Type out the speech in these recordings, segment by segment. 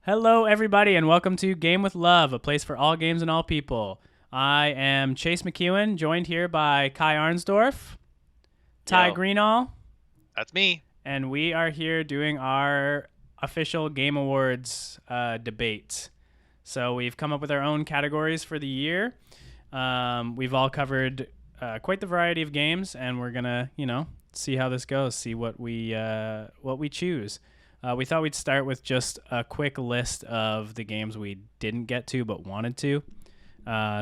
Hello, everybody, and welcome to Game with Love, a place for all games and all people. I am Chase McEwen, joined here by Kai Arnsdorf, Ty Yo, Greenall, that's me. and we are here doing our official Game Awards debate. So we've come up with our own categories for the year. We've all covered quite the variety of games, and we're gonna, see how this goes, see what we choose. We thought we'd start with just a quick list of the games we didn't get to but wanted to.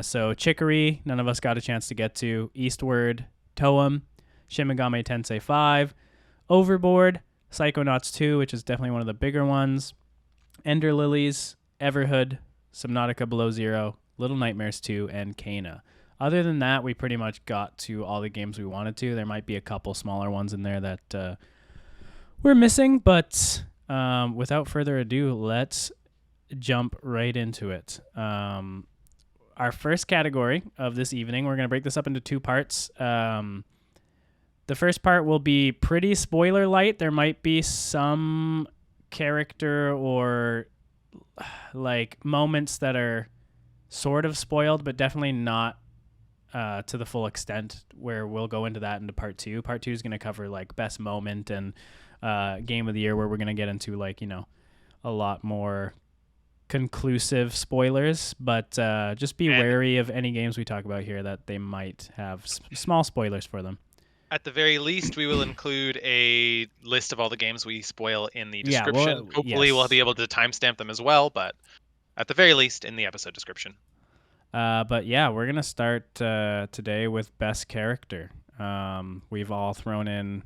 So Chicory, none of us got a chance to get to. Eastward, Toem, Shin Megami Tensei 5, Overboard, Psychonauts 2, which is definitely one of the bigger ones, Ender Lilies, Everhood, Subnautica Below Zero, Little Nightmares 2, and Kana. Other than that, we pretty much got to all the games we wanted to. There might be a couple smaller ones in there that we're missing, but without further ado, let's jump right into it. Our first category of this evening, we're going to break this up into two parts. The first part will be pretty spoiler light. There might be some character or like moments that are sort of spoiled, but definitely not to the full extent, where we'll go into that into part two. Part two is going to cover like best moment and game of the year, where we're going to get into like, a lot more conclusive spoilers, but just be And wary of any games we talk about here that they might have small spoilers for them. at the very least, we will include a list of all the games we spoil in the Yeah, description. well, Hopefully, yes. we'll be able to timestamp them as well, but at the very least, in the episode description. But yeah, we're gonna start today with best character. We've all thrown in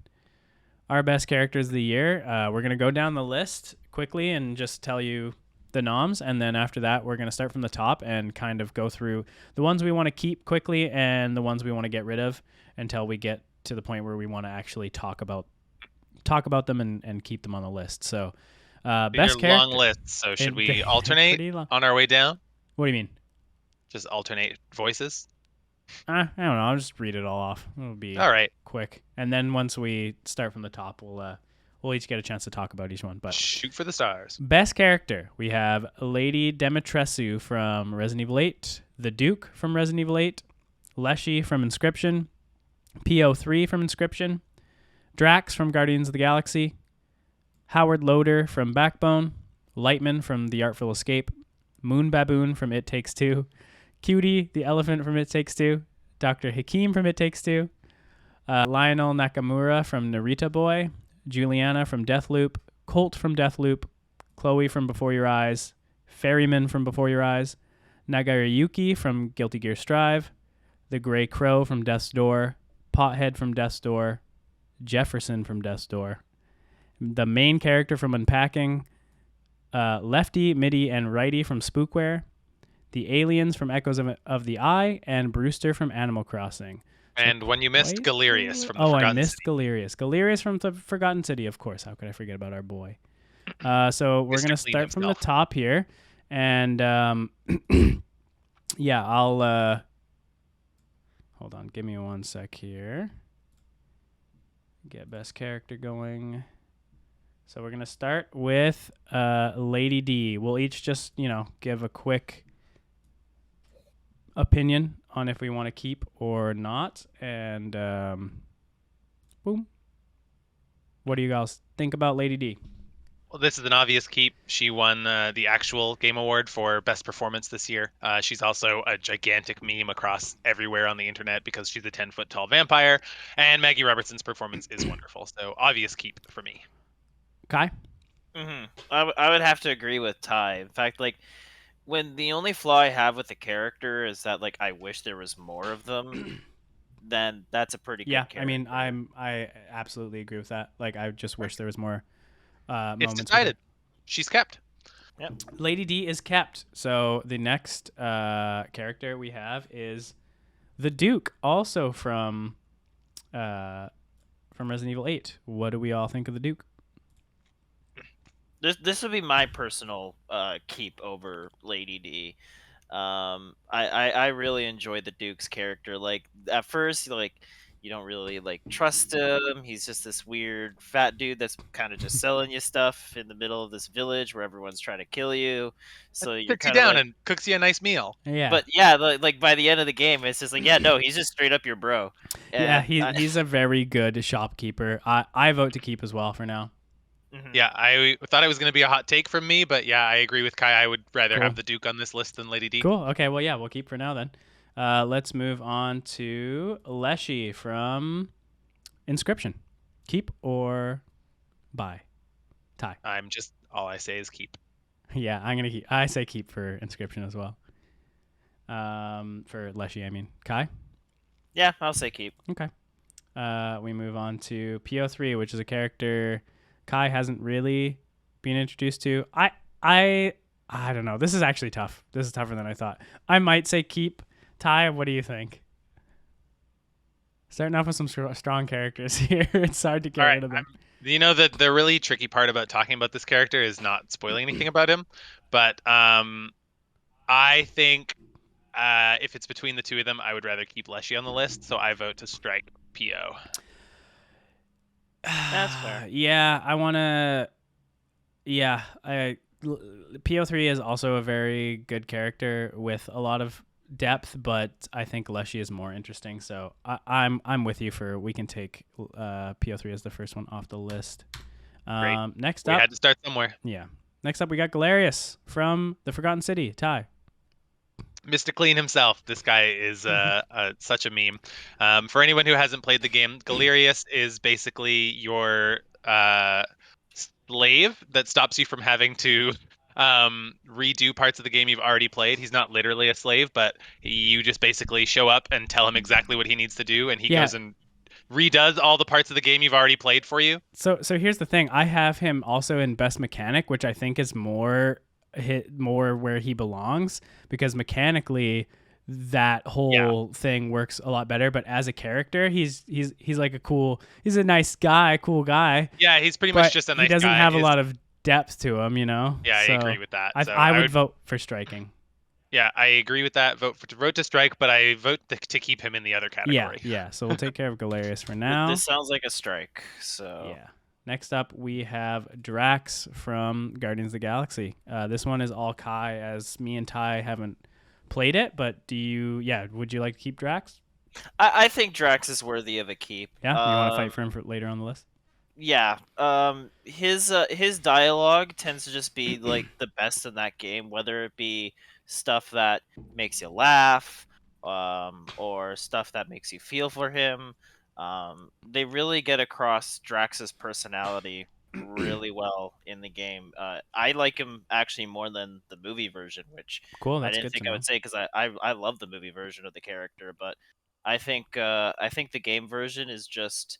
our best characters of the year. We're gonna go down the list quickly and just tell you the noms, and then after that, we're gonna start from the top and kind of go through the ones we want to keep quickly and the ones we want to get rid of until we get to the point where we want to actually talk about them and keep them on the list. So, best Your long character. list. So should we Pretty alternate long. on our way down? What do you mean? Just alternate voices. I don't know. I'll just read it all off. It'll be All right. quick, and then once we start from the top, we'll each get a chance to talk about each one. But Shoot for the stars. best character, we have Lady Demetresu from Resident Evil 8, the Duke from Resident Evil 8, Leshy from Inscription, PO3 from Inscription, Drax from Guardians of the Galaxy, Howard Loader from Backbone, Lightman from The Artful Escape, Moon Baboon from It Takes Two, Cutie the Elephant from It Takes Two, Dr. Hakim from It Takes Two, Lionel Nakamura from Narita Boy, Juliana from Deathloop, Colt from Deathloop, Chloe from Before Your Eyes, Ferryman from Before Your Eyes, Nagayuki from Guilty Gear Strive, The Grey Crow from Death's Door, Pothead from Death's Door, Jefferson from Death's Door, the main character from Unpacking, Lefty, Midi, and Righty from Spookware, the aliens from Echoes of the Eye, and Brewster from Animal Crossing. And when you missed quite Galerius from the I Forgotten missed City. Galerius. Galerius from the Forgotten City, of course. How could I forget about our boy? So we're Mr. going to Clean start from the himself. top here. And yeah, I'll... hold on. Give me one sec here. Get best character going. So we're going to start with Lady D. We'll each just, give a quick opinion on if we want to keep or not. And boom. What do you guys think about Lady D? Well, this is an obvious keep. She won the actual Game Award for Best Performance this year. She's also a gigantic meme across everywhere on the internet because she's a 10-foot tall vampire, and Maggie Robertson's performance is wonderful. So obvious keep for me. Kai? I would have to agree with Ty. In fact, like, when the only flaw I have with the character is that, like, I wish there was more of them, then that's a pretty good character. I mean, I absolutely agree with that. Like, I just wish there was more It's moments. decided. She's kept. Yep. Lady D is kept. So the next character we have is the Duke, also from Resident Evil 8. What do we all think of the Duke? This would be my personal keep over Lady D. I really enjoyed the Duke's character. Like, at first, like, you don't really like trust him. He's just this weird fat dude that's kind of just selling you stuff in the middle of this village where everyone's trying to kill you. So you're Sits you kind of down like, and cooks you a nice meal. Yeah. but yeah, like by the end of the game, it's just like, yeah, no, he's just straight up your bro. Yeah, And he's a very good shopkeeper. I vote to keep as well for now. Mhm. Yeah, I thought it was going to be a hot take from me, but yeah, I agree with Kai. I would rather Cool. have the Duke on this list than Lady D. Cool. Okay, well, yeah, we'll keep for now then. Let's move on to Leshy from Inscription. Keep or buy? Ty. All I say is keep. Yeah, I'm gonna keep. I say keep for Inscription as well. For Leshy, I mean Kai. Yeah, I'll say keep. Okay. We move on to PO3, which is a character Kai hasn't really been introduced to. I don't know. This is actually tough. This is tougher than I thought. I might say keep. Ty, what do you think? Starting off with some strong characters here. It's hard to get rid of them. You know, the really tricky part about talking about this character is not spoiling anything about him, but I think if it's between the two of them, I would rather keep Leshy on the list, so I vote to strike PO. That's fair. Yeah, I want to. Yeah, PO3 is also a very good character with a lot of depth, but I think Leshy is more interesting. So I'm with you for we can take PO3 as the first one off the list. Great. Next We up, had to start somewhere. yeah. Next up, we got Galerius from the Forgotten City. Ty. Mr. Clean himself. This guy is such a meme. For anyone who hasn't played the game, Galerius is basically your slave that stops you from having to redo parts of the game you've already played. He's not literally a slave, but you just basically show up and tell him exactly what he needs to do, and he goes and redoes all the parts of the game you've already played for you. So here's the thing. I have him also in Best Mechanic, which I think is more where he belongs, because mechanically that whole thing works a lot better. But as a character, he's like he's a nice guy, cool guy. Yeah, he's pretty much just a nice guy. He doesn't have a lot of depth to him, you know? Yeah, so I agree with that. I would vote for striking. Yeah, I agree with that. Vote to strike, but I vote to keep him in the other category. Yeah. So we'll take care of Galerius for now. This sounds like a strike. So yeah. Next up, we have Drax from Guardians of the Galaxy. This one is all Kai, as me and Ty haven't played it. But would you like to keep Drax? I think Drax is worthy of a keep. Yeah, you want to fight for him for later on the list? Yeah. His dialogue tends to just be like the best in that game, whether it be stuff that makes you laugh, or stuff that makes you feel for him. They really get across Drax's personality really well in the game. I like him actually more than the movie version, which cool. I didn't think I would say, because I love the movie version of the character, but I think the game version is just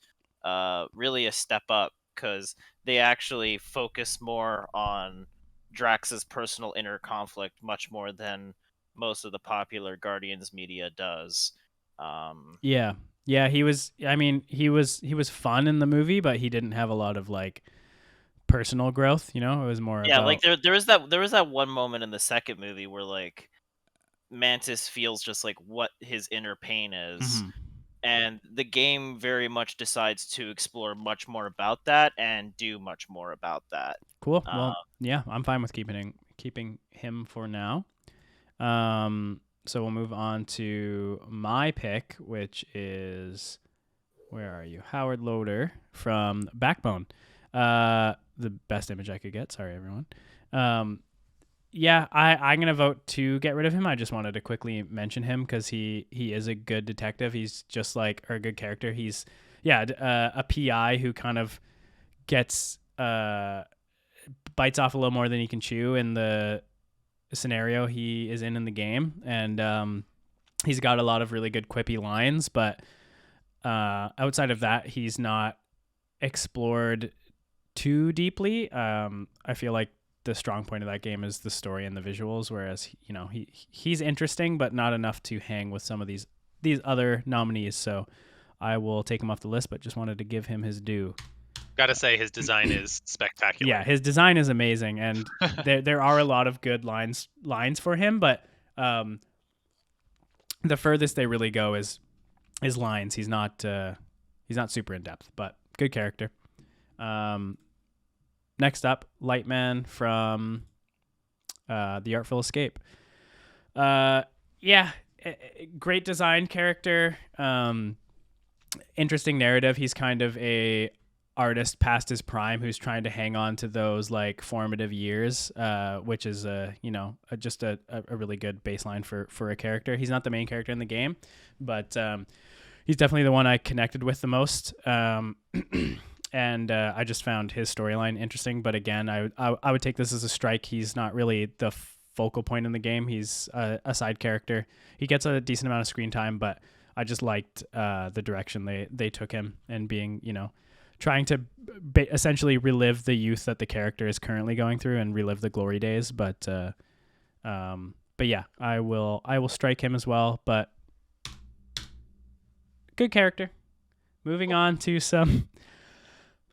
really a step up, because they actually focus more on Drax's personal inner conflict much more than most of the popular Guardians media does. Yeah, he was. I mean, he was fun in the movie, but he didn't have a lot of like personal growth. You know, it was more. Yeah, about... like there was that one moment in the second movie where like Mantis feels just like what his inner pain is, Mm-hmm. and the game very much decides to explore much more about that and do much more about that. Cool. Well, yeah, I'm fine with keeping him for now. So we'll move on to my pick, which is, where are you? Howard Loader from Backbone. The best image I could get. Sorry, everyone. Yeah, I'm going to vote to get rid of him. I just wanted to quickly mention him because he is a good detective. He's just like, or a good character. He's, a PI who kind of gets, bites off a little more than he can chew in the scenario he is in the game, and he's got a lot of really good quippy lines, but outside of that, he's not explored too deeply. I feel like the strong point of that game is the story and the visuals, whereas he's interesting, but not enough to hang with some of these other nominees. So I will take him off the list, but just wanted to give him his due. Gotta say, his design is spectacular. Yeah, his design is amazing, and there are a lot of good lines for him, but the furthest they really go is his lines. He's not super in depth, but good character. Next up, Lightman from The Artful Escape. Great design character. Interesting narrative. He's kind of a artist past his prime who's trying to hang on to those like formative years, which is just a really good baseline for a character. He's not the main character in the game, but he's definitely the one I connected with the most. And I just found his storyline interesting. But again, I would take this as a strike. He's not really the focal point in the game. He's a side character. He gets a decent amount of screen time, but I just liked the direction they took him, and being, trying to essentially relive the youth that the character is currently going through and relive the glory days. But yeah, I will strike him as well. But good character. Moving on to some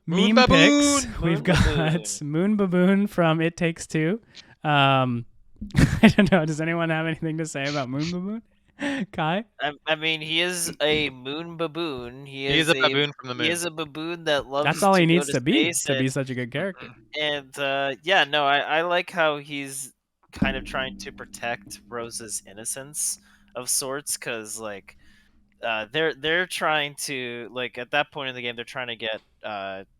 Moon meme Baboon! picks. We've got Moon Baboon from It Takes Two. I don't know. Does anyone have anything to say about Moon Baboon? Kai? I mean, he is a moon baboon. He is a baboon from the moon. He is a baboon that loves. That's all he needs to to be space such a good character. And I like how he's kind of trying to protect Rose's innocence of sorts, because like they're trying to, like, at that point in the game they're trying to get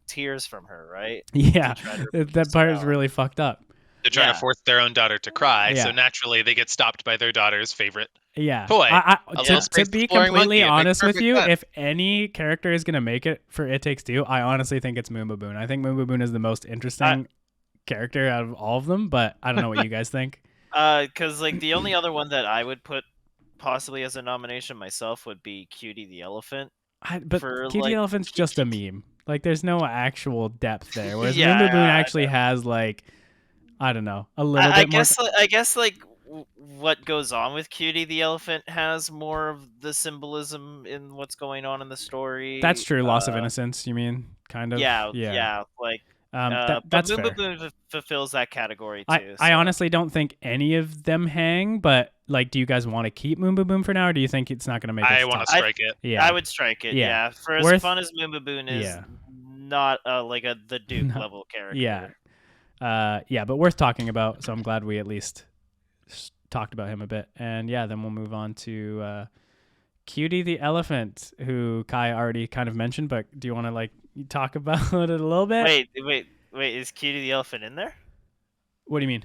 tears from her, right? Yeah, To that part is really fucked up. They're trying to force their own daughter to cry, Yeah. so naturally they get stopped by their daughter's favorite Yeah. toy. To be completely monkey, it makes honest with perfect you, sense. if any character is going to make it for It Takes Two, I honestly think it's Moon Baboon. I think Moon Baboon is the most interesting character out of all of them, but I don't know what you guys think. Because like the only other one that I would put possibly as a nomination myself would be Cutie the Elephant. But For, Cutie like- Elephant's just a meme. Like, there's no actual depth there. Whereas Yeah, Moon Baboon I actually has, like, I don't know, a little I bit more. guess like what goes on with Cutie the Elephant has more of the symbolism in what's going on in the story. That's true. Loss of innocence, you mean? Kind of. Yeah. Like, But that's Moon fair. Baboon fulfills that category too. I honestly don't think any of them hang, but like, do you guys want to keep Moon Baboon for now, or do you think it's not going to make it? I want to strike it. Yeah. I would strike it. Yeah. Yeah, for as Worth- fun as Moon Baboon is, Yeah. not like the Duke No. level character. Yeah, but worth talking about. So I'm glad we at least talked about him a bit. And yeah, then we'll move on to Cutie the Elephant, who Kai already kind of mentioned. But do you want to like talk about it a little bit? Wait. Is Cutie the Elephant in there? What do you mean?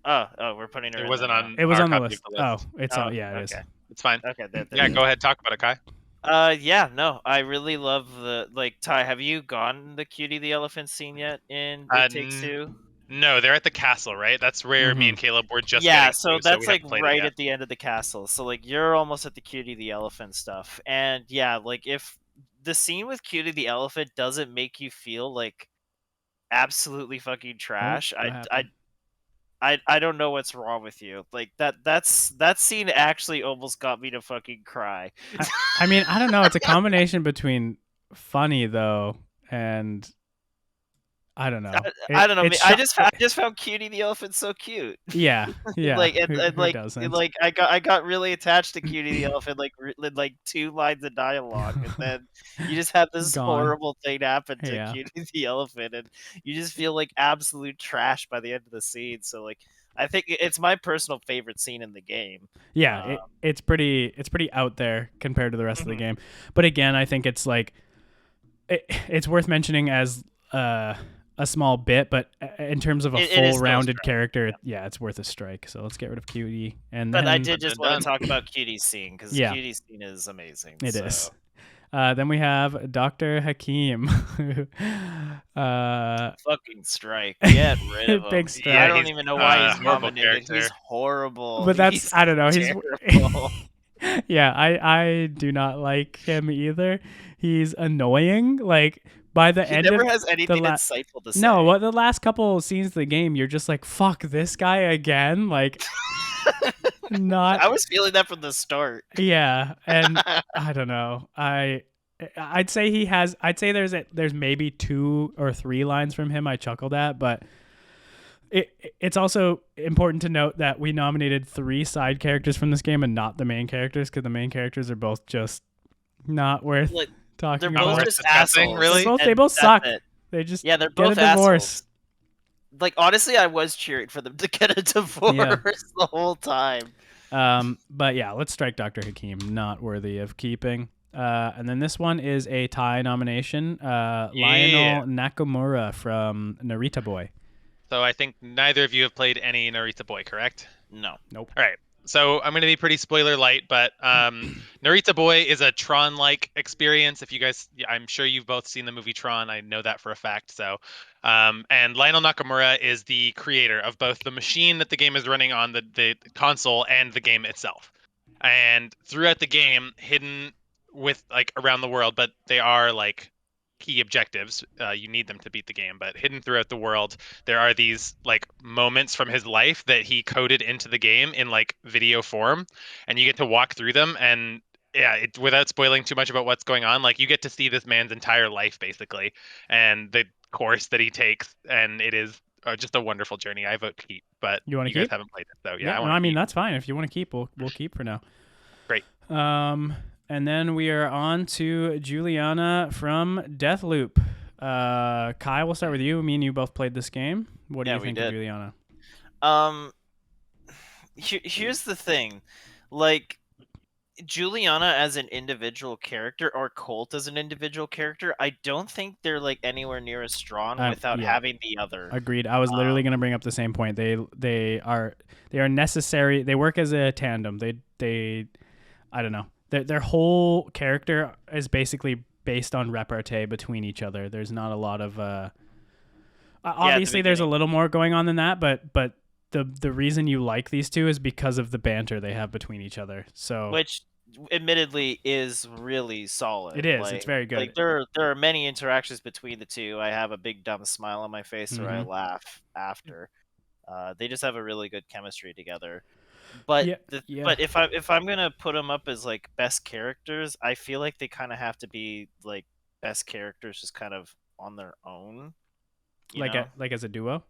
Oh, we're putting her. It in wasn't there on. It was our on the copy list. of the list. Oh, it's on. Yeah, it is. okay. It's fine. Okay. Yeah, go ahead. Talk about it, Kai. I really love the, like, Ty, have you gone the Cutie the Elephant scene yet in It Takes Two? No, they're at the castle, right? That's where me and Caleb were just. Yeah, getting so through, that's we like haven't played it right yet. at the end of the castle. So like you're almost at the Cutie the Elephant stuff. And yeah, like if the scene with Cutie the Elephant doesn't make you feel like absolutely fucking trash, what happened? I don't know what's wrong with you. Like that scene actually almost got me to fucking cry. I mean, I don't know. It's a combination between funny though, and I don't know. I don't know. It's I just found Cutie the Elephant so cute. Yeah. Like who like doesn't? like I got really attached to Cutie the Elephant, like 2 lines of dialogue, and then you just have this Gone. horrible thing happen to Yeah. Cutie the Elephant, and you just feel like absolute trash by the end of the scene. So like I think it's my personal favorite scene in the game. Yeah, it's pretty out there compared to the rest of the game. But again, I think it's like it's worth mentioning as a small bit, but in terms of a It is full no rounded strike, character, yeah, it's worth a strike. So let's get rid of Cutie. And But then I did just want done. to talk about Cutie's scene, because Yeah. Cutie's scene is amazing. It so. is. Then we have Dr. Hakim. Fucking strike. Get rid of him. Big strike. I don't he's even know why he's horrible nominated. character. He's horrible. But that's He's I don't know. terrible. Yeah, I do not like him either. He's annoying. Like by the He end never of has anything la- insightful to say. no, what the last couple scenes of the game, you're just like, fuck this guy again. Like not I was feeling that from the start. yeah, and I don't know. I'd say there's maybe 2 or 3 lines from him I chuckled at, but it's also important to note that we nominated 3 side characters from this game and not the main characters, because the main characters are both just Not worth Like, talking they're about. both worth just discussing, assholes. really? They and both that's suck. it. They just Yeah, they're get a both divorce. assholes. Like, honestly, I was cheering for them to get a divorce the whole time. But yeah, let's strike Dr. Hakim. Not worthy of keeping. And then this one is a tie nomination. Lionel Nakamura from Narita Boy. So I think neither of you have played any Narita Boy, correct? No. Nope. All right. So I'm going to be pretty spoiler light, but Narita Boy is a Tron-like experience. If you guys, I'm sure you've both seen the movie Tron. I know that for a fact. So, and Lionel Nakamura is the creator of both the machine that the game is running on, the console, and the game itself. And throughout the game, hidden with like around the world, but they are like key objectives. You need them to beat the game, but hidden throughout the world, there are these like moments from his life that he coded into the game in like video form, and you get to walk through them. And yeah, without spoiling too much about what's going on, like you get to see this man's entire life basically, and the course that he takes, and it is just a wonderful journey. I vote keep, but You wanna guys keep? haven't played it, so Yeah, I mean keep. that's fine. If you want to keep, we'll keep for now. Great. And then we are on to Juliana from Deathloop. Kai, we'll start with you. Me and you both played this game. What do Yeah, you we think did. of Juliana? Here's the thing, like, Juliana as an individual character or Colt as an individual character, I don't think they're like anywhere near as strong without having the other. Agreed. I was literally going to bring up the same point. They are necessary. They work as a tandem. They I don't know. Their whole character is basically based on repartee between each other. There's not a lot of obviously there's a little more going on than that, but the reason you like these two is because of the banter they have between each other. So which admittedly is really solid. It is. Like, it's very good. Like there are many interactions between the two. I have a big dumb smile on my face or I laugh after. They just have a really good chemistry together. But but if I'm gonna put them up as like best characters, I feel like they kind of have to be like best characters just kind of on their own. Like as a duo.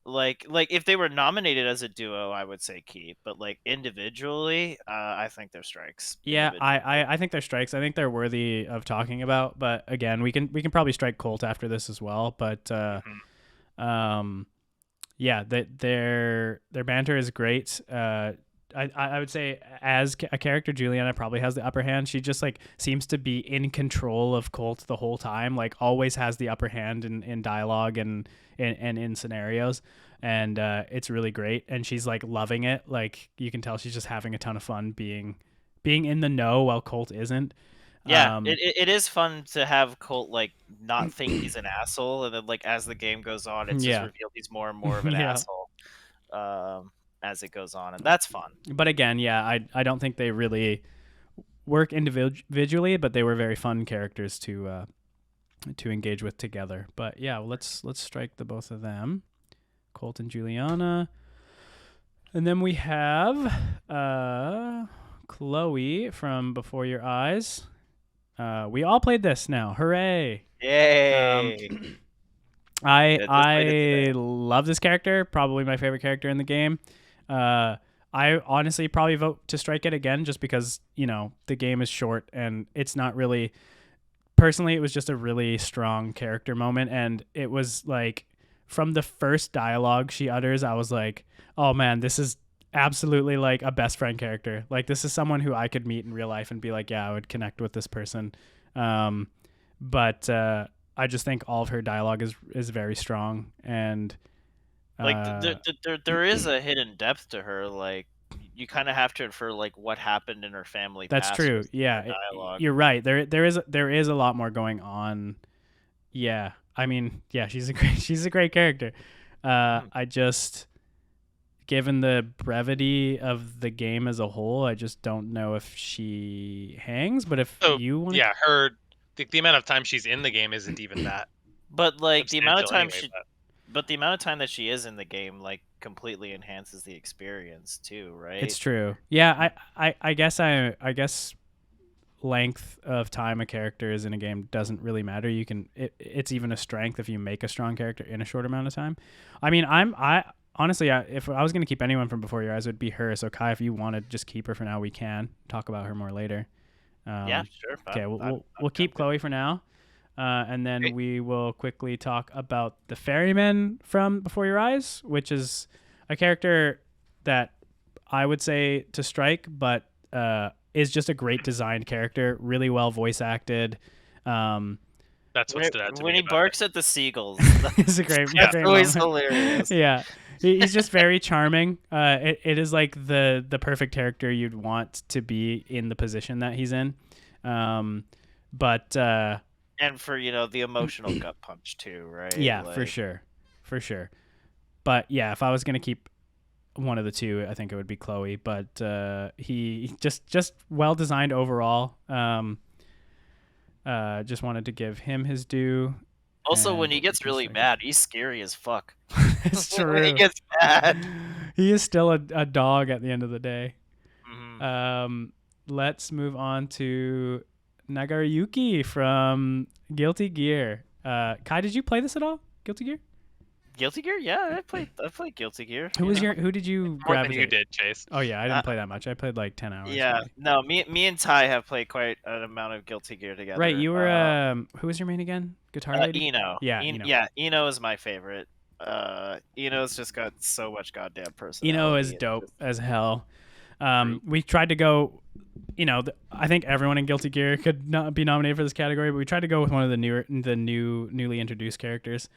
Like if they were nominated as a duo, I would say keep. But like individually, I think they're strikes. Yeah, I think they're strikes. I think they're worthy of talking about. But again, we can probably strike Colt after this as well. But yeah, their banter is great. I would say as a character, Juliana probably has the upper hand. She just like seems to be in control of Colt the whole time. Like always has the upper hand in dialogue and in scenarios, and it's really great. And she's like loving it. Like you can tell she's just having a ton of fun being in the know while Colt isn't. Yeah, it is fun to have Colt like not think he's an asshole, and then like as the game goes on, it's just revealed he's more and more of an asshole as it goes on, and that's fun. But again, yeah, I don't think they really work individually, but they were very fun characters to engage with together. But yeah, let's strike the both of them, Colt and Juliana, and then we have Chloe from Before Your Eyes. We all played this now. Hooray! Yay! I love this character. Probably my favorite character in the game. I honestly probably vote to strike it again just because, the game is short and it's not really... Personally, it was just a really strong character moment. And it was like, from the first dialogue she utters, I was like, oh man, this is absolutely like a best friend character. Like this is someone who I could meet in real life and be like, yeah, I would connect with this person. But I just think all of her dialogue is very strong, and like there is a hidden depth to her. Like you kind of have to infer like what happened in her family. That's true. Yeah, you're right. There is a lot more going on. Yeah, I mean, yeah, she's a great character. I just, given the brevity of the game as a whole, I just don't know if she hangs. But if you want, the amount of time she's in the game isn't even that. But like the amount of time anyway, but the amount of time that she is in the game like completely enhances the experience too, right? It's true. Yeah, I guess length of time a character is in a game doesn't really matter. You can it's even a strength if you make a strong character in a short amount of time. I mean, honestly, if I was going to keep anyone from Before Your Eyes, it would be her. So Kai, if you want to just keep her for now, we can talk about her more later. Yeah, sure. Okay, I'm we'll keep jumping. Chloe for now, and then Okay. we will quickly talk about the ferryman from Before Your Eyes, which is a character that I would say to strike, but is just a great designed character, really well voice acted. Um, That's what stood out to When me he about it. barks at the seagulls, it's a great, Yeah. that's great always moment. hilarious. Yeah, he's just very charming. It is like the perfect character you'd want to be in the position that he's in. But And for the emotional gut punch too, right? yeah, Like, for sure. But yeah, if I was gonna keep one of the two, I think it would be Chloe. But he just well designed overall. Just wanted to give him his due. also, when and he gets we can really strike mad, he's scary as fuck. him. It's When he true. gets mad. He is still a dog at the end of the day. Mhm. Let's move on to Nagaruyuki from Guilty Gear. Kai, did you play this at all? Guilty Gear? Guilty Gear? Yeah, I played Guilty Gear. Who did you More than gravitate? you did, Chase. Oh yeah, I didn't Uh, play that much. I played like 10 hours. Yeah, maybe. no, me and Ty have played quite an amount of Guilty Gear together. Right, you were who was your main again? Guitar lady? Eno. Yeah, Eno. Yeah, Eno is my favorite. Eno's just got so much goddamn personality. Eno is It's dope just- as hell. We tried to go, I think everyone in Guilty Gear could not be nominated for this category, but we tried to go with one of the newly introduced characters.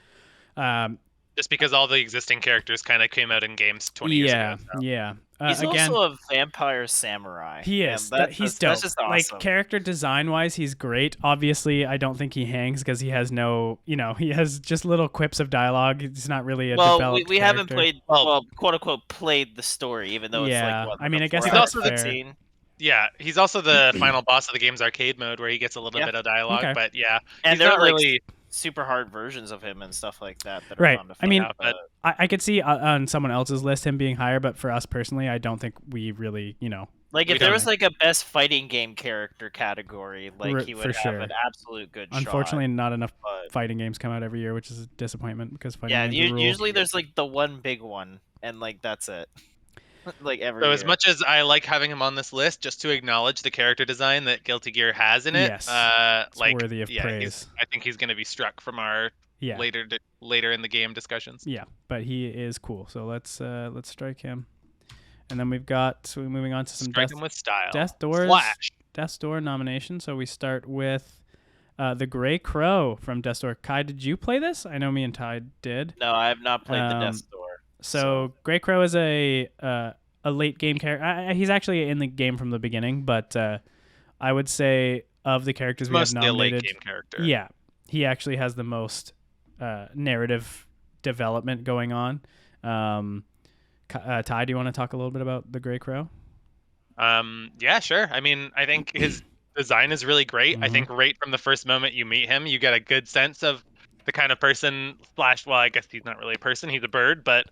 Just because all the existing characters kind of came out in games 20 years ago. So. Yeah. He's Again, also a vampire samurai. he is. and He's that's dope. just awesome. Like character design wise, he's great. Obviously, I don't think he hangs because he has no, he has just little quips of dialogue. He's not really a well, developed we haven't character. played, well, quote unquote, played the story, even though it's Yeah, like what. I mean, I guess He's that's also fair. scene. Yeah, he's also the final boss of the game's arcade mode where he gets a little Yeah. bit of dialogue. Okay. But yeah, And he's there not are like really. super hard versions of him and stuff like that are Right. fun to I mean, find, but- I could see on someone else's list him being higher, but for us personally, I don't think we really, like we if there don't- was like a best fighting game character category, like he For would have sure. an absolute good unfortunately, not enough shot. But fighting games come out every year, which is a disappointment because fighting yeah, games are rule. usually there's like the one big one, and like that's it. Like every So year. as much as I like having him on this list, just to acknowledge the character design that Guilty Gear has in it, Yes, it's like worthy of praise. I think he's going to be struck from our Yeah, later in the game discussions. yeah, but he is cool. So let's strike him, and then we've got moving on to some Strike him with style. Death Doors. Flash. Death's Door nomination. So we start with the Gray Crow from Death's Door. Kai, did you play this? I know me and Ty did. No, I have not played the Death Door. So Gray Crow is a late game character. He's actually in the game from the beginning, but I would say of the characters we have Mostly a late nominated, game character. yeah, he actually has the most narrative development going on. Ty, do you want to talk a little bit about the Gray Crow? Yeah, sure. I mean, I think his design is really great. I think right from the first moment you meet him, you get a good sense of the kind of person well, I guess he's not really a person, he's a bird, but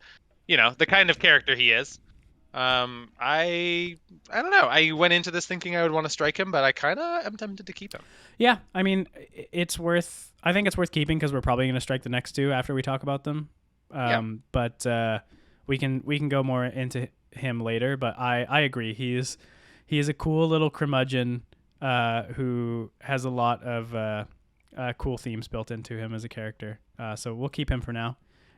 the kind of character he is. I don't know. I went into this thinking I would want to strike him, but I kind of am tempted to keep him. Yeah, I mean, I think it's worth keeping because we're probably going to strike the next two after we talk about them. But we can go more into him later. But I agree. He is a cool little curmudgeon who has a lot of cool themes built into him as a character. So we'll keep him for now.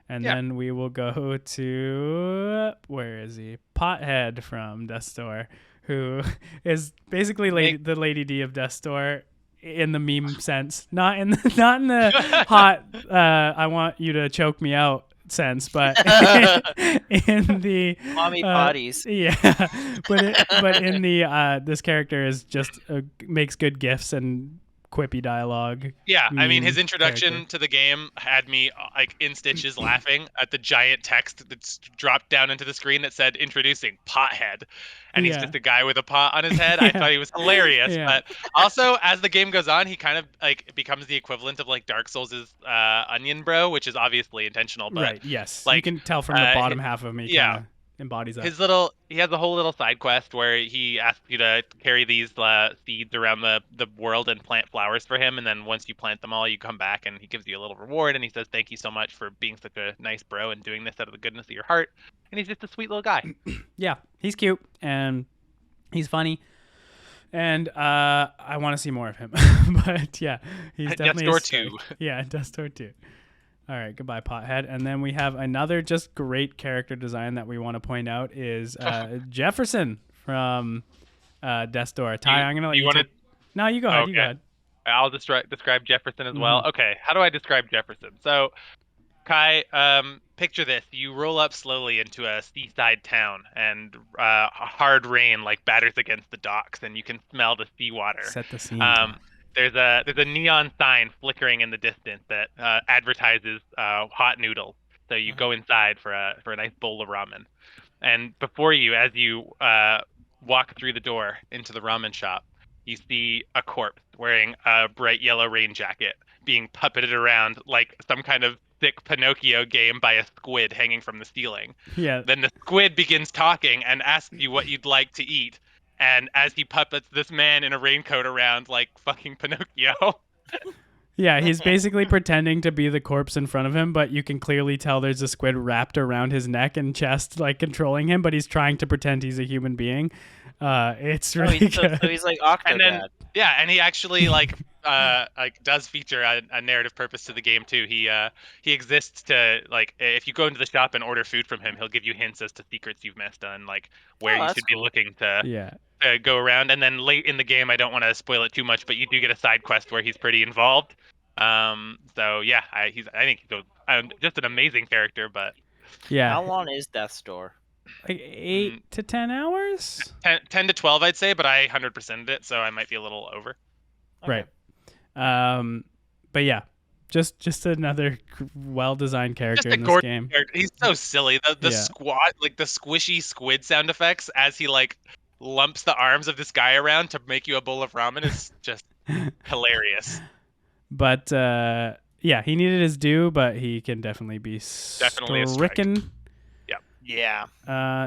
And then we will go to, where is he? Pothead from Death's Door, who is basically the Lady D of Death's Door in the meme sense, not in the hot I want you to choke me out sense, but in the Mommy potties. Yeah, but in the this character is just makes good gifs and quippy dialogue. Yeah, I mean, his meme introduction character. to the game had me like in stitches laughing at the giant text that's dropped down into the screen that said "Introducing Pothead," and he's Yeah. just a guy with a pot on his head. I thought he was hilarious. Yeah. But also, as the game goes on, he kind of like becomes the equivalent of like Dark Souls' Onion Bro, which is obviously intentional. But Right. Yes. You like, can tell from the bottom his- half of me. yeah. Kinda embodies that. he has a whole little side quest where he asks you to carry these seeds around the world and plant flowers for him, and then once you plant them all, you come back and he gives you a little reward, and he says thank you so much for being such a nice bro and doing this out of the goodness of your heart, and he's just a sweet little guy. Yeah, he's cute and he's funny. And I want to see more of him. But yeah, he's definitely Death's a Door strike. 2. Yeah, Death's Door 2. All right, goodbye, Pothead. And then we have another just great character design that we want to point out is Jefferson from Death's Door. Ty, I'm going to let you take... No, you go ahead. You go ahead. I'll describe Jefferson as well. Mhm. Okay, how do I describe Jefferson? So, Kai, picture this. You roll up slowly into a seaside town, and hard rain like batters against the docks, and you can smell the seawater. Set the scene. There's a neon sign flickering in the distance that advertises hot noodles. So you go inside for a nice bowl of ramen, and before you, as you walk through the door into the ramen shop, you see a corpse wearing a bright yellow rain jacket being puppeted around like some kind of sick Pinocchio game by a squid hanging from the ceiling. Yeah. Then the squid begins talking and asks you what you'd like to eat. And as he puppets this man in a raincoat around like fucking Pinocchio. Yeah, he's basically pretending to be the corpse in front of him, but you can clearly tell there's a squid wrapped around his neck and chest, like controlling him, but he's trying to pretend he's a human being. It's really good. So he's like Octodad. And he actually like does feature a narrative purpose to the game too. He exists to like if you go into the shop and order food from him, he'll give you hints as to secrets you've missed and like where you should be looking to go around. And then late in the game, I don't want to spoil it too much, but you do get a side quest where he's pretty involved. So yeah, I think he's just an amazing character. But yeah, how long is Death's Door? Like 8 to 10 hours? 10 to 12, I'd say, but I 100%ed it, so I might be a little over. Okay. Right. But yeah, just another well-designed character in this game. Character. He's so silly. The squat, like the squishy squid sound effects as he like lumps the arms of this guy around to make you a bowl of ramen is just hilarious. But yeah, he needed his due, but he can definitely be stricken. Yeah.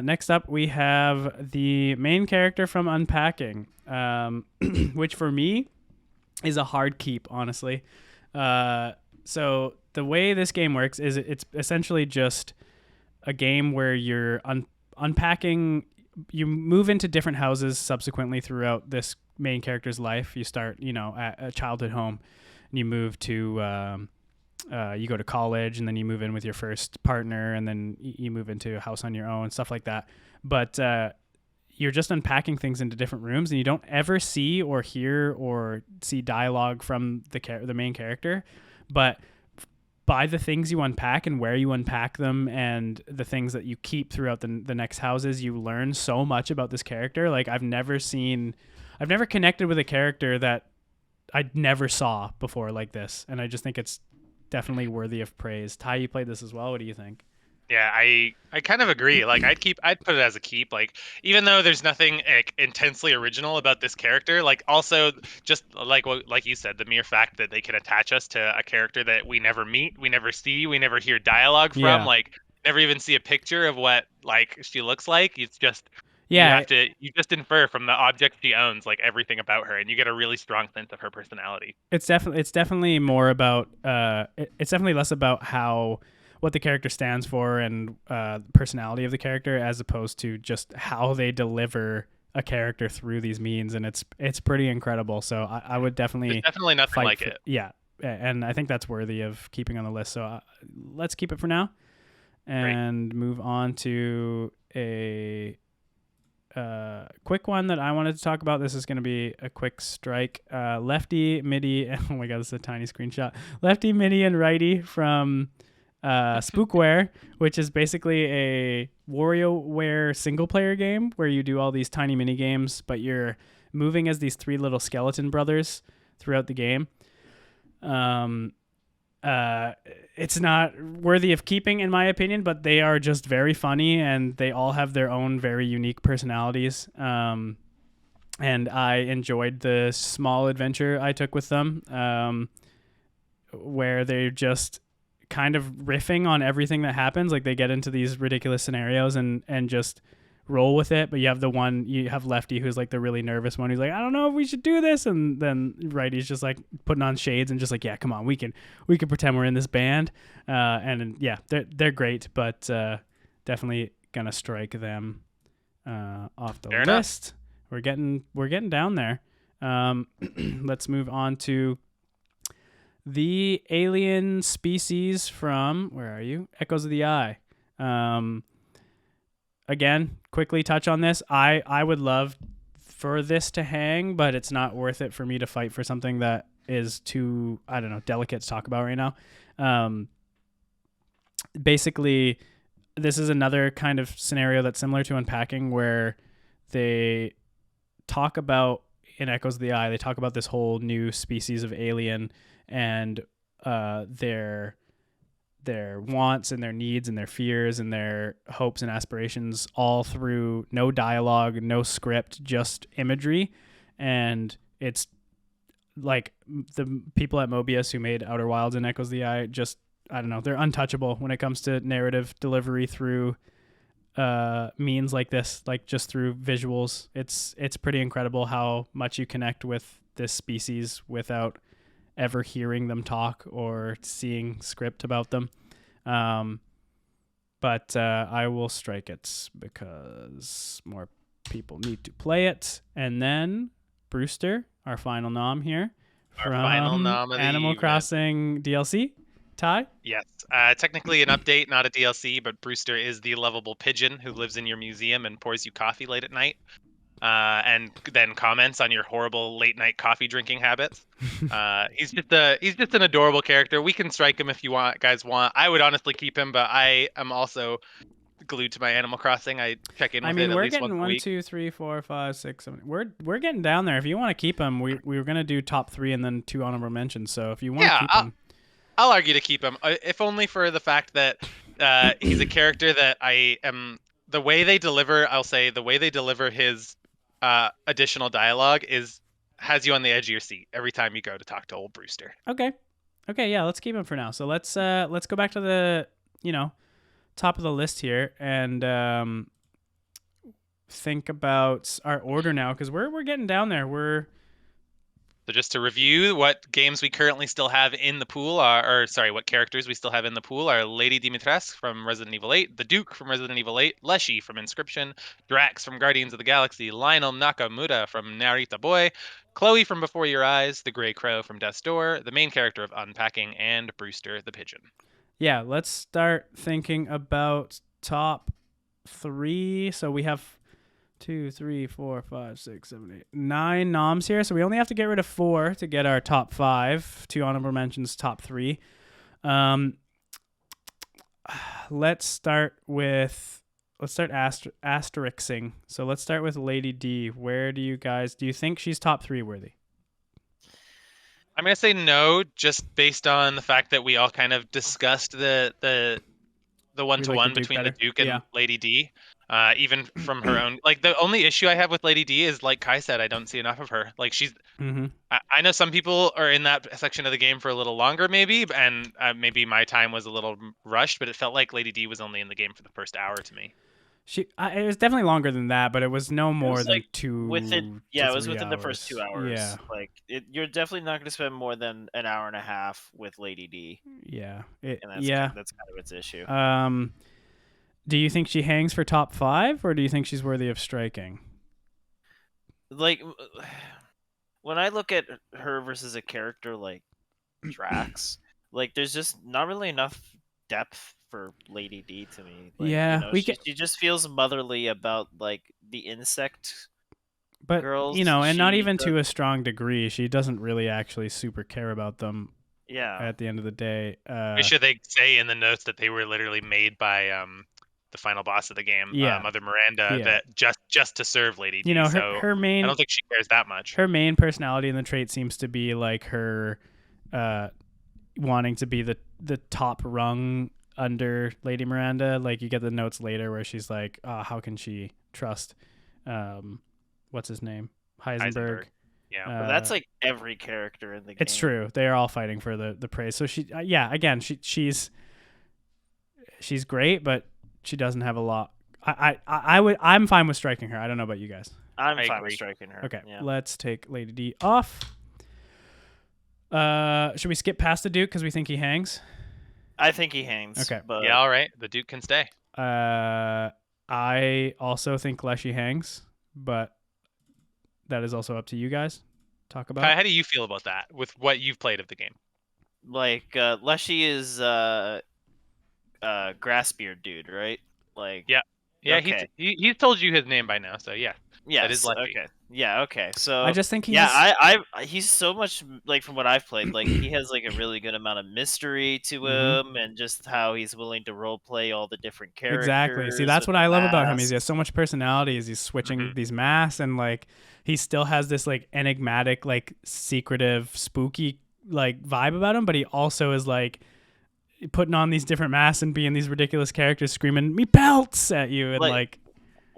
Next up, we have the main character from Unpacking, which for me is a hard keep, honestly. So the way this game works is it's essentially just a game where you're unpacking. You move into different houses subsequently throughout this main character's life. You start, at a childhood home, and you move to... you go to college, and then you move in with your first partner, and then you move into a house on your own, stuff like that. But you're just unpacking things into different rooms, and you don't ever see or hear or see dialogue from the main character. But by the things you unpack and where you unpack them and the things that you keep throughout the next houses, you learn so much about this character. Like I've never connected with a character that I never saw before like this. And I just think it's definitely worthy of praise. Ty, you played this as well. What do you think? Yeah, I kind of agree. Like I'd put it as a keep. Like even though there's nothing like intensely original about this character, like also just like you said, the mere fact that they can attach us to a character that we never meet, we never see, we never hear dialogue from, like never even see a picture of what like she looks like. It's just you just infer from the object she owns like everything about her, and you get a really strong sense of her personality. It's definitely more about it's definitely less about what the character stands for and personality of the character, as opposed to just how they deliver a character through these means, and it's pretty incredible. So I would definitely There's definitely nothing like it. Yeah, and I think that's worthy of keeping on the list. So let's keep it for now, and move on to a quick one that I wanted to talk about. This is going to be a quick strike. Lefty, MIDI, oh my god, this is a tiny screenshot. Lefty, MIDI, and righty from Spookware, which is basically a WarioWare single player game where you do all these tiny mini games, but you're moving as these three little skeleton brothers throughout the game. It's not worthy of keeping, in my opinion, but they are just very funny, and they all have their own very unique personalities. And I enjoyed the small adventure I took with them, where they're just kind of riffing on everything that happens. Like they get into these ridiculous scenarios and just roll with it. But you have Lefty, who's like the really nervous one. He's like, I don't know if we should do this. And then Righty's just like putting on shades and just like, yeah, come on, we can pretend we're in this band. And yeah, they're great, but definitely gonna strike them off the list. we're getting down there. Let's move on to the alien species from, where are you? Echoes of the Eye. Again, quickly touch on this. I would love for this to hang, but it's not worth it for me to fight for something that is too, I don't know, delicate to talk about right now. Basically, this is another kind of scenario that's similar to Unpacking, where they talk about, in Echoes of the Eye, they talk about this whole new species of alien and their wants and their needs and their fears and their hopes and aspirations, all through no dialogue, no script, just imagery. And it's like the people at Mobius who made Outer Wilds and Echoes of the Eye, just, I don't know, they're untouchable when it comes to narrative delivery through means like this, like just through visuals. It's pretty incredible how much you connect with this species without ever hearing them talk or seeing script about them. But I will strike it because more people need to play it. And then Brewster, our final nom here, Our final nom of the Animal evening. Crossing DLC. Ty? Yes, technically an update, not a DLC, but Brewster is the lovable pigeon who lives in your museum and pours you coffee late at night, and then comments on your horrible late night coffee drinking habits. He's just an adorable character. We can strike him if you guys want. I would honestly keep him, but I am also glued to my Animal Crossing. I check in with it at we're least getting once a 1, week. 2, 3, 4, 5, 6, 7. We're getting down there. If you want to keep him, we were gonna do top 3 and then 2 honorable mentions. So if you want to keep him, I'll argue to keep him, if only for the fact that he's a character that I am. The way they deliver, I'll say, the way they deliver his additional dialogue has you on the edge of your seat every time you go to talk to old Brewster. Okay, yeah, let's keep him for now. So let's go back to the top of the list here and think about our order now, because we're getting down there. So just to review, what games we currently still have in the pool what characters we still have in the pool are Lady Dimitrescu from Resident Evil 8, the Duke from Resident Evil 8, Leshy from Inscription, Drax from Guardians of the Galaxy, Lionel Nakamura from Narita Boy, Chloe from Before Your Eyes, the Grey Crow from Death's Door, the main character of Unpacking, and Brewster the Pigeon. Yeah, let's start thinking about top 3. So we have 2, 3, 4, 5, 6, 7, 8, 9 noms here. So we only have to get rid of 4 to get our top 5. 2 honorable mentions, top 3. Let's start asterisking. So let's start with Lady D. Where do you think she's top 3 worthy? I'm gonna say no, just based on the fact that we all kind of discussed the one-to-one between the Duke and Lady D. Even from her own, like, the only issue I have with Lady D is, like Kai said, I don't see enough of her. Like, she's, I know some people are in that section of the game for a little longer, maybe, and maybe my time was a little rushed, but it felt like Lady D was only in the game for the first hour to me. It was definitely longer than that, but it was no more than like 2. It was within the first 2 hours. Yeah, like you're definitely not going to spend more than an hour and a half with Lady D. Yeah, and that's kind of its issue. Do you think she hangs for top 5, or do you think she's worthy of striking? Like, when I look at her versus a character like Drax, like, there's just not really enough depth for Lady D to me. Like, she just feels motherly about, like, the insect girls. And not even to a strong degree. She doesn't really actually super care about them. Yeah. At the end of the day. Should they say in the notes that they were literally made by the final boss of the game, Mother Miranda, that just to serve Lady D. Her main, I don't think she cares that much. Her main personality and the trait seems to be like her wanting to be the top rung under Lady Miranda. Like, you get the notes later where she's like, how can she trust what's his name? Heisenberg. Yeah, but that's like every character in the game. It's true. They are all fighting for the praise. So she's great, but she doesn't have a lot. I'm fine with striking her. I don't know about you guys. I'm fine with striking her. Okay, yeah. Let's take Lady D off. Should we skip past the Duke because we think he hangs? I think he hangs. Okay. But... yeah, all right. The Duke can stay. I also think Leshy hangs, but that is also up to you guys. Talk about. Kai, how do you feel about that with what you've played of the game? Like Leshy is Grassbeard dude, right? Like Yeah. Yeah, okay. he's told you his name by now, so yeah. That is Yes. Leshy. Okay. Yeah. Okay. So I just think he's yeah, he's so much like from what I've played, like he has like a really good amount of mystery to him, and just how he's willing to role play all the different characters. exactly. See, that's with what the I love about him. Is he has masks. so much personality. Is he's switching these masks and like he still has this like enigmatic, like secretive, spooky like vibe about him, but he also is like putting on these different masks and being these ridiculous characters screaming me pelts at you and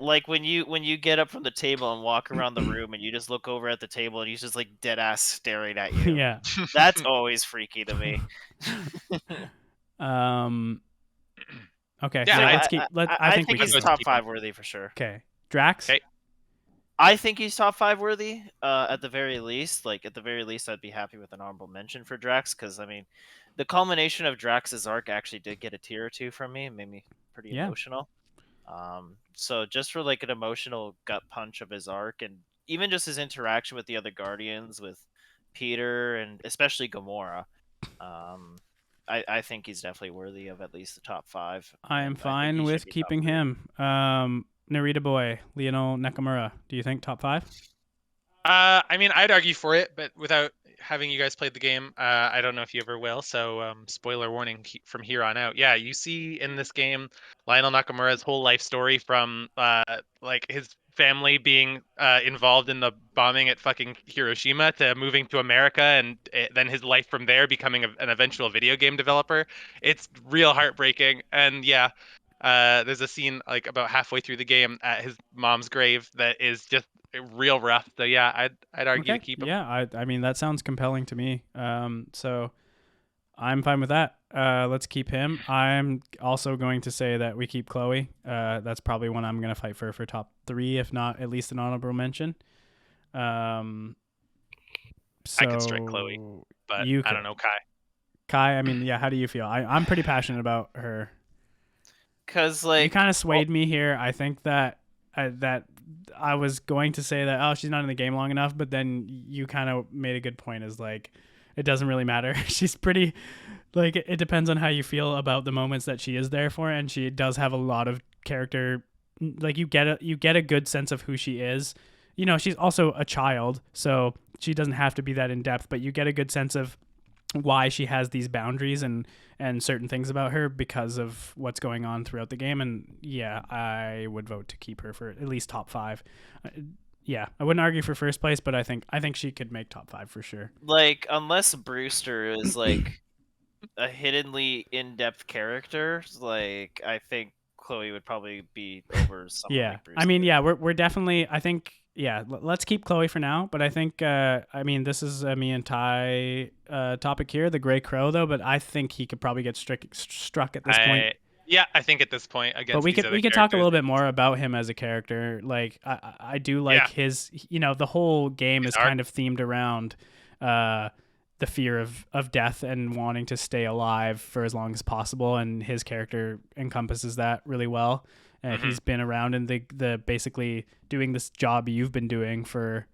like when you get up from the table and walk around the room and you just look over at the table and he's just like dead ass staring at you. yeah. That's always freaky to me. Okay. Yeah, so I- let's keep. I think we he's can. top keep 5 him. worthy for sure. Okay. Drax. Okay. I think he's top 5 worthy. At the very least, I'd be happy with an honorable mention for Drax, because I mean, the culmination of Drax's arc actually did get a tear or two from me. It made me pretty Yeah. emotional. So just for like an emotional gut punch of his arc, and even just his interaction with the other Guardians, with Peter and especially Gamora, I think he's definitely worthy of at least the top 5. I am and I think fine he should with be top keeping 3. him. Narita Boy, Lionel Nakamura. Do you think top 5? I mean, I'd argue for it, but without having you guys played the game, I don't know if you ever will. So, spoiler warning from here on out. Yeah, you see in this game Lionel Nakamura's whole life story from like his family being involved in the bombing at fucking Hiroshima to moving to America, and then his life from there becoming an eventual video game developer. It's real heartbreaking, and yeah. There's a scene like about halfway through the game at his mom's grave that is just real rough. So yeah, I'd argue to keep him. Yeah, I mean that sounds compelling to me. So I'm fine with that. Let's keep him. I'm also going to say that we keep Chloe. That's probably one I'm going to fight for top 3, if not at least an honorable mention. So I could strike Chloe, but I don't know Kai, I mean, yeah, how do you feel? I'm pretty passionate about her. Cause like You kind of swayed me here. I think that I was going to say that she's not in the game long enough, but then you kind of made a good point. Is like it doesn't really matter. She's pretty like it depends on how you feel about the moments that she is there for, and she does have a lot of character. Like you get a good sense of who she is. You know, she's also a child, so she doesn't have to be that in depth, but you get a good sense of why she has these boundaries and certain things about her because of what's going on throughout the game. And yeah, I would vote to keep her for at least top 5. Yeah, I wouldn't argue for first place, but I think she could make top 5 for sure. Like unless Brewster is like a hiddenly in-depth character, like I think Chloe would probably be over someone like Brewster. I mean, yeah, we're definitely. I think let's keep Chloe for now. But I think I mean this is me and Ty topic here, the Gray Crow though. But I think he could probably get struck at this point. Yeah, I think at this point against. But we could talk a little bit more about him as a character. Like I do like his. You know, the whole game is kind of themed around the fear of death and wanting to stay alive for as long as possible, and his character encompasses that really well. And he's been around in the basically doing this job you've been doing for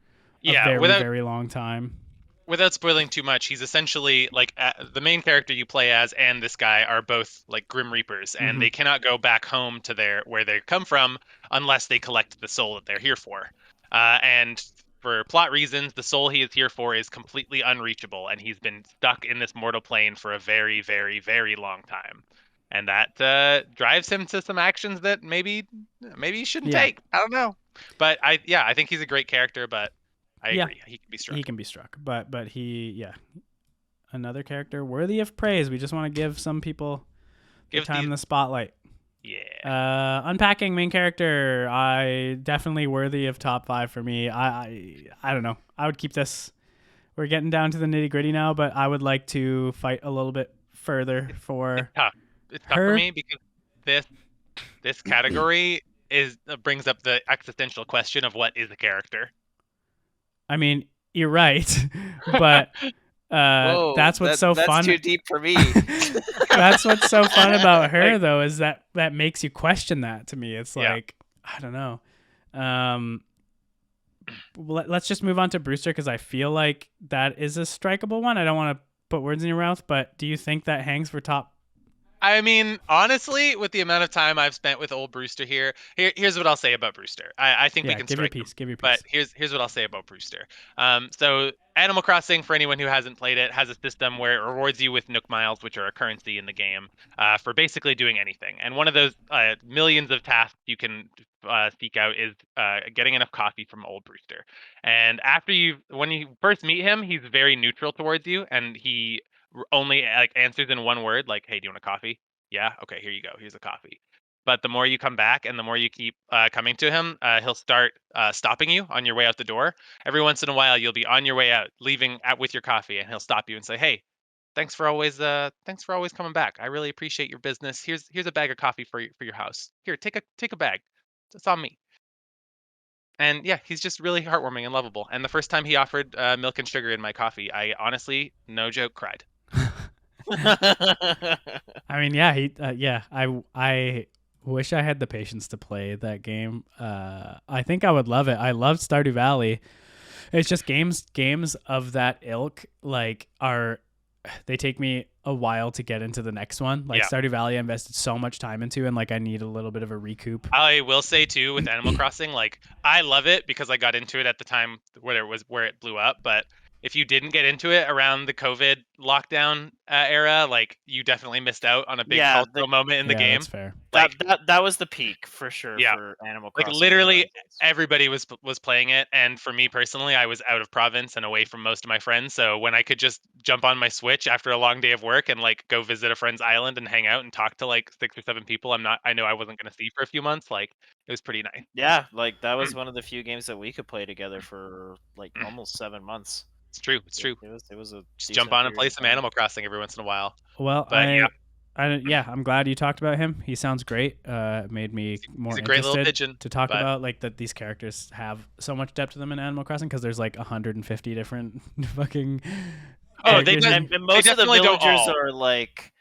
a very long time. Without spoiling too much, he's essentially like the main character you play as and this guy are both like Grim Reapers, and they cannot go back home to where they come from unless they collect the soul that they're here for. And for plot reasons, the soul he is here for is completely unreachable, and he's been stuck in this mortal plane for a very, very, very long time. And that drives him to some actions that maybe he shouldn't take. I don't know. But I think he's a great character, but I agree. He can be struck. He can be struck. But another character worthy of praise. We just want to give some people time in the spotlight. Yeah. Unpacking main character. I definitely worthy of top 5 for me. I don't know. I would keep this. We're getting down to the nitty gritty now, but I would like to fight a little bit further for It's tough for me because this category brings up the existential question of what is a character. I mean, you're right, but Whoa, that's what's so fun. That's too deep for me. That's what's so fun about her, though, is that makes you question that. To me, it's like I don't know. let's just move on to Brewster because I feel like that is a strikeable one. I don't want to put words in your mouth, but do you think that hangs for top? I mean, honestly, with the amount of time I've spent with old Brewster here's what I'll say about Brewster. I think we Yeah, can give your strike him, piece. Give your but piece. here's what I'll say about Brewster. So Animal Crossing, for anyone who hasn't played it, has a system where it rewards you with Nook Miles, which are a currency in the game, for basically doing anything. And one of those millions of tasks you can seek out is getting enough coffee from old Brewster. And when you first meet him, he's very neutral towards you, and he only like answers in one word, like, "Hey, do you want a coffee?" Yeah, okay, here you go. Here's a coffee. But the more you come back and the more you keep coming to him, he'll start stopping you on your way out the door. Every once in a while, you'll be on your way out, leaving with your coffee, and he'll stop you and say, "Hey, thanks for always coming back. I really appreciate your business. Here's a bag of coffee for your house. Here, take a bag. It's on me." And yeah, he's just really heartwarming and lovable. And the first time he offered milk and sugar in my coffee, I honestly, no joke, cried. I mean, yeah, I wish I had the patience to play that game. I think I would love it. I loved Stardew Valley. It's just games of that ilk they take me a while to get into the next one. Like Yeah. Stardew Valley I invested so much time into, and like I need a little bit of a recoup. I will say too with Animal Crossing, like I love it because I got into it at the time where it blew up. But if you didn't get into it around the COVID lockdown era, like you definitely missed out on a big Yeah, cultural moment in the Yeah, that's game. fair. that Like that was the peak for sure yeah, for Animal like Crossing New literally Horizons. everybody was playing it, and for me personally, I was out of province and away from most of my friends. So when I could just jump on my Switch after a long day of work and like go visit a friend's island and hang out and talk to like 6 or 7 people I know I wasn't going to see for a few months, like it was pretty nice. Yeah, like that was one of the few games that we could play together for like almost 7 months. It's true. It's It, true. it was a Just jump decent on and period play of some time. Animal Crossing every once in a while. Well, But yeah, yeah, I'm glad you talked about him. He sounds great. It made me he's more a great little interested pigeon. to talk But about like that these characters have so much depth to them in Animal Crossing because there's like 150 different fucking oh, they characters. And most of the definitely don't villagers all. are like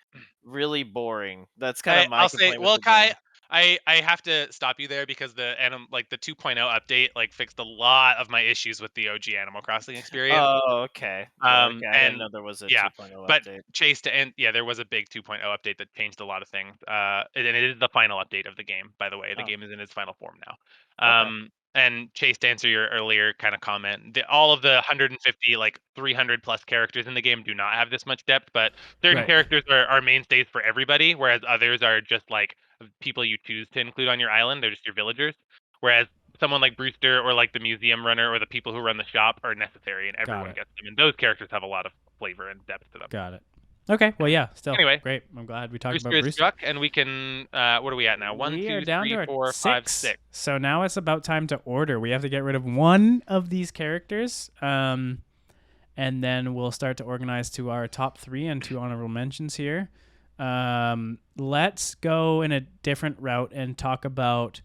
really boring. That's kind of my I'll say, complaint with well, the game. Kai, I have to stop you there because the 2.0 update like fixed a lot of my issues with the OG Animal Crossing experience. Oh, okay. Well, okay. I didn't And know there was a yeah, 2.0 but update. yeah, there was a big 2.0 update that changed a lot of things. And it is the final update of the game, by the way. The Oh, game is in its final form now. okay. And Chase, to answer your earlier kind of comment, all of the 150, like 300 plus characters in the game do not have this much depth, but certain Right. characters are mainstays for everybody, whereas others are just like people you choose to include on your island. They're just your villagers. Whereas someone like Brewster or like the museum runner or the people who run the shop are necessary and Got everyone it. gets them. And those characters have a lot of flavor and depth to them. Got it. Okay. Well, yeah. Still Anyway, great. I'm glad we talked Brewster about is Brewster. struck, and we can. What are we at now? One, We are two, down to three, our 4, 5, 6. 6. So now it's about time to order. We have to get rid of one of these characters. And then we'll start to organize to our top 3 and 2 honorable mentions here. Let's go in a different route and talk about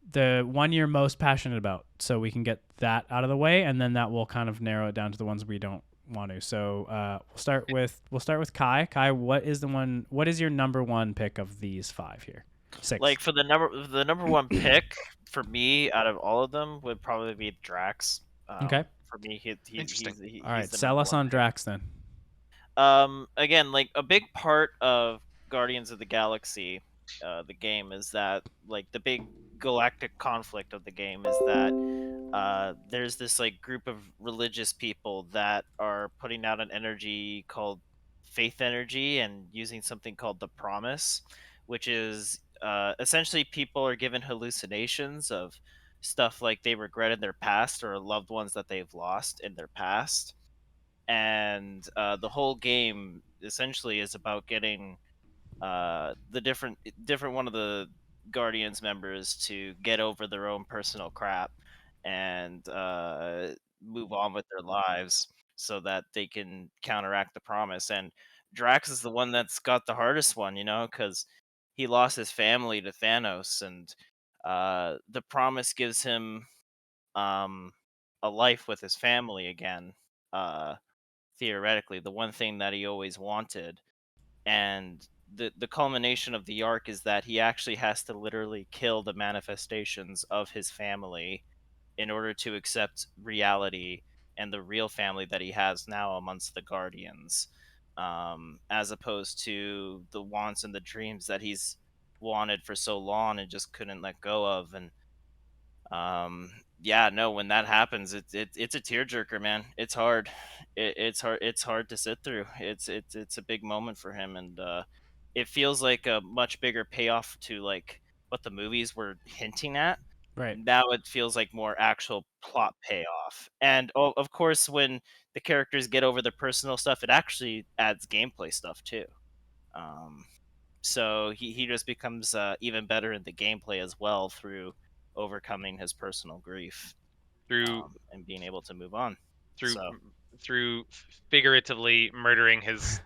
the one you're most passionate about, so we can get that out of the way, and then that will kind of narrow it down to the ones we don't want to. So we'll start with Kai. Kai, what is your number 1 pick of these 5 here? 6. Like for the number one pick for me out of all of them would probably be Drax. Okay. For me, Interesting. All right, he's the sell number us one on pick. Drax then. Again, like a big part of Guardians of the Galaxy, the game is that like the big galactic conflict of the game is that there's this like group of religious people that are putting out an energy called faith energy and using something called the promise, which is essentially people are given hallucinations of stuff like they regret in their past or loved ones that they've lost in their past, and the whole game essentially is about getting the different one of the Guardians members to get over their own personal crap and move on with their lives so that they can counteract the promise. And Drax is the one that's got the hardest one, because he lost his family to Thanos, and the promise gives him um, a life with his family again. Theoretically, the one thing that he always wanted. And the culmination of the arc is that he actually has to literally kill the manifestations of his family in order to accept reality and the real family that he has now amongst the Guardians, as opposed to the wants and the dreams that he's wanted for so long and just couldn't let go of. And yeah, no, when that happens, it's a tearjerker, man. It's hard. It's hard to sit through. It's a big moment for him, and it feels like a much bigger payoff to like what the movies were hinting at. Right. Now it feels like more actual plot payoff. And of course, when the characters get over the personal stuff, it actually adds gameplay stuff too. Um, so he just becomes even better in the gameplay as well through overcoming his personal grief, through and being able to move on. through So through figuratively murdering his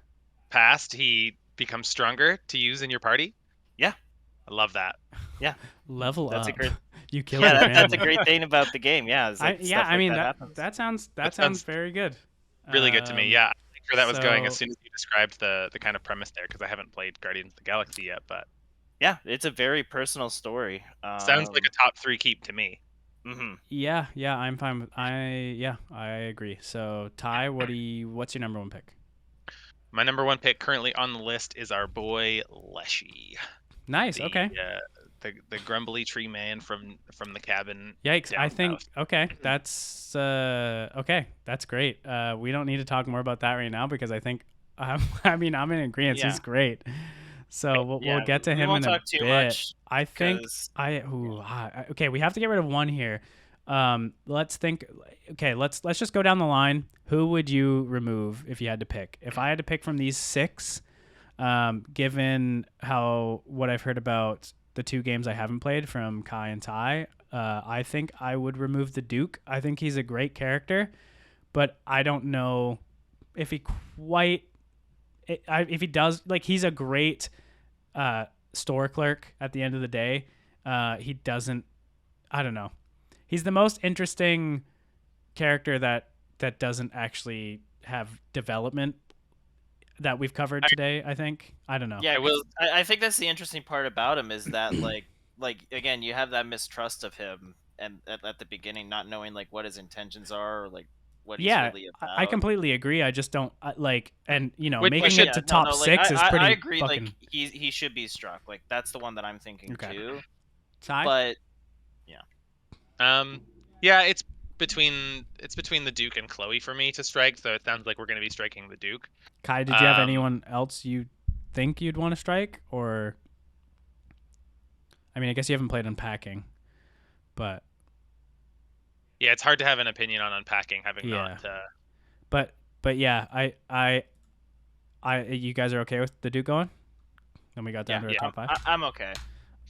past, he becomes stronger to use in your party. yeah, I love that. yeah, Level that's up. a great. You killed Yeah, your that's a family. great thing about the game. Yeah, is like Yeah, stuff I like mean that that happens. that sounds That sounds sounds very good. really good to me. Yeah, I like where that was going as so- soon as you described the kind of premise there, because I haven't played Guardians of the Galaxy yet, but Yeah, it's a very personal story. sounds like a top 3 keep to me. Mm-hmm. Yeah, I'm fine with I agree. So Ty, what's your number one pick? My number 1 pick currently on the list is our boy Leshy. Nice. Okay. The grumbly tree man from the cabin. Yikes. down I think south. okay. That's okay. That's great. We don't need to talk more about that right now because I think I mean I'm in agreement. Yeah. He's great. So we'll get to we him won't in a talk too bit. much. I think 'cause- okay. We have to get rid of one here. Let's think. Okay, let's just go down the line. Who would you remove if you had to pick? If I had to pick from these 6, given what I've heard about the 2 games I haven't played from Kai and Ty, I think I would remove the Duke. I think he's a great character, but I don't know if he quite. If he does, like, he's a great store clerk at the end of the day. He doesn't. I don't know. He's the most interesting character that doesn't actually have development that we've covered today. I think. I don't know. Yeah, I will- I think that's the interesting part about him is that like again, you have that mistrust of him, and at the beginning, not knowing like what his intentions are or like what he's really about. I completely agree. I just don't like, and Which- making should- it to no, top no, like, 6 is pretty. I agree. Fucking... Like he should be struck. Like that's the one that I'm thinking Okay. too. Ty? But Yeah, it's between the Duke and Chloe for me to strike, so it sounds like we're going to be striking the Duke. Kai, did you have anyone else you think you'd want to strike, or? I mean, I guess you haven't played Unpacking, but Yeah, it's hard to have an opinion on Unpacking having Yeah. not. but yeah, I you guys are okay with the Duke going? Then we got down to our Yeah. top 5. I'm okay.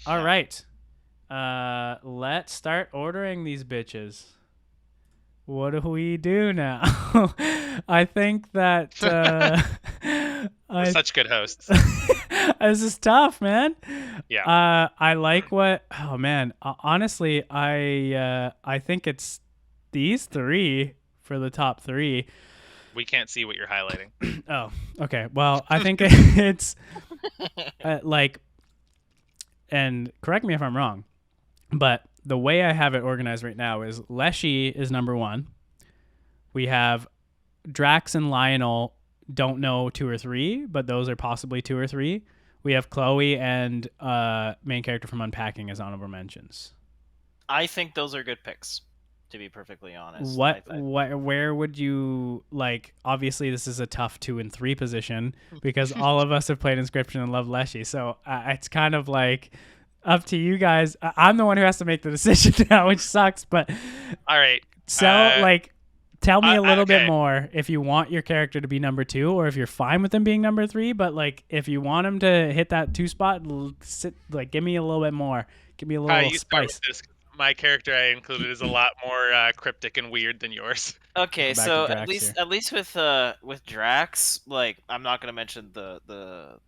All yeah. right. Let's start ordering these bitches. What do we do now? I think that We're such good hosts. this is tough, man. Yeah. I like what. Oh man, honestly, I think it's these 3 for the top 3. We can't see what you're highlighting. Oh, okay. Well, I think it's like, and correct me if I'm wrong, but the way I have it organized right now is Leshy is number 1. We have Drax and Lionel, don't know 2 or 3, but those are possibly 2 or 3. We have Chloe and main character from Unpacking as honorable mentions. I think those are good picks, to be perfectly honest. Where would you like? Obviously, this is a tough 2 and 3 position because all of us have played Inscription and love Leshy, so it's kind of like up to you guys. I'm the one who has to make the decision now, which sucks. But All right. so tell me a little bit okay. more if you want your character to be number 2, or if you're fine with them being number 3. But like, if you want them to hit that 2 spot, give me a little bit more. Give me a little You start spice. with this. My character I included is a lot more cryptic and weird than yours. Okay, Go back so to Drax here. at least with Drax, like I'm not gonna mention the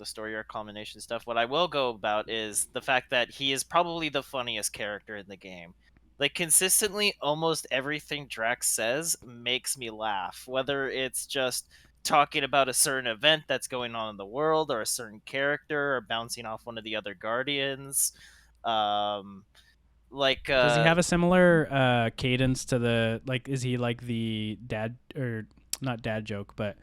story arc culmination stuff. What I will go about is the fact that he is probably the funniest character in the game. Like consistently, almost everything Drax says makes me laugh. Whether it's just talking about a certain event that's going on in the world, or a certain character, or bouncing off one of the other Guardians. Like Does he have a similar cadence to the like? Is he like the dad or not dad joke, but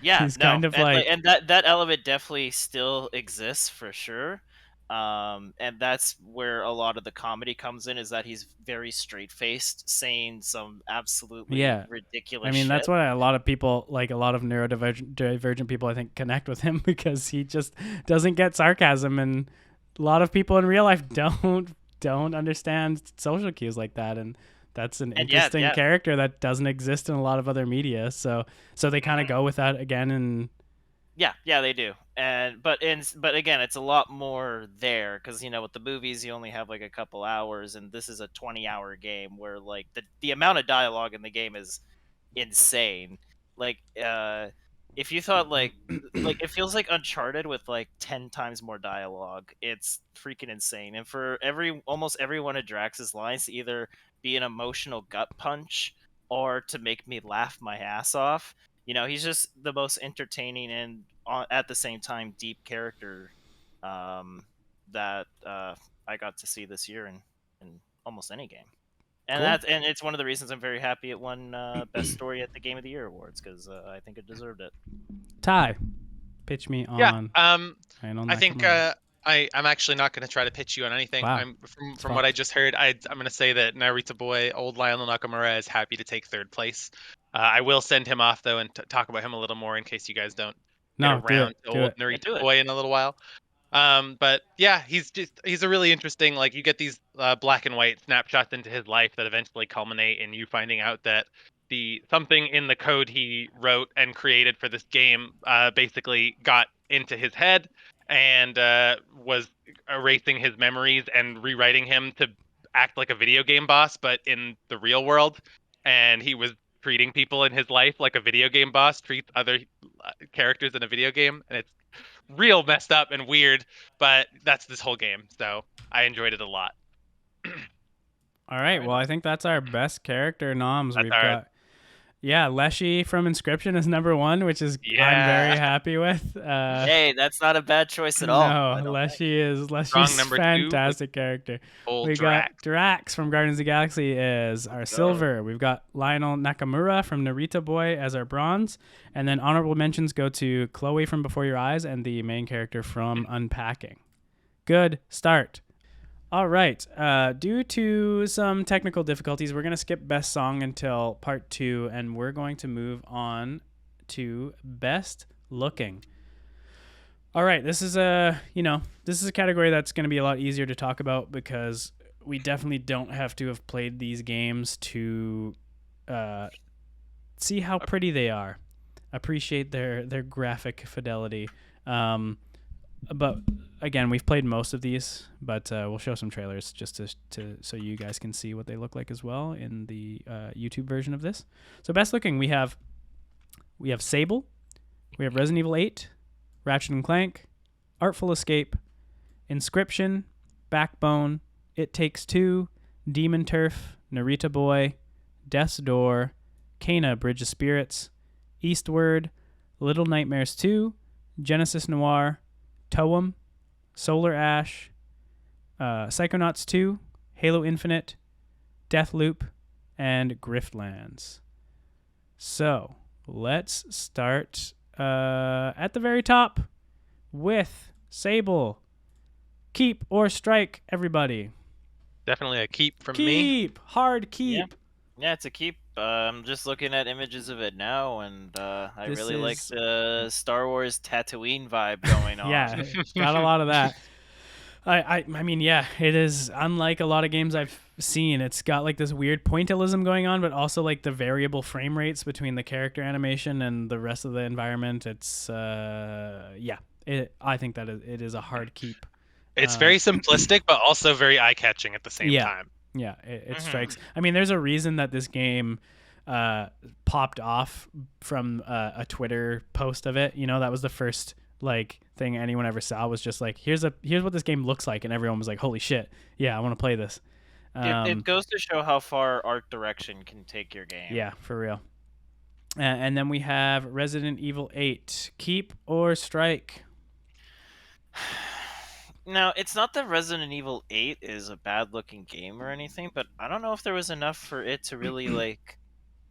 yeah, he's no, kind of and like that element definitely still exists for sure. And that's where a lot of the comedy comes in, is that he's very straight faced, saying some absolutely yeah. I ridiculous mean, that's shit. why a lot of people, like a lot of neurodivergent people, I think, connect with him because he just doesn't get sarcasm, and a lot of people in real life don't understand social cues like that, and that's an And yeah, interesting yeah. character that doesn't exist in a lot of other media. So they kind of Mhm. go with that again, and Yeah, they do. But again, it's a lot more there, because with the movies you only have like a couple hours, and this is a 20-hour game where like the amount of dialogue in the game is insane. Like if you thought like it feels like Uncharted with like 10 times more dialogue. It's freaking insane. And for almost every one of Drax's lines to either be an emotional gut punch or to make me laugh my ass off. He's just the most entertaining and at the same time deep character that I got to see this year in almost any game. And cool. it's one of the reasons I'm very happy it won best story at the Game of the Year awards, because I think it deserved it. Ty, pitch me Yeah. on Final I think Nakamura. I'm actually not going to try to pitch you on anything. Wow, I'm it's from what I fucked. just heard. I'm going to say that Narita Boy, old Lionel Nakamura, is happy to take third place. I will send him off though and talk about him a little more in case you guys don't get No, do around it, to do old it. Yeah, Narita do it. Boy in a little while. But yeah, he's a really interesting, like, you get these black and white snapshots into his life that eventually culminate in you finding out that the something in the code he wrote and created for this game basically got into his head and was erasing his memories and rewriting him to act like a video game boss, but in the real world. And he was treating people in his life like a video game boss treats other characters in a video game, and it's real messed up and weird, but that's this whole game. So I enjoyed it a lot. All right, Very well, I nice. think that's our best character noms. That's We've our got yeah, Leshy from Inscription is number one, which is I'm very yeah. happy with. Hey, that's not a bad choice at all, No, I don't think. Strong Leshy's number two with fantastic character. old We got Drax. Drax from Guardians of the Galaxy as our Go. silver. We've got Lionel Nakamura from Narita Boy as our bronze, and then honorable mentions go to Chloe from Before Your Eyes and the main character from Unpacking. Good start. All right. Due to some technical difficulties, we're going to skip Best Song until part 2, and we're going to move on to Best Looking. All right. This is a category that's going to be a lot easier to talk about because we definitely don't have to have played these games to see how pretty they are, appreciate their graphic fidelity. But again, we've played most of these, but we'll show some trailers just to so you guys can see what they look like as well in the YouTube version of this. So best looking, we have Sable, we have Resident Evil 8, Ratchet and Clank, Artful Escape, Inscription, Backbone, It Takes Two, Demon Turf, Narita Boy, Death's Door, Kena Bridge of Spirits, Eastward, Little Nightmares 2, Genesis Noir, Toem, Solar Ash, Psychonauts 2, Halo Infinite, Deathloop, and Griftlands. So let's start at the very top with Sable. Keep or strike, everybody. Definitely a keep from me. Keep. Hard keep. Yeah, it's a keep. I'm just looking at images of it now, and I This really like is- the Star Wars Tatooine vibe going on. Yeah, it's got a lot of that. I mean, yeah, it is unlike a lot of games I've seen. It's got like this weird pointillism going on, but also like the variable frame rates between the character animation and the rest of the environment. It's I think that it is a hard keep. It's very simplistic, but also very eye-catching at the same time. Yeah, it Mhm. strikes. I mean, there's a reason that this game popped off from a Twitter post of it. That was the first like thing anyone ever saw, was just like, here's what this game looks like, and everyone was like, holy shit, yeah, I want to play this. It goes to show how far art direction can take your game. Yeah, for real. And then we have Resident Evil 8. Keep or strike? Now, it's not that Resident Evil 8 is a bad looking game or anything, but I don't know if there was enough for it to really like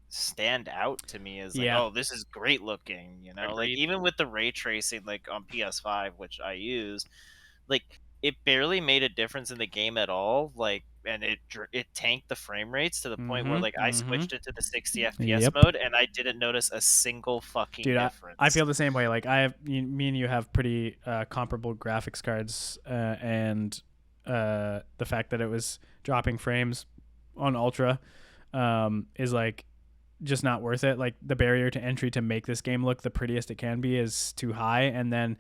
stand out to me as like, Yeah. oh, this is great looking, you know? Like Agreed. even with the ray tracing like on PS5, which I use, like it barely made a difference in the game at all. Like and it tanked the frame rates to the point where like I switched it to the 60 FPS Yep. mode and I didn't notice a single fucking Dude, difference. I feel the same way. Like me and you have pretty comparable graphics cards, and the fact that it was dropping frames on Ultra is like just not worth it. Like the barrier to entry to make this game look the prettiest it can be is too high, and then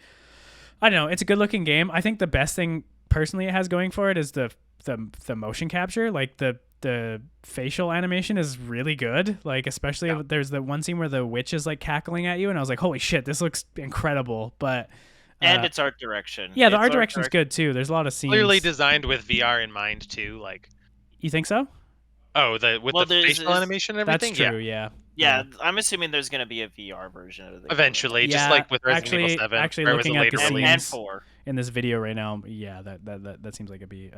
I don't know. It's a good looking game. I think the best thing personally it has going for it is the motion capture. Like the facial animation is really good. Like especially if there's the one scene where the witch is like cackling at you, and I was like, holy shit, this looks incredible. But and its art direction. Yeah, the Its art direction's good too. There's a lot of scenes. Clearly designed with VR in mind too. Like, You think so? oh, the facial animation and everything. That's true. Yeah. Yeah, I'm assuming there's going to be a VR version of the game. Eventually, just like with Resident Evil 7, actually where it was looking a at later the release. and scenes 4 in this video right now, yeah, that seems like it'd be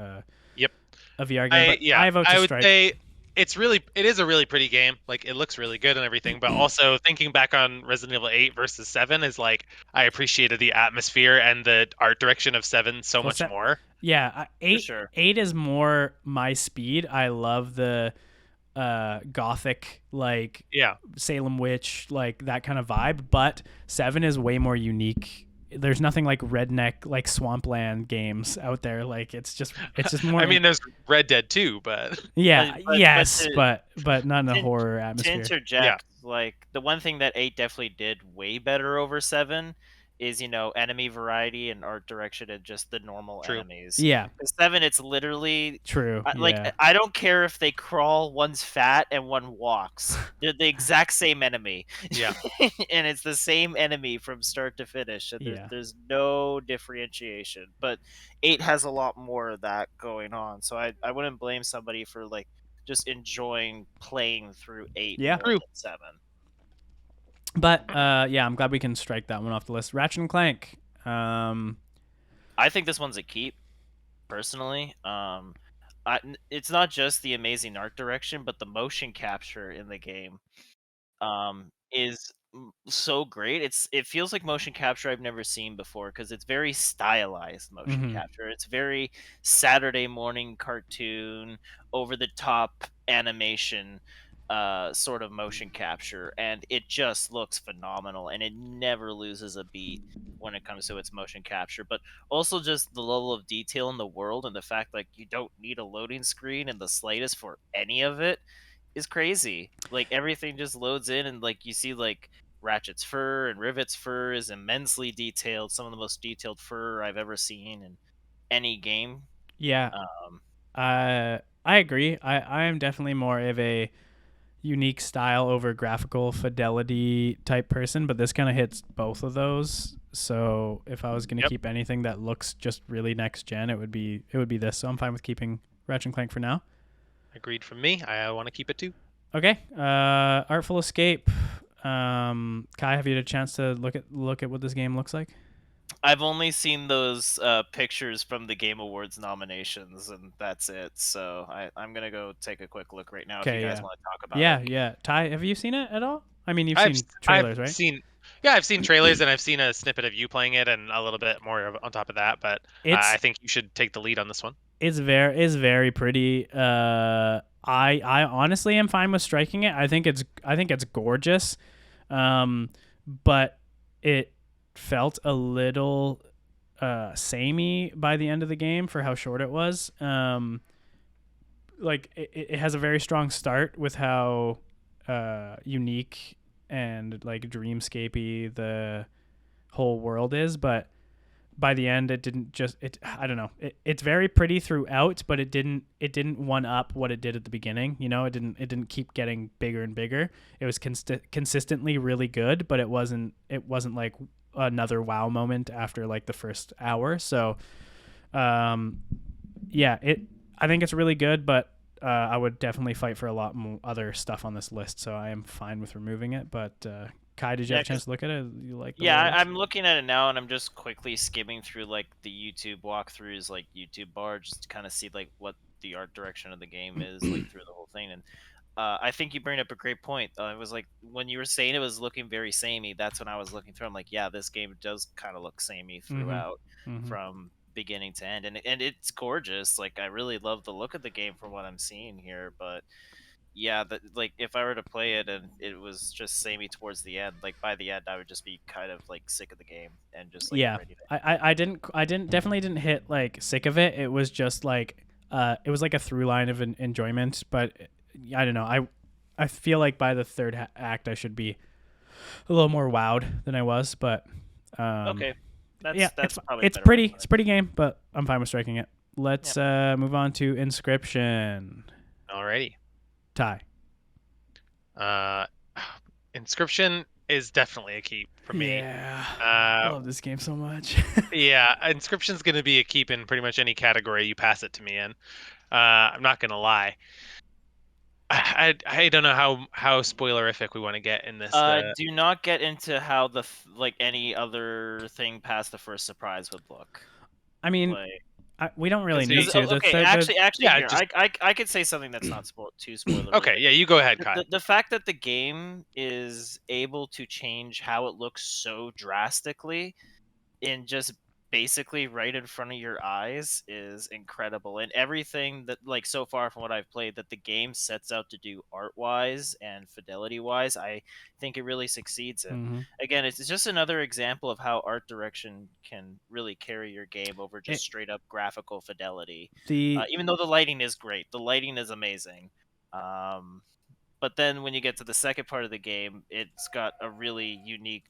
Yep. a VR game. I would say it is a really pretty game. Like it looks really good and everything, but also thinking back on Resident Evil 8 versus 7 is like I appreciated the atmosphere and the art direction of 7 so much more. Yeah, 8 sure. 8 is more my speed. I love the gothic, like Salem witch, like that kind of vibe, but 7 is way more unique. There's nothing like redneck, like swampland games out there. Like it's just more. I mean, there's Red Dead 2, but but not in a horror atmosphere. To interject, like the one thing that 8 definitely did way better over 7 is, you know, enemy variety and art direction and just the normal enemies. Yeah. 7, it's literally true. Like I don't care if they crawl, one's fat and one walks. They're the exact same enemy. Yeah. And it's the same enemy from start to finish. And there's no differentiation. But 8 has a lot more of that going on. So I wouldn't blame somebody for like just enjoying playing through 8 more than 7. But I'm glad we can strike that one off the list. Ratchet and Clank. I think this one's a keep, personally. It's not just the amazing art direction, but the motion capture in the game is so great. It feels like motion capture I've never seen before because it's very stylized motion capture. It's very Saturday morning cartoon, over the top animation sort of motion capture, and it just looks phenomenal, and it never loses a beat when it comes to its motion capture. But also just the level of detail in the world and the fact like you don't need a loading screen in the slightest for any of it is crazy. Like everything just loads in, and like you see like Ratchet's fur and Rivet's fur is immensely detailed, some of the most detailed fur I've ever seen in any game. I agree. I am definitely more of a unique style over graphical fidelity type person, but this kind of hits both of those. So if I was going to keep anything that looks just really next gen, it would be this. So I'm fine with keeping Ratchet and Clank for now. Agreed from me. I want to keep it too. Okay. Artful Escape. Kai, have you had a chance to look at what this game looks like? I've only seen those pictures from the Game Awards nominations, and that's it. So I'm gonna go take a quick look right now. If you guys want to talk about it. Yeah. Ty, have you seen it at all? I mean, you've seen trailers, right? I've seen trailers, and I've seen a snippet of you playing it, and a little bit more on top of that. But I think you should take the lead on this one. It's very pretty. I honestly am fine with striking it. I think it's gorgeous, but it felt a little samey by the end of the game for how short it was. Like it has a very strong start with how unique and like dreamscapey the whole world is, but by the end I don't know, it's very pretty throughout, but it didn't one up what it did at the beginning. You know, it didn't keep getting bigger and bigger. It was consistently really good, but it wasn't like another wow moment after like the first hour. So I think it's really good, but I would definitely fight for a lot more other stuff on this list, so I am fine with removing it. But Kai, did you Yeah, have a chance to look at it? You like the Yeah, way it looks? I'm looking at it now, and I'm just quickly skimming through like the YouTube walkthroughs, like YouTube bar, just to kind of see like what the art direction of the game is, like through the whole thing. And I think you bring up a great point. It was like when you were saying it was looking very samey. That's when I was looking through. I'm like, yeah, this game does kind of look samey throughout, from beginning to end, and it's gorgeous. Like I really love the look of the game from what I'm seeing here, but yeah, like if I were to play it and it was just samey towards the end, like by the end I would just be kind of like sick of the game and just like Yeah, ready to. I didn't definitely didn't hit like sick of it. It was just like it was like a through line of enjoyment, but I don't know. I feel like by the third act I should be a little more wowed than I was, but Okay, that's yeah, that's it's probably it's better way pretty to put it's it. pretty game, but I'm fine with striking it. Let's move on to Inscription. Alrighty. Ty. Inscription is definitely a keep for me. Yeah, I love this game so much. Yeah, Inscription's going to be a keep in pretty much any category you pass it to me in. I'm not going to lie. I don't know how spoilerific we want to get in this. Do not get into how like any other thing past the first surprise would look. I mean, like, we don't really need to. okay, actually, yeah, here, just- I could say something that's not too spoiler. Okay, yeah, you go ahead, Kai. The fact that the game is able to change how it looks so drastically in just basically right in front of your eyes is incredible. And everything that, like, so far from what I've played that the game sets out to do art wise and fidelity wise, I think it really succeeds in. Again, it's just another example of how art direction can really carry your game over just straight up graphical fidelity. Even though the lighting is great, the lighting is amazing. But then when you get to the second part of the game, it's got a really unique,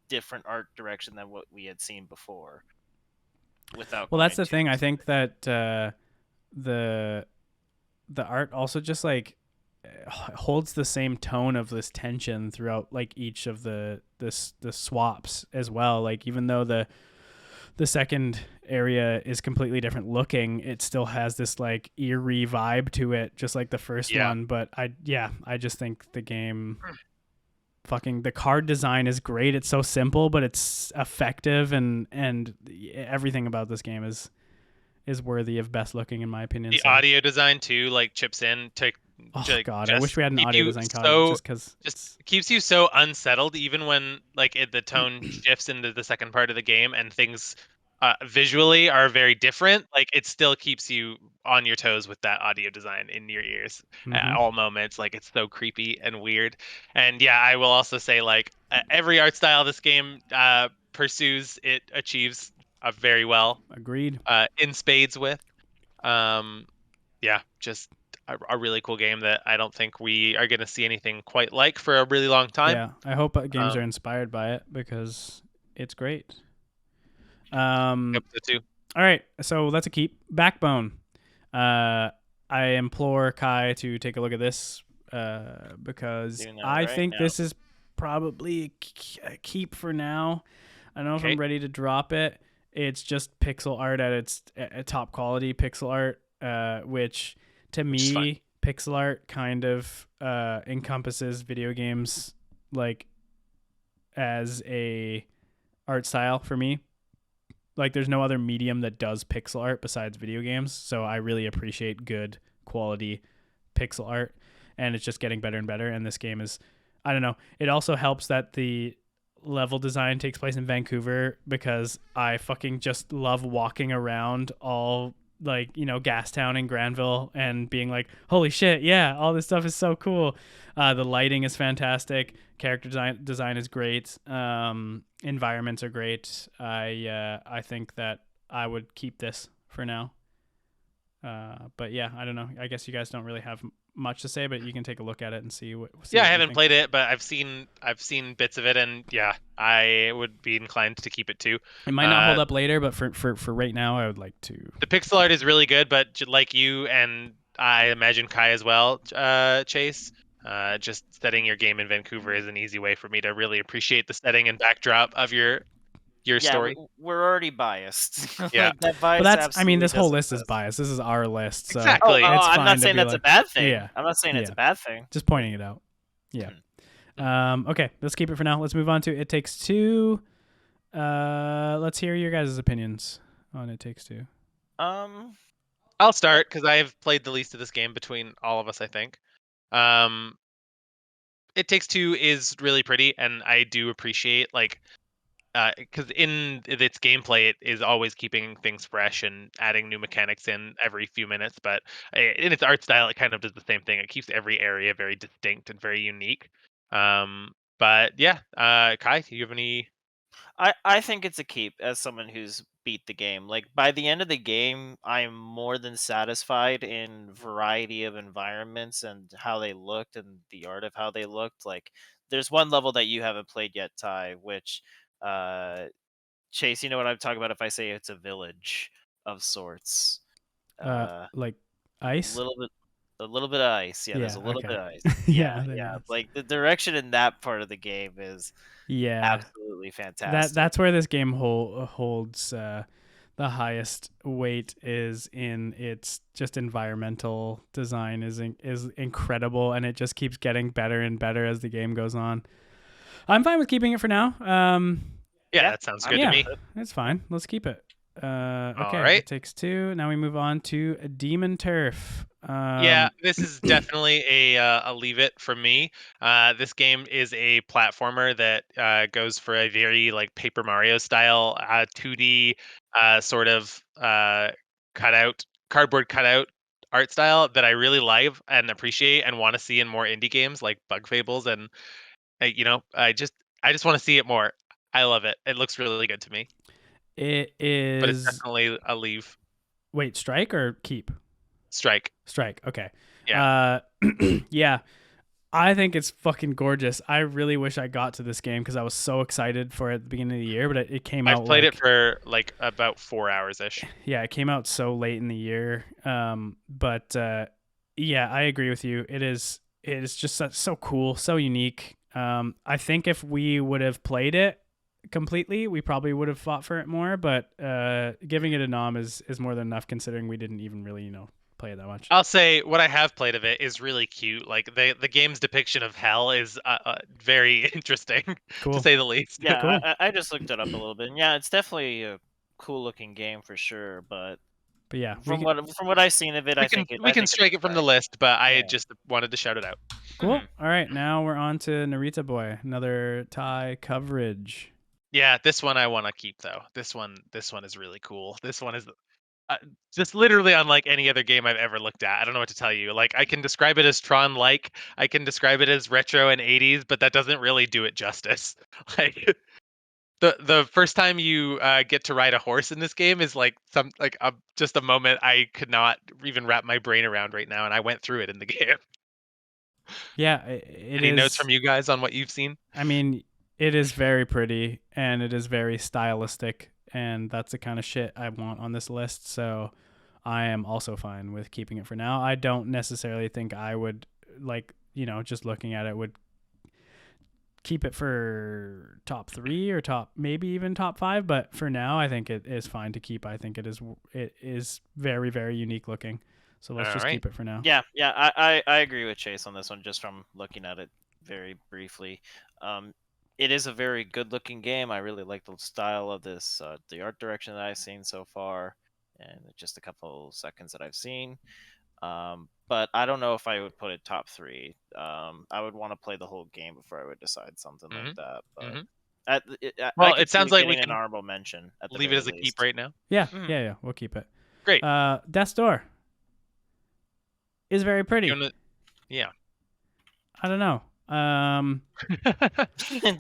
different art direction than what we had seen before. Well, that's the thing. I think that the art also just like holds the same tone of this tension throughout like each of the swaps as well. Like even though the second area is completely different looking, it still has this like eerie vibe to it, just like the first one. But I just think the game, fucking, the card design is great. It's so simple, but it's effective, and everything about this game is worthy of best looking in my opinion. The audio design too, like chips in to. God, I wish we had an audio design comment just because just keeps you so unsettled, even when like the tone shifts into the second part of the game and things visually are very different. Like it still keeps you on your toes with that audio design in your ears at all moments. Like it's so creepy and weird. And yeah, I will also say like every art style this game pursues, it achieves very well. Agreed. In spades with. Yeah, just a really cool game that I don't think we are going to see anything quite like for a really long time. Yeah, I hope games are inspired by it because it's great. Yep, so too. All right, so that's a keep. Backbone. I implore Kai to take a look at this because I think this is probably a keep for now. I don't know if I'm ready to drop it. It's just pixel art at its top quality pixel art, which to me, pixel art kind of encompasses video games like as a art style for me. Like there's no other medium that does pixel art besides video games. So I really appreciate good quality pixel art, and it's just getting better and better. And this game is, I don't know. It also helps that the level design takes place in Vancouver because I fucking just love walking around all like, you know, Gastown and Granville and being like, holy shit, yeah, all this stuff is so cool. The lighting is fantastic. Character design is great. Environments are great. I think that I would keep this for now. But yeah, I don't know. I guess you guys don't really have much to say, but you can take a look at it and see what. I haven't played it, but I've seen bits of it, and yeah, I would be inclined to keep it too. It might not hold up later, but for right now, I would like to. The pixel art is really good, but like you and I imagine Kai as well, Chase. Just setting your game in Vancouver is an easy way for me to really appreciate the setting and backdrop of your story. We're already biased. Yeah, that bias, but that's, I mean, this whole list is biased. This is our list. So exactly. I'm not saying that's a bad thing. Yeah. I'm not saying it's a bad thing. Just pointing it out. Yeah. Okay, let's keep it for now. Let's move on to It Takes Two. Let's hear your guys' opinions on It Takes Two. I'll start because I have played the least of this game between all of us, I think. It Takes Two is really pretty, and I do appreciate because in its gameplay, it is always keeping things fresh and adding new mechanics in every few minutes. But in its art style, it kind of does the same thing. It keeps every area very distinct and very unique. But yeah, Kai, do you have any? I think it's a keep as someone who's beat the game. Like by the end of the game, I'm more than satisfied in variety of environments and how they looked and the art of how they looked. Like there's one level that you haven't played yet, Ty, which uh Chase, you know what I'm talking about if I say it's a village of sorts. Like A ice? little bit of ice. Yeah, there's Yeah. a little Okay. bit of ice. Yeah. Yeah, Then yeah. yes. Like the direction in that part of the game is Yeah. absolutely fantastic. That's where this game holds the highest weight is in its just environmental design is incredible, and it just keeps getting better and better as the game goes on. I'm fine with keeping it for now. Yeah, that sounds good yeah, to me. it's fine. Let's keep it. Okay, right. It Takes Two. Now we move on to Demon Turf. Yeah, this is definitely a leave it from me. This game is a platformer that goes for a very like Paper Mario style 2D sort of cardboard cutout art style that I really like and appreciate and want to see in more indie games like Bug Fables and I just want to see it more. I love it. It looks really good to me, It but it's is. definitely a leave. Wait, strike or keep? Strike. Strike. Okay. Yeah. Yeah. I think it's fucking gorgeous. I really wish I got to this game because I was so excited for it at the beginning of the year, but it came out. I've played it for like about 4 hours ish. Yeah, it came out so late in the year. But yeah, I agree with you. It is just so cool, so unique. I think if we would have played it completely, we probably would have fought for it more. But giving it a nom is more than enough, considering we didn't even really play it that much. I'll say what I have played of it is really cute. Like the game's depiction of hell is very interesting, Cool. to say the least. Yeah, Cool. I just looked it up a little bit. And yeah, it's definitely a cool looking game for sure. But yeah, from what I've seen of it, I think we can it's strike it from the list, but I Yeah. just wanted to shout it out. cool. All right, now we're on to Narita Boy, another Thai coverage. Yeah, this one I want to keep though. This one is really cool. This one is just literally unlike any other game I've ever looked at. I don't know what to tell you. Like I can describe it as Tron-like. I can describe it as retro and 80s, but that doesn't really do it justice. Like the first time you get to ride a horse in this game is like just a moment I could not even wrap my brain around right now, and I went through it in the game. Yeah, Any notes from you guys on what you've seen? I mean, it is very pretty and it is very stylistic, and that's the kind of shit I want on this list. So I am also fine with keeping it for now. I don't necessarily think I would just looking at it would keep it for top 3 or maybe even top 5, but for now I think it is fine to keep. I think it is very, very unique looking. So let's just keep it for now. Yeah, I agree with Chase on this one just from looking at it very briefly. It is a very good looking game. I really like the style of this, the art direction that I've seen so far, and just a couple seconds that I've seen. But I don't know if I would put it top 3. I would want to play the whole game before I would decide something like that. But well, I could it sounds see like we getting can an honorable mention at the leave it as a very keep least. right now. Yeah, yeah, we'll keep it. Great. Death's Door is very pretty. Yeah. I don't know.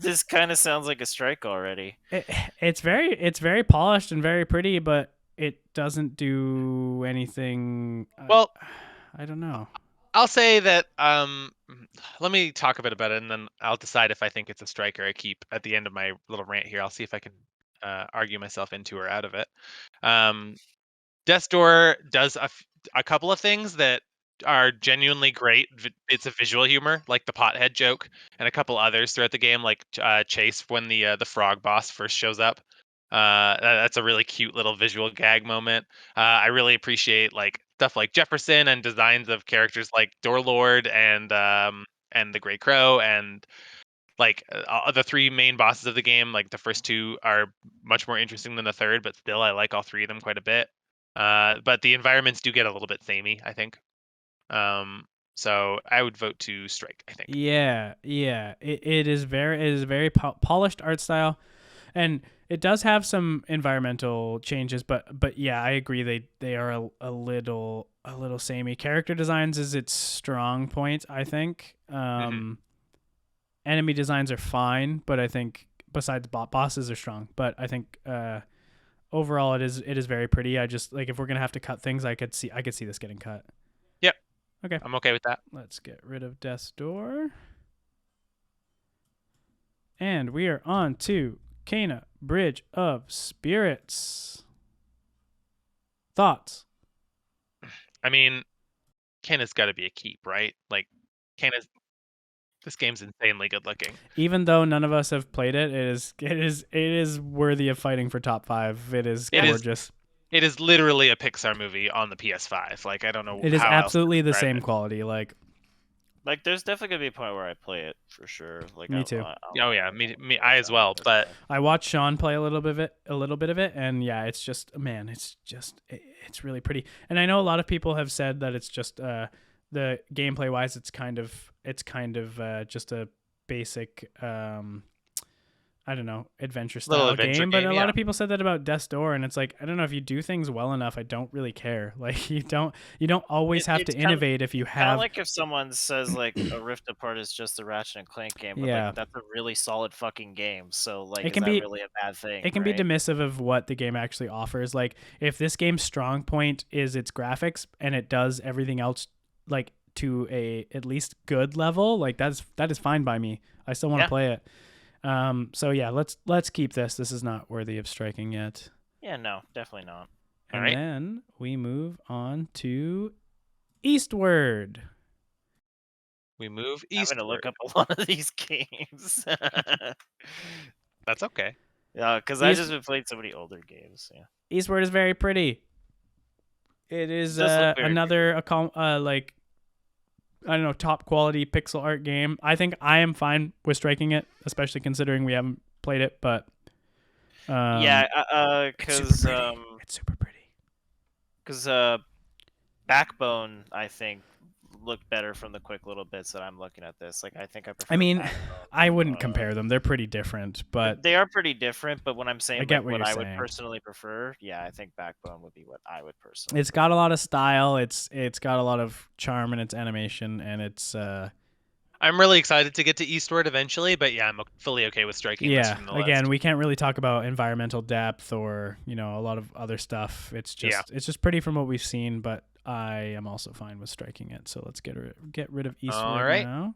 This kind of sounds like a strike already. It's very polished and very pretty, but it doesn't do anything. Well, I don't know. I'll say that. Let me talk a bit about it, and then I'll decide if I think it's a strike or a keep at the end of my little rant here. I'll see if I can argue myself into or out of it. Death's Door does a couple of things that are genuinely great bits of visual humor, like the pothead joke, and a couple others throughout the game, like Chase when the frog boss first shows up. That's a really cute little visual gag moment. I really appreciate like stuff like Jefferson and designs of characters like Door Lord and the Grey Crow and like the 3 main bosses of the game, like the first 2 are much more interesting than the third, but still I like all 3 of them quite a bit. But the environments do get a little bit samey, I think. So I would vote to strike, I think. Yeah. It is very polished art style, and it does have some environmental changes, but yeah, I agree they are a little samey. Character designs is its strong point, I think. Enemy designs are fine, but I think besides bosses are strong, but I think overall it is very pretty. I just like if we're gonna have to cut things, I could see this getting cut. Yep. Okay. I'm okay with that. Let's get rid of Death's Door. And we are on to Kena, Bridge of Spirits. Thoughts? I mean, Kena's got to be a keep, right? Like, this game's insanely good looking. Even though none of us have played it, it is worthy of fighting for top 5. It is gorgeous. It is literally a Pixar movie on the PS5. Like, I don't know. It is absolutely the same quality. Like, there's definitely gonna be a point where I play it for sure. Like, me too. I as well. But I watched Sean play a little bit of it, and yeah, it's just it's really pretty. And I know a lot of people have said that it's just the gameplay wise, it's kind of just a basic I don't know, adventure style game. But a lot of people said that about Death's Door, and it's like, I don't know, if you do things well enough, I don't really care. Like, you don't always have to innovate if you have. Kind of like if someone says like a Rift Apart is just a Ratchet and Clank game, but like, that's a really solid fucking game. So like, it can is that be really a bad thing? It can be dismissive of what the game actually offers. Like, if this game's strong point is its graphics and it does everything else like to a at least good level, like that is fine by me. I still want to play it. So yeah, let's keep this. This is not worthy of striking yet. Yeah, no, definitely not. And then we move on to Eastward. We move eastward. I'm gonna look up a lot of these games. That's okay. Yeah, because I just been playing so many older games. Yeah. Eastward is very pretty. It is another like, I don't know, top quality pixel art game. I think I am fine with striking it, especially considering we haven't played it. But because it's super pretty. Because Backbone, I think, looked better from the quick little bits that I'm looking at this. Like, I think I prefer. I mean, Backbone. I wouldn't compare them. They're pretty different, but they are pretty different. But when I'm saying what I would saying. personally prefer, yeah, I think Backbone would be what I would personally. It's got a lot of style. It's got a lot of charm in its animation, and it's. I'm really excited to get to Eastward eventually, but yeah, I'm fully okay with striking this from the list. Again, we can't really talk about environmental depth or a lot of other stuff. It's just pretty from what we've seen, but I am also fine with striking it. So let's get rid of Eastward now.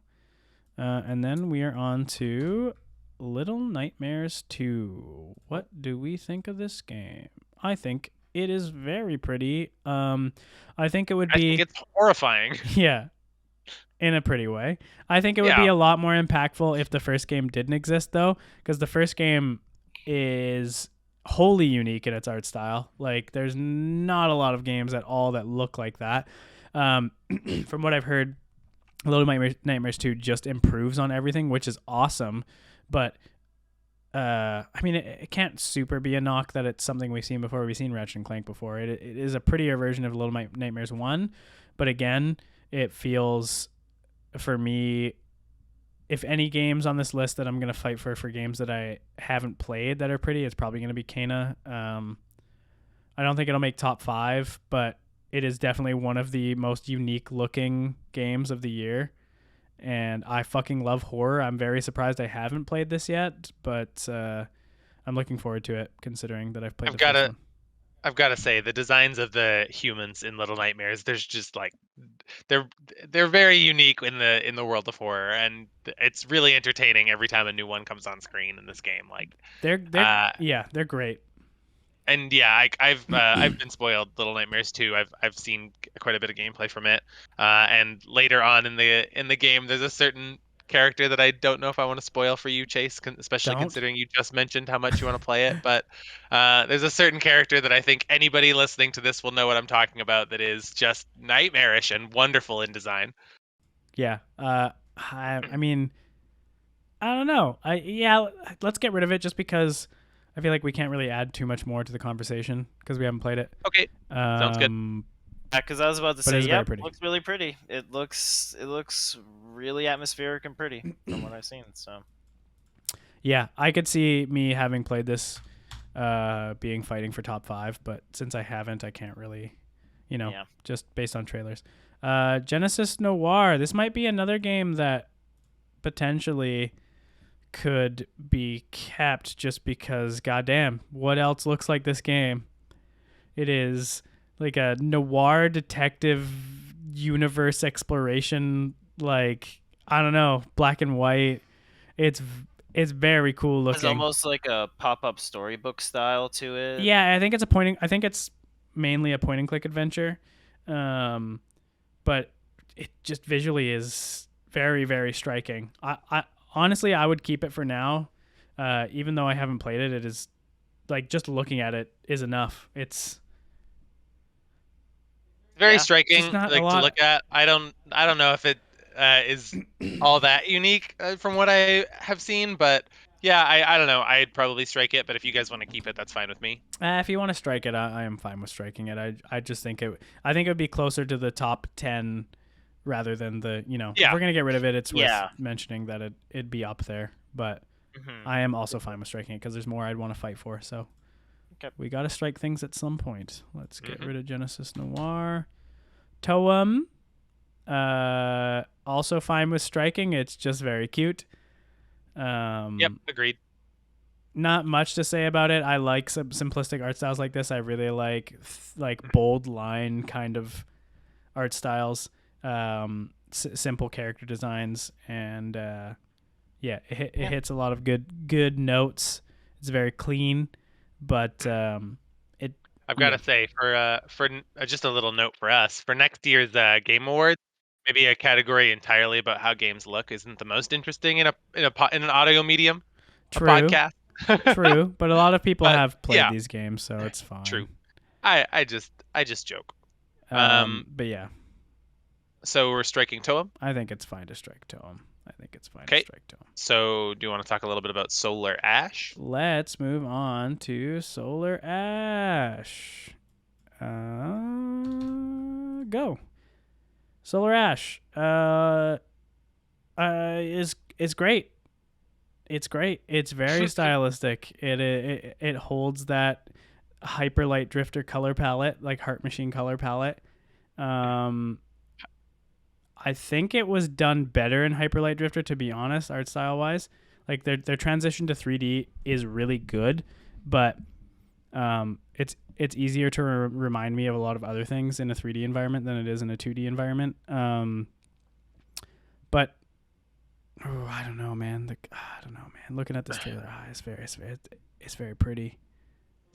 And then we are on to Little Nightmares 2. What do we think of this game? I think it is very pretty. I think it would be. I think it's horrifying. Yeah. In a pretty way. I think it would be a lot more impactful if the first game didn't exist, though, because the first game is wholly unique in its art style. Like, there's not a lot of games at all that look like that. From what I've heard, Little Nightmares 2 just improves on everything, which is awesome. But I mean, it can't super be a knock that it's something we've seen before. We've seen Ratchet and Clank before. It is a prettier version of Little Nightmares 1, but again, it feels, for me, if any games on this list that I'm going to fight for games that I haven't played that are pretty, it's probably going to be Kena. I don't think it'll make top 5, but it is definitely one of the most unique looking games of the year. And I fucking love horror. I'm very surprised I haven't played this yet, but I'm looking forward to it, considering that I've played the first one. I've got to say, the designs of the humans in Little Nightmares, there's just like, they're very unique in the world of horror, and it's really entertaining every time a new one comes on screen in this game. Like, they're great. And yeah, I've been spoiled. Little Nightmares 2. I've seen quite a bit of gameplay from it, and later on in the game, there's a certain character that I don't know if I want to spoil for you, Chase, especially considering you just mentioned how much you want to play it. But there's a certain character that I think anybody listening to this will know what I'm talking about, that is just nightmarish and wonderful in design. Yeah. I mean, I don't know. Let's get rid of it just because I feel like we can't really add too much more to the conversation because we haven't played it. Okay, sounds good. Yeah, because I was about to But say, it's yeah, very pretty. looks really pretty. It looks really atmospheric and pretty from what I've seen. So Yeah, I could see me having played this, being fighting for top 5, but since I haven't, I can't really, Yeah. just based on trailers. Genesis Noir. This might be another game that potentially could be kept just because, goddamn, what else looks like this game? It is like a noir detective universe exploration, like, I don't know, black and white. It's very cool looking. It's almost like a pop-up storybook style to it. Yeah, I think it's mainly a point and click adventure. But it just visually is very, very striking. I honestly, I would keep it for now. Even though I haven't played it, it is like just looking at it is enough. It's very Yeah. striking, not a like to lot. look at. I don't know if it is all that unique from what I have seen, but yeah, I don't know. I'd probably strike it, but if you guys want to keep it, that's fine with me. If you want to strike it, I am fine with striking it. I just think I think it would be closer to the top 10 rather than the, Yeah. if we're gonna get rid of it, it's worth Yeah. mentioning that it'd be up there. But Mhm. I am also fine with striking it because there's more I'd want to fight for. So Okay. we got to strike things at some point. Let's get Mhm. rid of Genesis Noir. Toem, also fine with striking. It's just very cute. Yep, agreed. Not much to say about it. I like some simplistic art styles like this. I really like bold line kind of art styles, simple character designs, and it hits a lot of good notes. It's very clean, but I've got to say, just a little note for us for next year's Game Awards, maybe a category entirely about how games look isn't the most interesting in an audio medium, a true, podcast. true. But a lot of people But, have played yeah. these games, so it's fine. True. I just joke. But yeah, So we're striking Toem. I think it's fine to strike Toem. I think it's fine Okay. to strike Toem. So do you want to talk a little bit about Solar Ash? Let's move on to Solar Ash. Go. Solar Ash. Is great. It's great. It's very stylistic. It holds that Hyperlight Drifter color palette, like Heart Machine color palette. I think it was done better in Hyperlight Drifter, to be honest, art style wise. Like their transition to 3D is really good, but it's easier to remind me of a lot of other things in a 3D environment than it is in a 2D environment. But I don't know, man. Looking at this trailer, it's very pretty.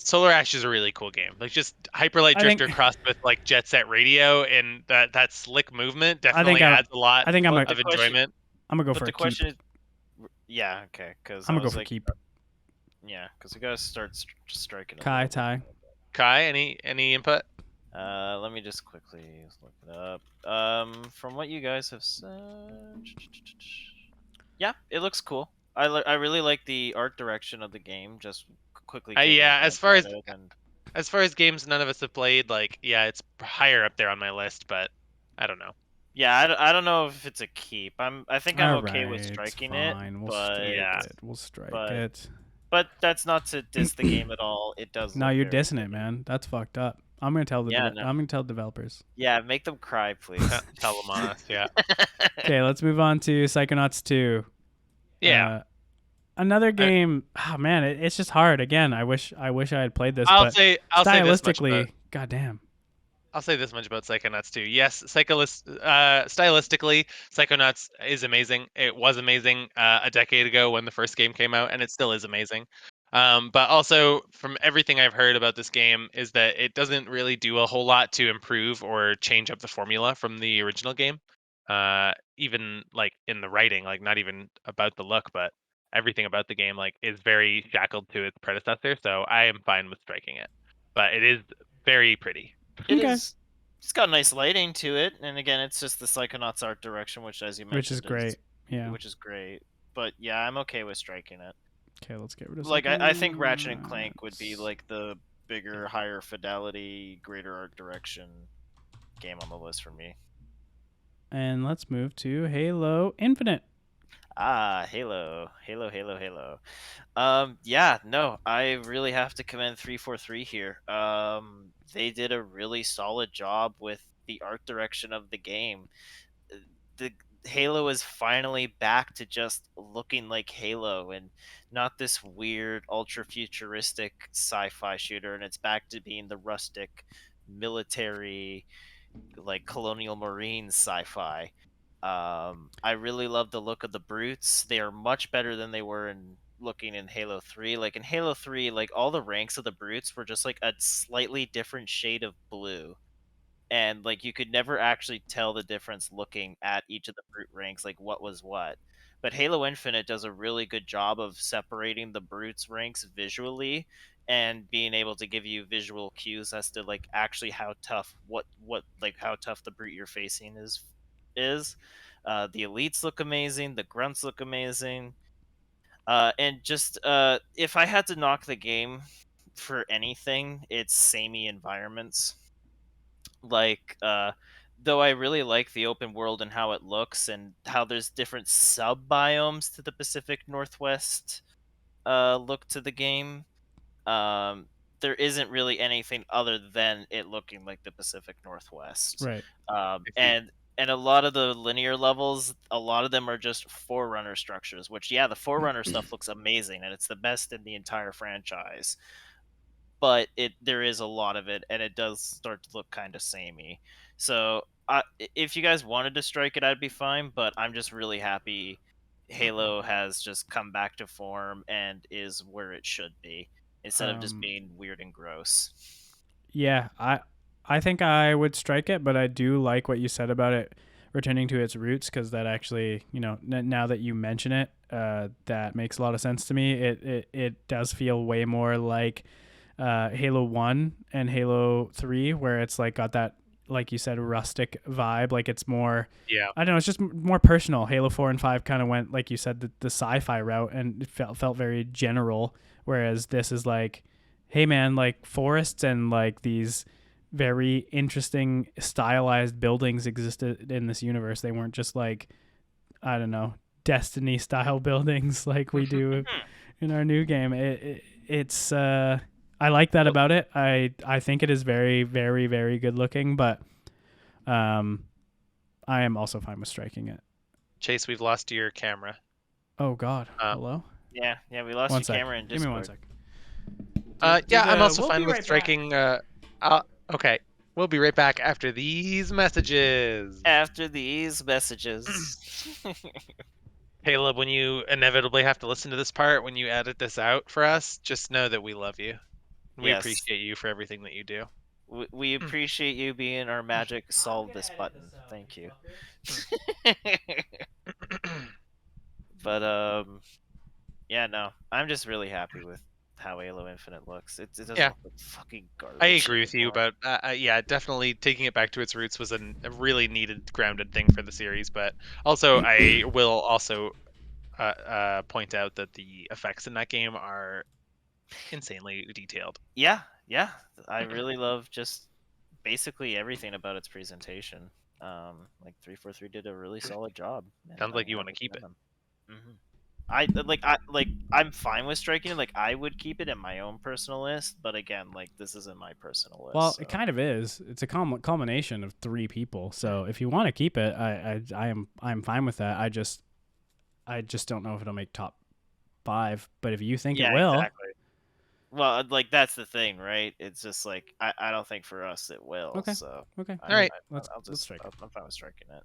Solar Ash is a really cool game. Like just Hyperlight Drifter crossed with like Jet Set Radio, and that slick movement definitely adds a lot of enjoyment. I'm gonna go But for the a question keep. is, yeah, okay, because I'm gonna go for keep. Yeah, because we gotta start striking. Kai Tai. Kai, any input? Let me just quickly look it up. From what you guys have said, yeah, it looks cool. I really like the art direction of the game. Just quickly. Yeah, as far as games none of us have played, like yeah, it's higher up there on my list, but I don't know. Yeah, I don't know if it's a keep. I think I'm okay with striking it. We'll strike it. But that's not to diss the game at all. It does. No, you're dissing it, man. That's fucked up. I'm gonna tell I'm gonna tell developers. Yeah, make them cry, please. Tell them on us. Yeah. Okay, let's move on to Psychonauts 2. Yeah. Another game. Oh man, it's just hard. Again, I wish I had played this. I'll say stylistically, goddamn. I'll say this much about Psychonauts 2. Yes, stylistically, Psychonauts is amazing. It was amazing a decade ago when the first game came out, and it still is amazing. But also, from everything I've heard about this game, is that it doesn't really do a whole lot to improve or change up the formula from the original game. Even like in the writing, like not even about the look, but everything about the game like is very shackled to its predecessor. So I am fine with striking it, but it is very pretty. It is. It's got nice lighting to it, and again, it's just the Psychonauts art direction, which, as you mentioned, which is great. Which is great. but yeah, I'm okay with striking it. Okay, let's get rid of Like I think Ratchet and supplements. Clank would be like the bigger, higher fidelity, greater art direction game on the list for me. And let's move to Halo Infinite. Halo. Yeah, no, I really have to commend 343 here. They did a really solid job with the art direction of the game. The Halo is finally back to just looking like Halo and not this weird ultra futuristic sci-fi shooter, and it's back to being the rustic military, like colonial marines sci-fi. I really love the look of the brutes. They are much better than they were in looking in Halo 3. Like in Halo 3, like all the ranks of the brutes were just like a slightly different shade of blue. And like you could never actually tell the difference looking at each of the brute ranks, like what was what. But Halo Infinite does a really good job of separating the brutes ranks visually and being able to give you visual cues as to like actually how tough what like how tough the brute you're facing is. The elites look amazing, the grunts look amazing. And just if I had to knock the game for anything, it's samey environments. Like though I really like the open world and how it looks and how there's different sub biomes to the Pacific Northwest look to the game. Um, there isn't really anything other than it looking like the Pacific Northwest. Right. If you- And a lot of the linear levels, a lot of them are just Forerunner structures, which yeah, the Forerunner stuff looks amazing and it's the best in the entire franchise. But there is a lot of it and it does start to look kind of samey. So if you guys wanted to strike it, I'd be fine, but I'm just really happy Halo has just come back to form and is where it should be instead of just being weird and gross. Yeah, I think I would strike it, but I do like what you said about it returning to its roots, because that actually, now that you mention it, that makes a lot of sense to me. It does feel way more like Halo 1 and Halo 3, where it's like got that, like you said, rustic vibe. Like it's more, I don't know, it's just more personal. Halo 4 and 5 kind of went, like you said, the sci-fi route, and it felt very general, whereas this is like, hey man, like forests and like these very interesting stylized buildings existed in this universe. They weren't just like, I don't know, Destiny style buildings like we do in our new game. It's I like that about it. I think it is very, very, very good looking, but I am also fine with striking it. Chase, we've lost your camera. Oh God. Hello? Yeah, we lost One your sec. camera in Give Discord. me 1 sec. I'm also we'll fine be with right striking. Okay, we'll be right back after these messages. After these messages. Caleb, when you inevitably have to listen to this part, when you edit this out for us, just know that we love you. We Yes. appreciate you for everything that you do. We appreciate you being our magic solve this button. Thank you. But yeah, no, I'm just really happy with how Halo Infinite looks. It doesn't look like fucking garbage. I agree with you, but yeah, definitely taking it back to its roots was a really needed, grounded thing for the series. But also, I will also point out that the effects in that game are insanely detailed. Yeah, I really love just basically everything about its presentation. Like 343 did a really solid job. Sounds like you want to keep it. Mm-hmm. I'm fine with striking it. Like I would keep it in my own personal list, but again, like this isn't my personal list. Well, so. it kind of is. It's a culmination of 3 people. So if you want to keep it, I'm fine with that. I just don't know if it'll make top 5. But if you think it will, exactly. Well, like that's the thing, right? It's just like I don't think for us it will. Okay. So okay. All right. Let's strike it. I'm fine with striking it.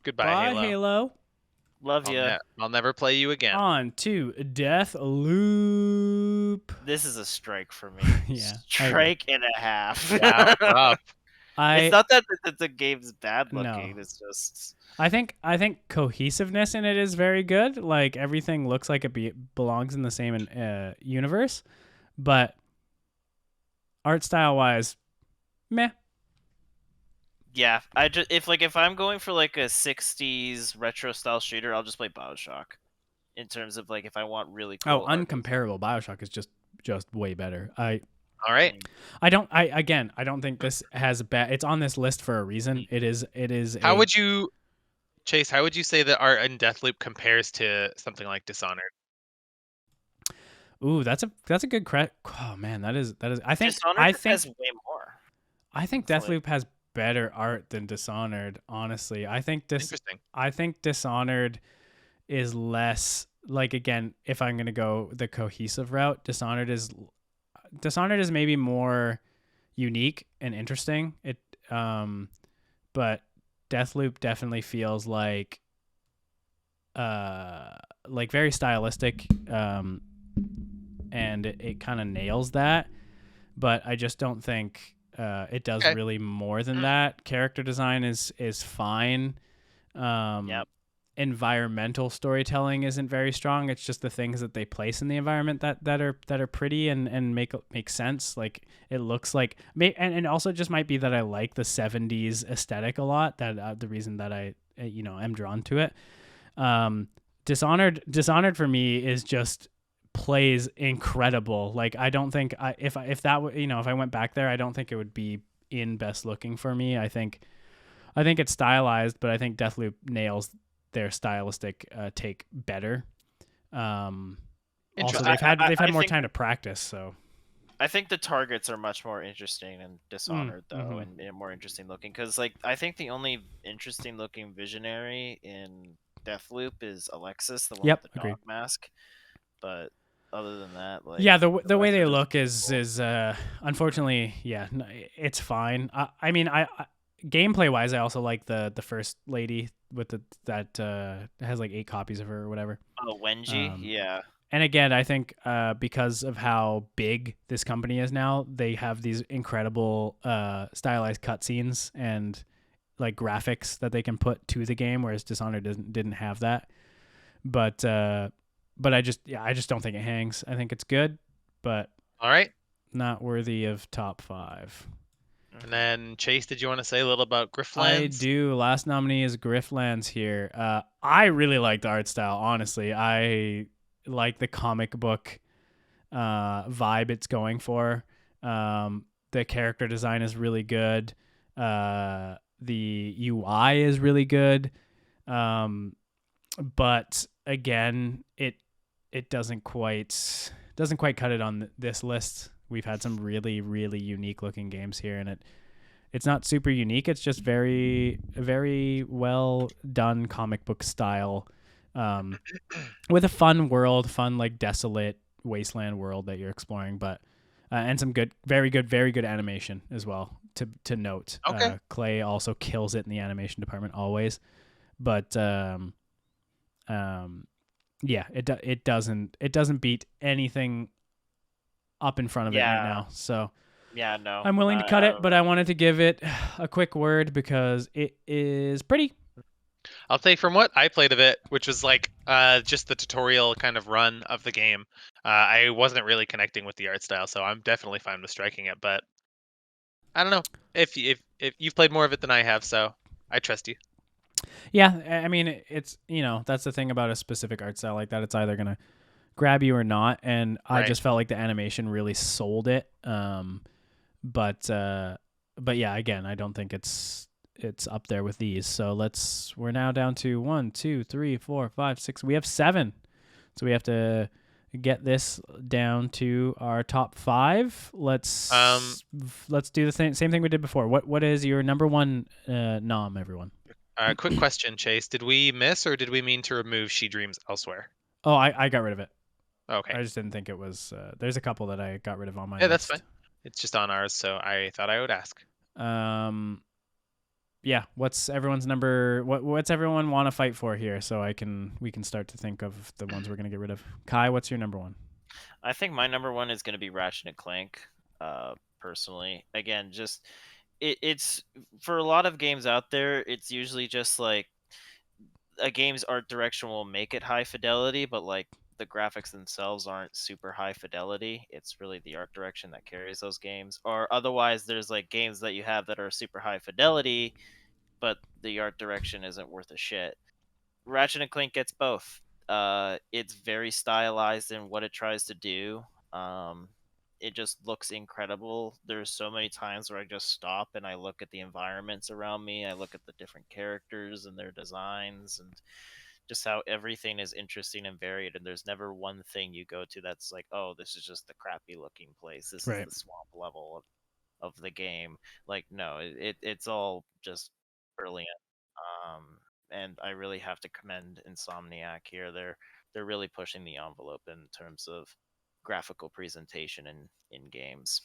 Goodbye, Bye, Halo. Love you. I'll never play you again. On to Death Loop. This is a strike for me. Yeah, Strike and a half. Yeah, rough. It's not that the game's bad looking. No. It's just I think cohesiveness in it is very good. Like everything looks like it belongs in the same universe, but art style wise, meh. yeah. If I'm going for like a '60s retro style shooter, I'll just play BioShock. in terms of like if I want really Oh, cool art design. uncomparable. BioShock is just way better. All right. I don't think this has bad. It's on this list for a reason. It is How would you, Chase? How would you say that art in Deathloop compares to something like Dishonored? Ooh, that's a good oh man, that is I think Dishonored has way more. I think It's like- Deathloop has better art than Dishonored, honestly. Interesting. I think Dishonored is less like, again, if I'm going to go the cohesive route, Dishonored is maybe more unique and interesting. But Deathloop definitely feels like very stylistic, and it kind of nails that. But I just don't think it does Okay. really more than that. Character design is fine. Yep. Environmental storytelling isn't very strong. It's just the things that they place in the environment that are pretty and make sense. Like, it looks like, and also just might be that I like the 70s aesthetic a lot. That the reason that I am drawn to it. Dishonored for me is just plays incredible. Like, I don't think if I went back there, I don't think it would be in best looking for me. I think it's stylized, but I think Deathloop nails their stylistic take better. Also, they've had more time to practice, so I think the targets are much more interesting in Dishonored though, and more interesting looking. Because like I think the only interesting looking visionary in Deathloop is Alexis, the one with the agreed. dog mask. But other than that, like the way they rest look are is unfortunately, it's fine. I mean, I gameplay wise, I also like the first lady with that has like 8 copies of her or whatever. Oh, Wenji, yeah. And again, I think because of how big this company is now, they have these incredible stylized cutscenes and like graphics that they can put to the game, whereas Dishonored didn't have that. But I just don't think it hangs. I think it's good, but All right. not worthy of top 5. And then Chase, did you want to say a little about Griftlands? I do. Last nominee is Griftlands here. I really like the art style. Honestly, I like the comic book vibe it's going for. The character design is really good. The UI is really good. But again, it doesn't quite cut it on this list. We've had some really, really unique looking games here, and it's not super unique. It's just very, very well done comic book style, with a fun world, like desolate wasteland world that you're exploring, but and some very good animation as well. To note, Okay. Clay also kills it in the animation department always, but it doesn't beat anything up in front of it right now. So yeah, no, I'm willing to cut it, but I wanted to give it a quick word because it is pretty. I'll take from what I played of it, which was like just the tutorial kind of run of the game. I wasn't really connecting with the art style, so I'm definitely fine with striking it. But I don't know if you've played more of it than I have, so I trust you. Yeah, I mean, it's that's the thing about a specific art style like that. It's either gonna grab you or not, and I just felt like the animation really sold it. But yeah, again, I don't think it's up there with these. So we're now down to 1, 2, 3, 4, 5, 6. We have 7, so we have to get this down to our top 5. Let's do the same thing we did before. What is your number 1 nom, everyone? Quick question, Chase. Did we miss or did we mean to remove She Dreams Elsewhere? Oh, I got rid of it. Okay. I just didn't think it was. There's a couple that I got rid of on my list. Yeah, that's fine. It's just on ours, so I thought I would ask. Yeah. What's everyone's number? What's everyone want to fight for here? So we can start to think of the ones we're gonna get rid of. Kai, what's your number 1? I think my number 1 is gonna be Ratchet and Clank. Personally, again, just it's for a lot of games out there, it's usually just like a game's art direction will make it high fidelity, but like the graphics themselves aren't super high fidelity. It's really the art direction that carries those games. Or otherwise, there's like games that you have that are super high fidelity, but the art direction isn't worth a shit. Ratchet and Clank gets both. it's very stylized in what it tries to do. It just looks incredible. There's so many times where I just stop and I look at the environments around me. I look at the different characters and their designs, and just how everything is interesting and varied. And there's never one thing you go to that's like, oh, this is just the crappy looking place. This is Right. the swamp level of the game. Like, no, it's all just brilliant. Um, and I really have to commend Insomniac here. They're really pushing the envelope in terms of graphical presentation in games.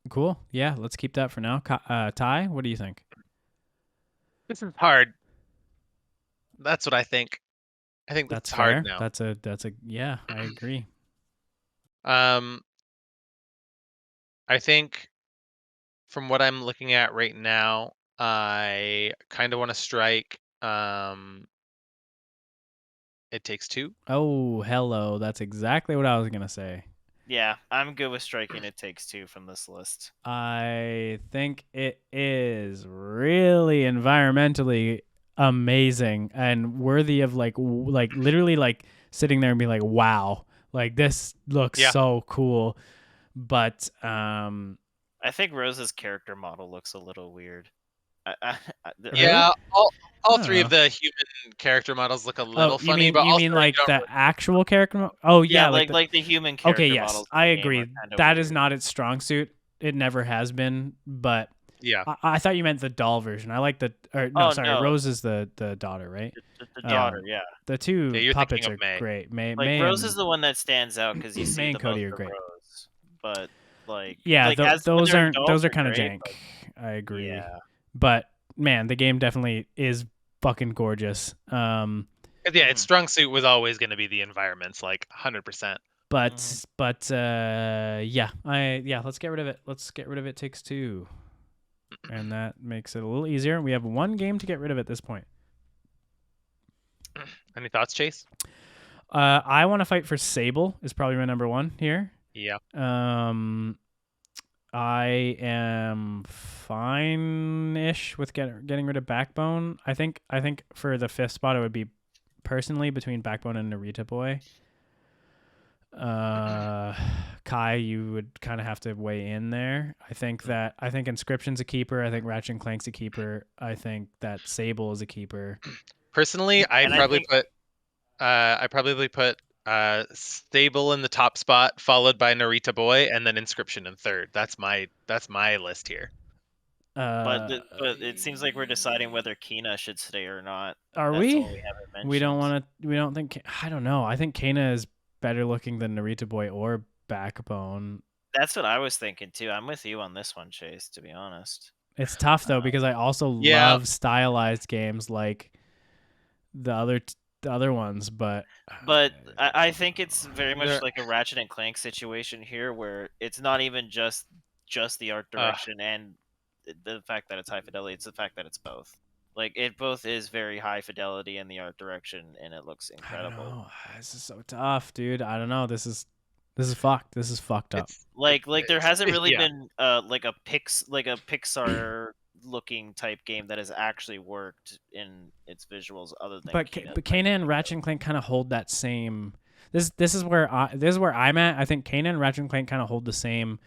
Cool. Yeah, let's keep that for now. Ty, what do you think? This is hard. That's what I think. I think That's that's hard fair. now. That's a yeah, I agree. I think from what I'm looking at right now, I kind of want to strike It Takes Two. Oh, hello. That's exactly what I was going to say. Yeah, I'm good with striking It Takes Two from this list. I think it is really environmentally amazing and worthy of like literally like sitting there and being like, wow, like this looks Yeah. so cool. But I think Rose's character model looks a little weird. Yeah, all I three don't of the human character models look a little you funny, mean but you also mean I like don't the really- actual character? Oh yeah, like the, the human character okay, yes, models. I in the game agree. are kinda That weird. is not its strong suit. It never has been. But Yeah. I thought you meant the doll version. I like the No. Rose is the daughter, right? The daughter, yeah. The two Yeah, you're puppets thinking are of May. great. May Like Rose and, is the one that stands out because you see May and the Cody most are of great. Rose. But like yeah, like, as when those they're aren't adults, those are they're kind of great, jank. but I agree. yeah. But man, the game definitely is fucking gorgeous. 'Cause, yeah, its strong suit was always going to be the environments, like 100%. But let's get rid of it. Let's get rid of It Takes Two. And that makes it a little easier. We have one game to get rid of at this point. Any thoughts, Chase? I want to fight for Sable is probably my number one here. Yeah. I am fine-ish with getting rid of Backbone. I think for the fifth spot it would be personally between Backbone and Narita Boy. Kai, you would kind of have to weigh in there. I think Inscription's a keeper. I think Ratchet and Clank's a keeper. I think that Sable is a keeper. Personally, I'd probably put Stable in the top spot, followed by Narita Boy, and then Inscription in third. That's my list here. But it seems like we're deciding whether Kina should stay or not. Are That's we? all we haven't mentioned. We don't want to. We don't think. I don't know. I think Kana is better looking than Narita Boy or Backbone. That's what I was thinking too. I'm with you on this one, Chase. To be honest, It's tough though because I also love stylized games like the other ones, but I think it's very much like a Ratchet and Clank situation here, where it's not even just the art direction and the fact that it's high fidelity. It's the fact that it's both. Like, it both is very high fidelity in the art direction, and it looks incredible. I don't know. This is so tough, dude. I don't know. This is fucked. This is fucked up. Like there hasn't really been like a Pixar looking type game that has actually worked in its visuals other than But Kana and Ratchet and Clank kind of hold that same. This is where I'm at. I think Kana and Ratchet and Clank kind of hold the same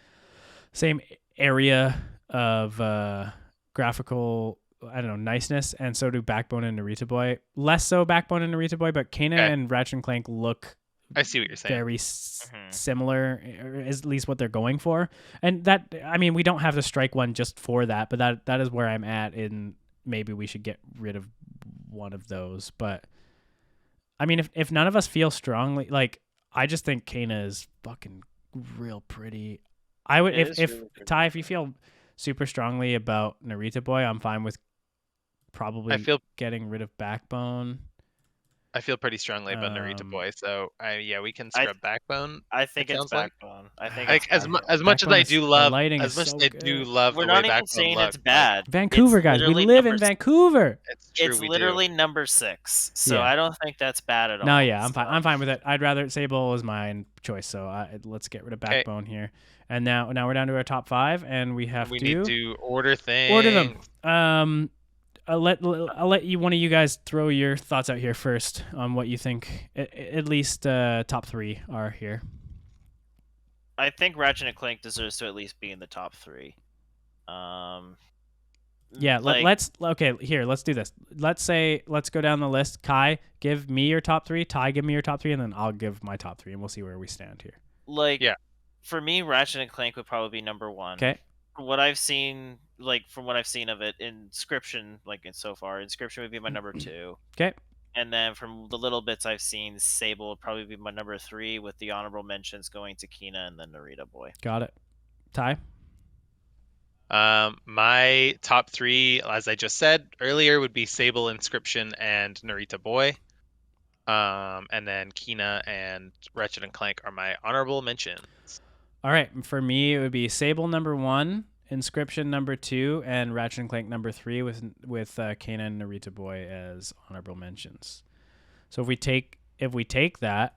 area of graphical, I don't know, niceness, and so do Backbone and Narita Boy. Less so Backbone and Narita Boy, but Kana and Ratchet and Clank look. I see what you're saying. Very similar, or at least what they're going for. And that, I mean, we don't have to strike one just for that, but that is where I'm at. In maybe we should get rid of one of those. But I mean, if none of us feel strongly, like, I just think Kana is fucking real pretty. I would if really Ty, if you feel super strongly about Narita Boy, I'm fine with probably getting rid of Backbone. I feel pretty strongly about Narita Boy, so we can scrub Backbone. I think it's Backbone. I think like as much as I do love, as much as I do love the way Backbone looks. We're not even saying it's bad. Vancouver, guys, we live in Vancouver. It's literally number 6, so I don't think that's bad at all. No, yeah, I'm fine with it. I'd rather Sable is my choice, so let's get rid of Backbone here. And now we're down to our top 5, and we need to order things. Order them. I'll let you one of you guys throw your thoughts out here first on what you think at least top 3 are here. I think Ratchet and Clank deserves to at least be in the top 3. Yeah, like let's do this. Let's go down the list. Kai, give me your top 3. Ty, give me your top 3, and then I'll give my top 3, and we'll see where we stand here. Yeah. For me, Ratchet and Clank would probably be number 1. Okay. From what I've seen, of it, Inscription, so far, Inscription would be my number 2. Okay. And then from the little bits I've seen, Sable would probably be my number 3, with the honorable mentions going to Kina and then Narita Boy. Got it. Ty? My top 3, as I just said earlier, would be Sable, Inscription, and Narita Boy. And then Kina and Ratchet and Clank are my honorable mentions. All right. For me, it would be Sable number 1, Inscription number 2, and Ratchet and Clank number 3 with Kina and Narita Boy as honorable mentions. So if we take that,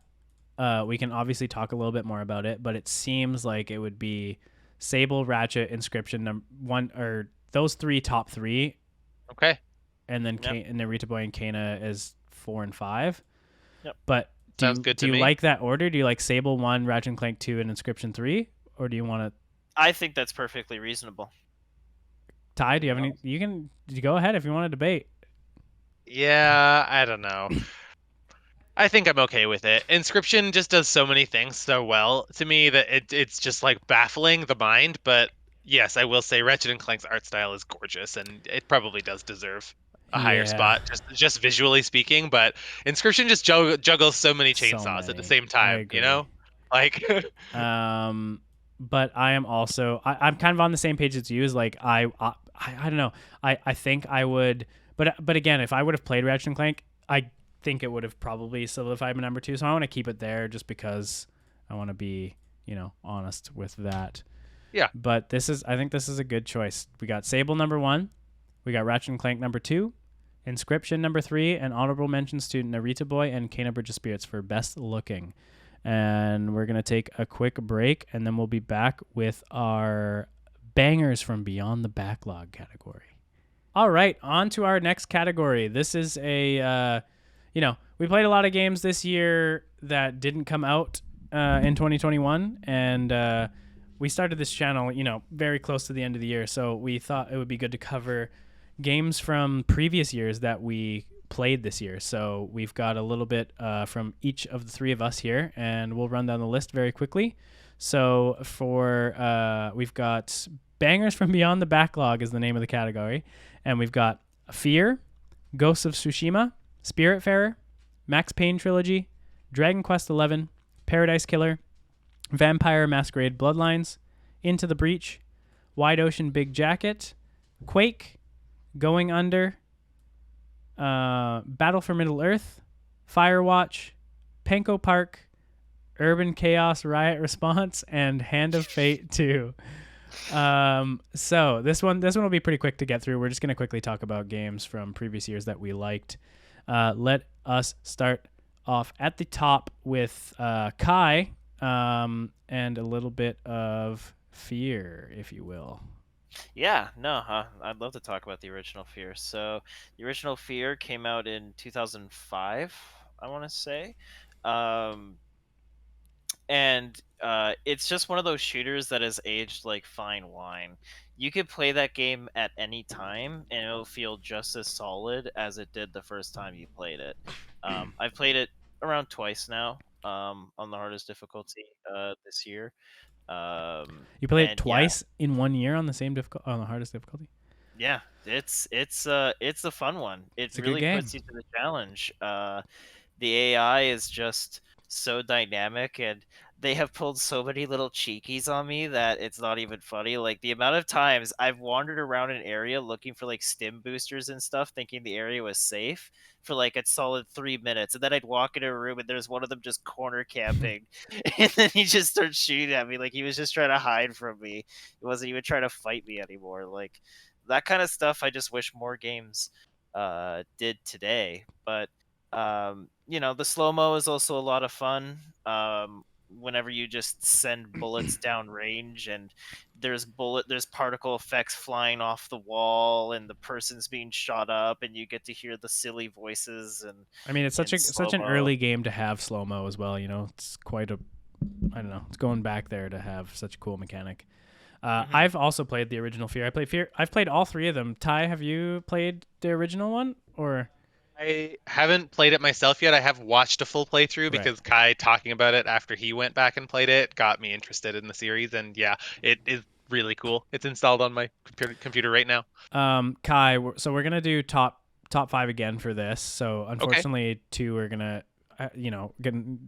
we can obviously talk a little bit more about it, but it seems like it would be Sable, Ratchet, Inscription number 1, or those 3 top 3. Okay. And then and Narita Boy and Kina as 4 and 5. Yep. But do you me. like that order? Do you like Sable 1, Ratchet and Clank 2, and Inscription 3, or do you want to? I think that's perfectly reasonable. Ty, do you have any? You go ahead if you want to debate. Yeah, I don't know. I think I'm okay with it. Inscription just does so many things so well to me that it's just like baffling the mind. But yes, I will say Ratchet and Clank's art style is gorgeous, and it probably does deserve a higher spot, just visually speaking. But Inscription just juggles so many chainsaws at the same time, you know? Like, but I am also I'm kind of on the same page as you. Is like I don't know. I think I would, but again, if I would have played Ratchet and Clank, I think it would have probably solidified my number 2. So I want to keep it there just because I want to be, honest with that. Yeah. But I think this is a good choice. We got Sable number 1, we got Ratchet and Clank number 2, Inscription number 3, and honorable mentions to Narita Boy and Kena Bridge of Spirits for best looking. And we're going to take a quick break, and then we'll be back with our bangers from Beyond the Backlog category. All right, on to our next category. This is a, we played a lot of games this year that didn't come out in 2021, and we started this channel, very close to the end of the year, so we thought it would be good to cover games from previous years that we played this year. So we've got a little bit from each of the 3 of us here, and we'll run down the list very quickly. So we've got Bangers from Beyond the Backlog is the name of the category, and we've got Fear, Ghosts of Tsushima, Spiritfarer, Max Payne Trilogy, Dragon Quest XI, Paradise Killer, Vampire Masquerade Bloodlines, Into the Breach, Wide Ocean Big Jacket, Quake, Going Under, Battle for Middle-earth, Firewatch, Penko Park, Urban Chaos Riot Response, and Hand of Fate 2. So this one will be pretty quick to get through. We're just going to quickly talk about games from previous years that we liked. Let us start off at the top with Kai, and a little bit of Fear, if you will. Yeah, no, I'd love to talk about the original Fear. So the original Fear came out in 2005, I want to say. And it's just one of those shooters that has aged like fine wine. You could play that game at any time, and it'll feel just as solid as it did the first time you played it. I've played it around twice now, on the hardest difficulty this year. You played it twice in 1 year on the hardest difficulty? Yeah, it's a fun one. It really puts you to the challenge. The AI is just so dynamic, and they have pulled so many little cheekies on me that it's not even funny. Like the amount of times I've wandered around an area looking for like stim boosters and stuff, thinking the area was safe for like a solid 3 minutes, and then I'd walk into a room and there's one of them just corner camping, and then he just starts shooting at me like he was just trying to hide from me. He wasn't even trying to fight me anymore. Like that kind of stuff, I just wish more games did today. But the slow mo is also a lot of fun. whenever you just send bullets down range, and there's particle effects flying off the wall, and the person's being shot up, and you get to hear the silly voices. And I mean, it's such an slow-mo. early game to have slow mo as well. You know, it's quite a, I don't know, it's going back there to have such a cool mechanic. I've also played the original Fear. I've played all three of them. Ty, have you played the original one or? I haven't played it myself yet. I have watched a full playthrough because Kai talking about it after he went back and played it got me interested in the series. And yeah, it is really cool. It's installed on my computer right now. Kai, so we're gonna do top 5 again for this. So unfortunately, 2 are gonna,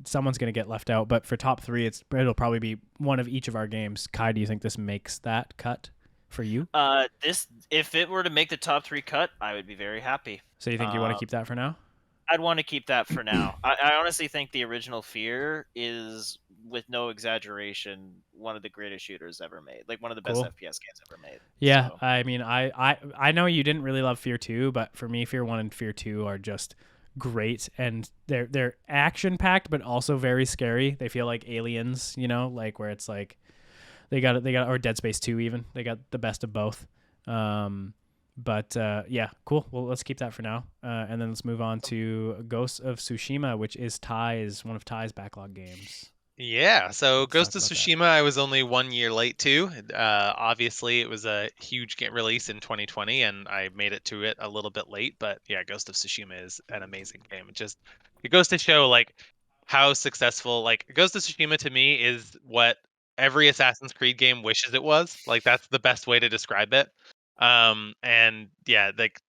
someone's gonna get left out. But for top 3, it'll probably be one of each of our games. Kai, do you think this makes that cut for you? If it were to make the top 3 cut, I would be very happy. So you think you want to keep that for now? I'd want to keep that for now. I honestly think the original Fear is, with no exaggeration, one of the greatest shooters ever made. Like one of the best FPS games ever made. Yeah, so. I mean, I know you didn't really love Fear 2, but for me, Fear 1 and Fear 2 are just great, and they're action packed, but also very scary. They feel like Aliens, like where it's like they got or Dead Space 2 even. They got the best of both. But yeah, cool. Well, let's keep that for now. And then let's move on to Ghost of Tsushima, which is one of Ty's backlog games. Yeah, so Ghost of Tsushima, I was only 1 year late to. Obviously, it was a huge release in 2020, and I made it to it a little bit late. But yeah, Ghost of Tsushima is an amazing game. It goes to show like how successful. Like Ghost of Tsushima to me is what every Assassin's Creed game wishes it was. Like that's the best way to describe it. And yeah, like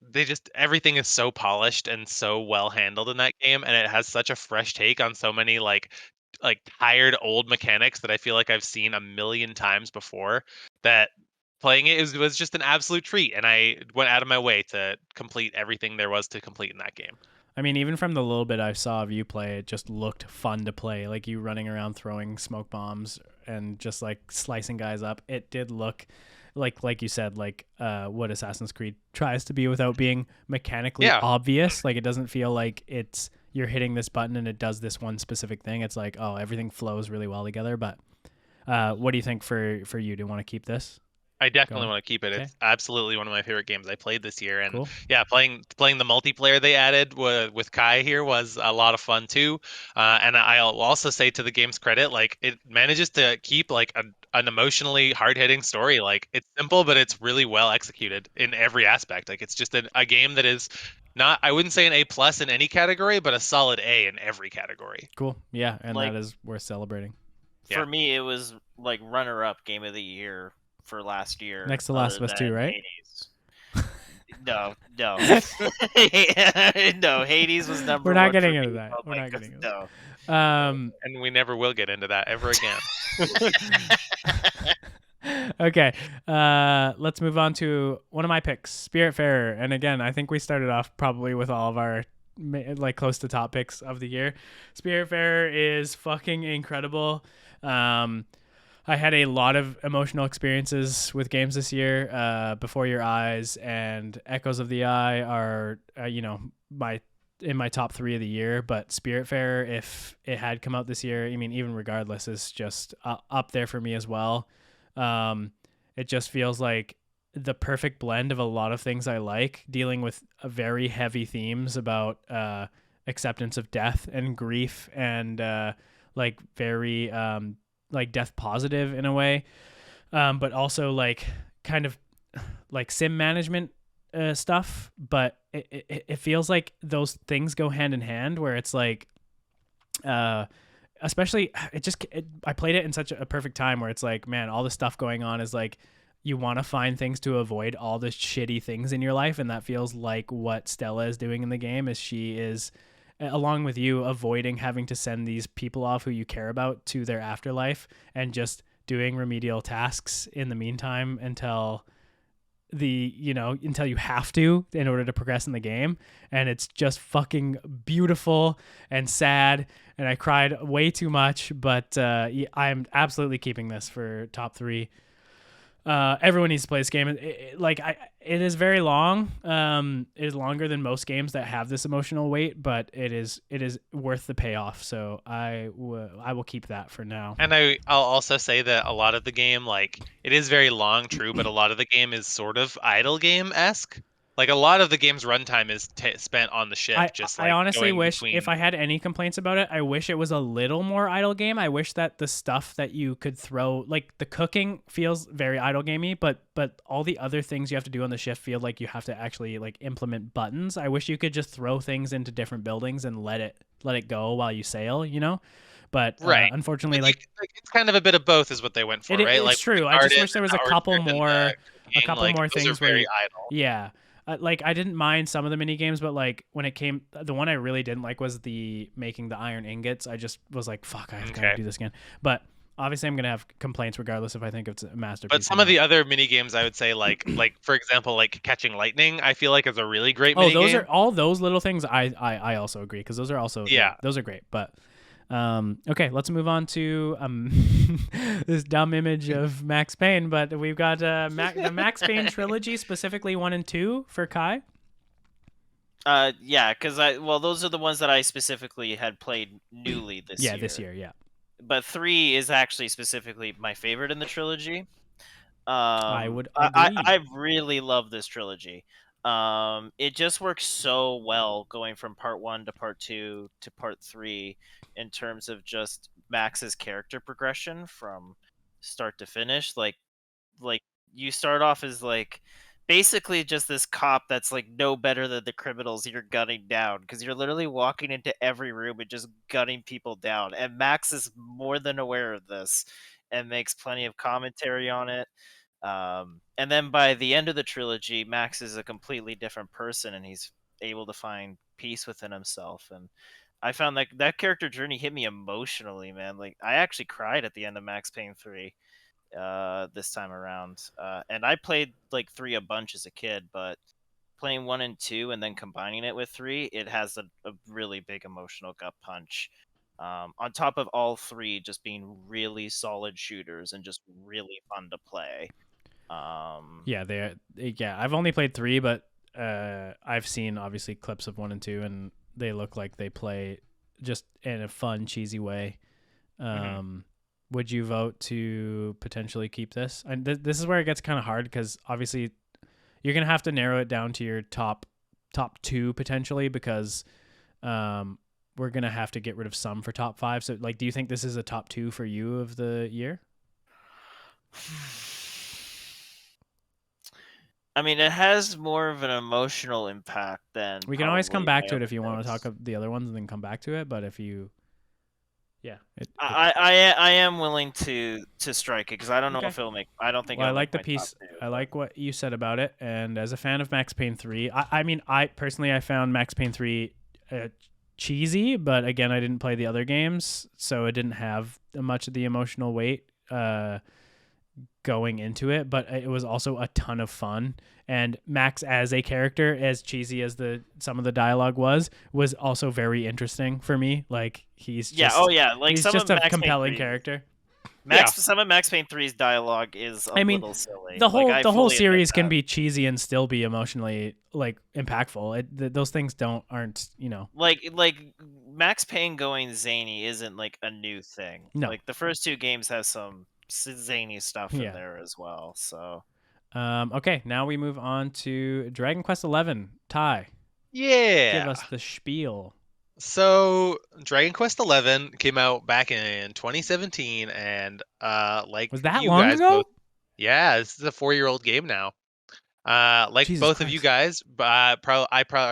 everything is so polished and so well handled in that game, and it has such a fresh take on so many like tired old mechanics that I feel like I've seen a million times before, that playing it was just an absolute treat, and I went out of my way to complete everything there was to complete in that game. I mean, even from the little bit I saw of you play, it just looked fun to play. Like you running around throwing smoke bombs and just like slicing guys up. It did look like you said, like what Assassin's Creed tries to be without being mechanically obvious. Like it doesn't feel like you're hitting this button and it does this one specific thing. It's like, oh, everything flows really well together. But what do you think for you? Do you want to keep this? I definitely want to keep it. Okay. It's absolutely one of my favorite games I played this year, and cool. Yeah, playing the multiplayer they added with Kai here was a lot of fun too. And I'll also say, to the game's credit, like it manages to keep like an emotionally hard-hitting story. Like it's simple, but it's really well executed in every aspect. Like it's just a game that is not, I wouldn't say an A+ in any category, but a solid A in every category. Cool. Yeah, and that is worth celebrating. For me, it was like runner-up game of the year for last year. Next to Last of Us 2, right? Hades. No. No, Hades was number 1. We're not getting into that. We're not getting into that. And we never will get into that ever again. Okay, let's move on to one of my picks, Spiritfarer. And again, I think we started off probably with all of our like close to top picks of the year. Spiritfarer is fucking incredible. I had a lot of emotional experiences with games this year. Before Your Eyes and Echoes of the Eye are, in my top 3 of the year. But Spiritfarer, if it had come out this year, I mean, even regardless, is just up there for me as well. It just feels like the perfect blend of a lot of things I like, dealing with very heavy themes about acceptance of death and grief, and like very like death positive in a way, but also like kind of like sim management stuff. But it feels like those things go hand in hand, where it's like especially I played it in such a perfect time where it's like, man, all the stuff going on is like you want to find things to avoid all the shitty things in your life, and that feels like what Stella is doing in the game. Is she is, along with you, avoiding having to send these people off who you care about to their afterlife, and just doing remedial tasks in the meantime until you have to, in order to progress in the game. And it's just fucking beautiful and sad, and I cried way too much, but I'm absolutely keeping this for top 3. Everyone needs to play this game. It is very long. It is longer than most games that have this emotional weight, but it is worth the payoff. So I will keep that for now. And I'll also say that a lot of the game, like, it is very long, true, but a lot of the game is sort of idle game-esque. Like, a lot of the game's runtime is spent on the ship, just I like honestly going wish, between. if I had any complaints about it, I wish it was a little more idle game. I wish that the stuff that you could throw, like the cooking feels very idle gamey, but all the other things you have to do on the ship feel like you have to actually like implement buttons. I wish you could just throw things into different buildings and let it go while you sail, you know? But Right. unfortunately, But it's kind of a bit of both is what they went for, right? Like it's true. the I just garden wish there and was the a couple hardship and the cooking, like, those are things where very idle. yeah. Like I didn't mind some of the mini games, but like when it came, the one I really didn't like was the making the iron ingots. I just was like, fuck, I've got to do this again. But obviously, I'm gonna have complaints regardless if I think it's a masterpiece. But some of the other mini games, I would say, like for example, like catching lightning, I feel like is a really great mini those game. are all those little things. I also agree because those are also those are great. But okay, let's move on to this dumb image of Max Payne. But we've got the Max Payne trilogy, specifically 1 and 2 for Kai. Yeah, because those are the ones that I specifically had played newly this year. Yeah, this year, yeah. But 3 is actually specifically my favorite in the trilogy. I would agree. I really love this trilogy. It just works so well going from part 1 to part 2 to part 3 in terms of just Max's character progression from start to finish. Like you start off as like basically just this cop that's like no better than the criminals you're gunning down, because you're literally walking into every room and just gunning people down, and Max is more than aware of this and makes plenty of commentary on it. And then by the end of the trilogy, Max is a completely different person, and he's able to find peace within himself. And I found that character journey hit me emotionally, man. Like I actually cried at the end of Max Payne 3 this time around. And I played like 3 a bunch as a kid, but playing 1 and 2 and then combining it with 3, it has a really big emotional gut punch. On top of all 3 just being really solid shooters and just really fun to play. I've only played 3, but I've seen obviously clips of 1 and 2, and they look like they play just in a fun, cheesy way. Would you vote to potentially keep this? And this is where it gets kind of hard, because obviously you're gonna have to narrow it down to your top 2 potentially, because we're gonna have to get rid of some for top 5. So like, do you think this is a top 2 for you of the year? I mean, it has more of an emotional impact than. We can always come back to it if you want to talk about the other ones and then come back to it. But if you, I am willing to strike it, because I don't know if it'll make. I don't think. Well, I like the piece. I like what you said about it, and as a fan of Max Payne 3, I mean, I personally found Max Payne 3 cheesy, but again, I didn't play the other games, so it didn't have much of the emotional weight going into it, but it was also a ton of fun. And Max as a character, as cheesy as some of the dialogue was also very interesting for me. Like he's just like he's some just of a Max compelling Payne 3, character. Some of Max Payne 3's dialogue is a little silly. The whole series can be cheesy and still be emotionally like impactful. Those things aren't, you know. Like Max Payne going zany isn't like a new thing. No. Like the first 2 games have some zany stuff in there as well. So okay, now we move on to Dragon Quest XI. Ty, give us the spiel. So Dragon Quest XI came out back in 2017, and like, was that long ago? Yeah, this is a 4-year-old game now. Like Jesus both Christ. Of you guys, I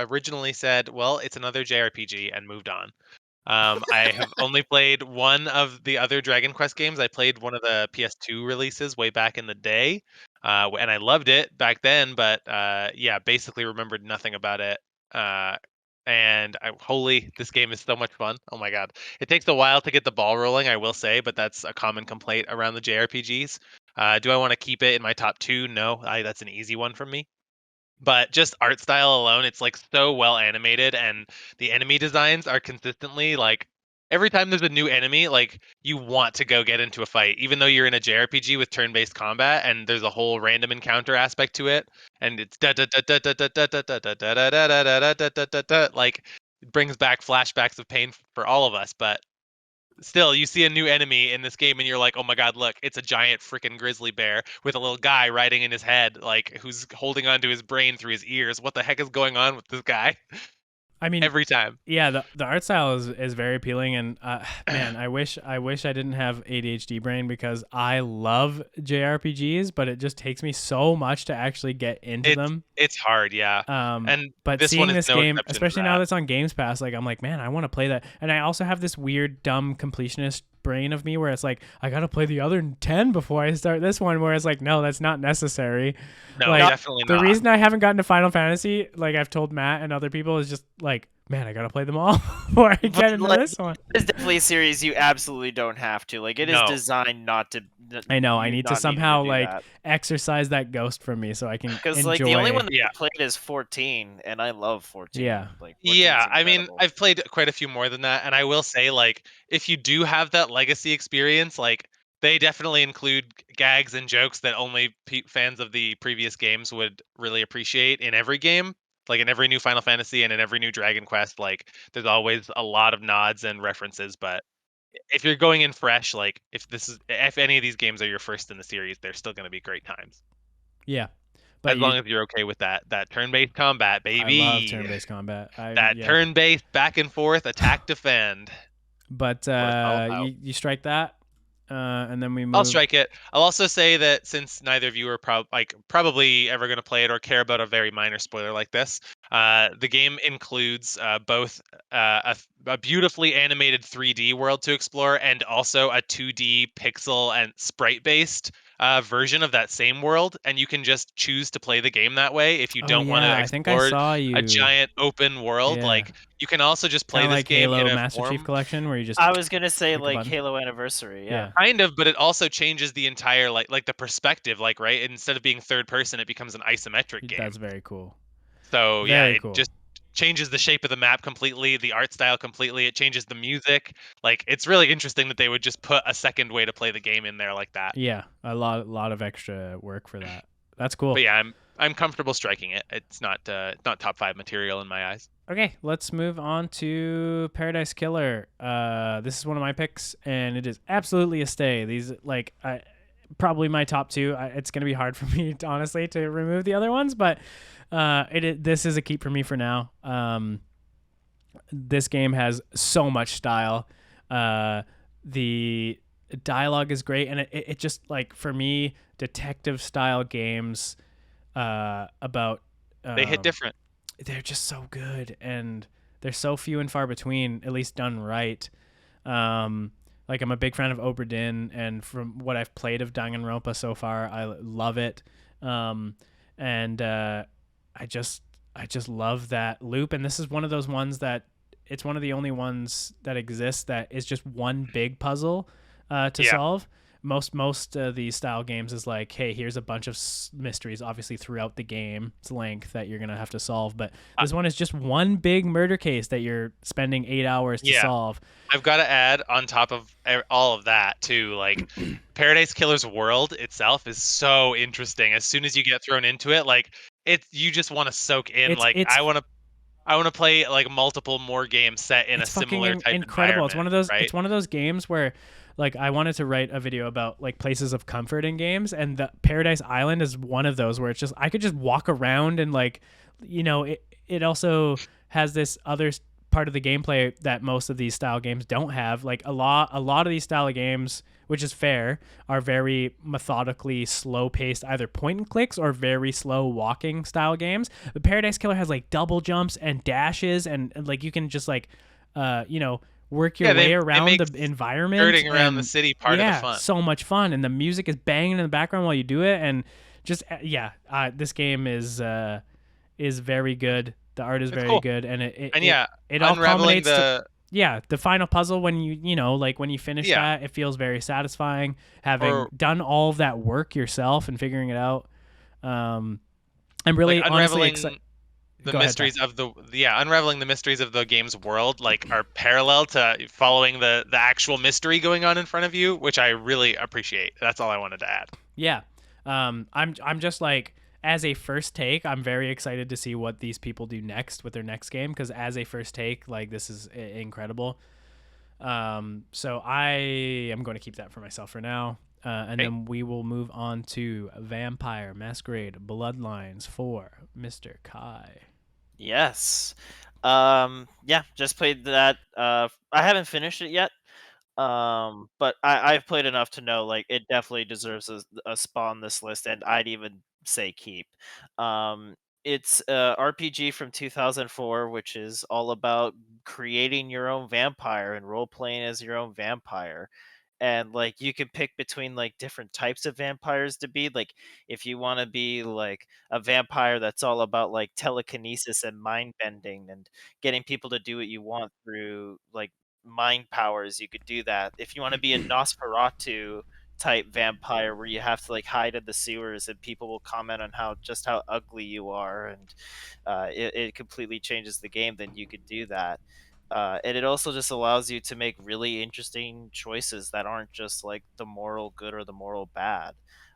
originally said, well, it's another JRPG, and moved on. I have only played one of the other Dragon Quest games. I played one of the PS2 releases way back in the day, and I loved it back then. But basically remembered nothing about it. And this game is so much fun. Oh my god, it takes a while to get the ball rolling, I will say, but that's a common complaint around the JRPGs. Do I want to keep it in my top 2? No, that's an easy one for me. But just art style alone, it's like so well animated, and the enemy designs are consistently like every time there's a new enemy, like you want to go get into a fight, even though you're in a JRPG with turn-based combat and there's a whole random encounter aspect to it, and it's like it brings back flashbacks of pain for all of us. But still, you see a new enemy in this game and you're like, oh my god, look, it's a giant freaking grizzly bear with a little guy riding in his head, like who's holding onto his brain through his ears. What the heck is going on with this guy? I mean, Every time. yeah, the art style is very appealing, and man, I wish I didn't have ADHD brain because I love JRPGs, but it just takes me so much to actually get into them. It's hard, yeah. And but this seeing one is this no game, exception to especially now that. that it's on Games Pass, like I'm like, man, I want to play that. And I also have this weird, dumb completionist brain of me where it's like, I gotta play the other 10 before I start this one. Where it's like, no, that's not necessary. No, like, definitely the not. reason I haven't gotten to Final Fantasy, like I've told Matt and other people, is just like, man, I gotta play them all before I get into like, this one. It's definitely a series you absolutely don't have to. Like, it is designed not to. I know. I need to somehow do like that. exercise that ghost from me so I can Because enjoy. like the only one that I played is 14, and I love 14. Yeah. Like 14 Yeah, is I mean, incredible. I've played quite a few more than that, and I will say, like, if you do have that legacy experience, like, they definitely include gags and jokes that only fans of the previous games would really appreciate in every game. Like in every new Final Fantasy and in every new Dragon Quest, like there's always a lot of nods and references. But if you're going in fresh, like if any of these games are your first in the series, they're still going to be great times. Yeah. But as long as you're okay with that turn-based combat, baby. I love turn-based combat. Turn-based back and forth attack defend. But you strike that, and then we move. I'll strike it. I'll also say that since neither of you are probably ever going to play it or care about a very minor spoiler like this, the game includes both a beautifully animated 3D world to explore and also a 2D pixel and sprite-based version of that same world, and you can just choose to play the game that way if you don't want to explore a giant open world. Like you can also just play this game Halo in a Master Chief Collection where you just. I was gonna say like Halo Anniversary, yeah. Kind of, but it also changes the entire like the perspective. Like right, instead of being third person, it becomes an isometric game. That's very cool. So it just changes the shape of the map completely, the art style completely. It changes the music. Like it's really interesting that they would just put a second way to play the game in there like that. Yeah, a lot of extra work for that. That's cool. But yeah, I'm comfortable striking it. It's not top 5 material in my eyes. Okay, let's move on to Paradise Killer. This is one of my picks, and it is absolutely a stay. These probably my top 2. It's gonna be hard for me honestly to remove the other ones, but this is a keep for me for now. This game has so much style. The dialogue is great, and it just like for me, detective style games about they hit different. They're just so good, and they're so few and far between, at least done right. Like I'm a big fan of Obra Dinn, and from what I've played of Danganronpa so far, I love it. And I just love that loop, and this is one of those ones that it's one of the only ones that exists that is just one big puzzle to solve. Most of these style games is like, hey, here's a bunch of mysteries, obviously throughout the game's length that you're gonna have to solve. But this one is just one big murder case that you're spending 8 hours to solve. I've got to add on top of all of that too, like Paradise Killer's world itself is so interesting. As soon as you get thrown into it, like you just want to soak in. I want to play like multiple more games set in a similar type incredible. environment. It's one of those. Right? It's one of those games where, like, I wanted to write a video about like places of comfort in games, and the Paradise Island is one of those where it's just I could just walk around and like, it also has this other part of the gameplay that most of these style games don't have. Like a lot of these style of games, which is fair, are very methodically slow-paced, either point and clicks or very slow walking style games. The Paradise Killer has like double jumps and dashes, and like you can just like, work your way around the environment. Skirting around the city part of the fun. So much fun, and the music is banging in the background while you do it, and just this game is very good. The art is very good, and it all culminates the final puzzle when when you finish that, it feels very satisfying having done all of that work yourself and figuring it out. I'm really honestly excited. the Go ahead, Ty. mysteries of unraveling the mysteries of the game's world like are parallel to following the actual mystery going on in front of you, which I really appreciate. That's all I wanted to add. Yeah. I'm just like, as a first take, I'm very excited to see what these people do next with their next game, because as a first take, like, this is incredible. So I am going to keep that for myself for now. And Hey. then we will move on to Vampire Masquerade Bloodlines for Mr. Kai. Yes. Yeah, just played that. I haven't finished it yet. But I've played enough to know like it definitely deserves a spot on this list, and I'd even say keep. Um, it's a RPG from 2004, which is all about creating your own vampire and role playing as your own vampire. And like you can pick between like different types of vampires to be like, if you want to be like a vampire that's all about like telekinesis and mind bending and getting people to do what you want through like mind powers, you could do that. If you want to be a Nosferatu type vampire where you have to like hide in the sewers and people will comment on how ugly you are, and it completely changes the game, then you could do that. And it also just allows you to make really interesting choices that aren't just like the moral good or the moral bad.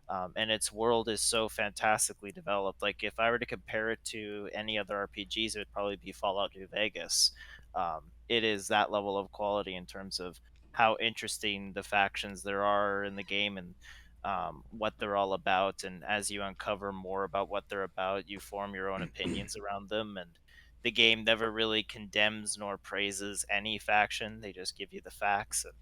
And its world is so fantastically developed. Like if I were to compare it to any other RPGs, it would probably be Fallout New Vegas. It is that level of quality in terms of how interesting the factions there are in the game, and what they're all about. And as you uncover more about what they're about, you form your own opinions around them. And the game never really condemns nor praises any faction. They just give you the facts and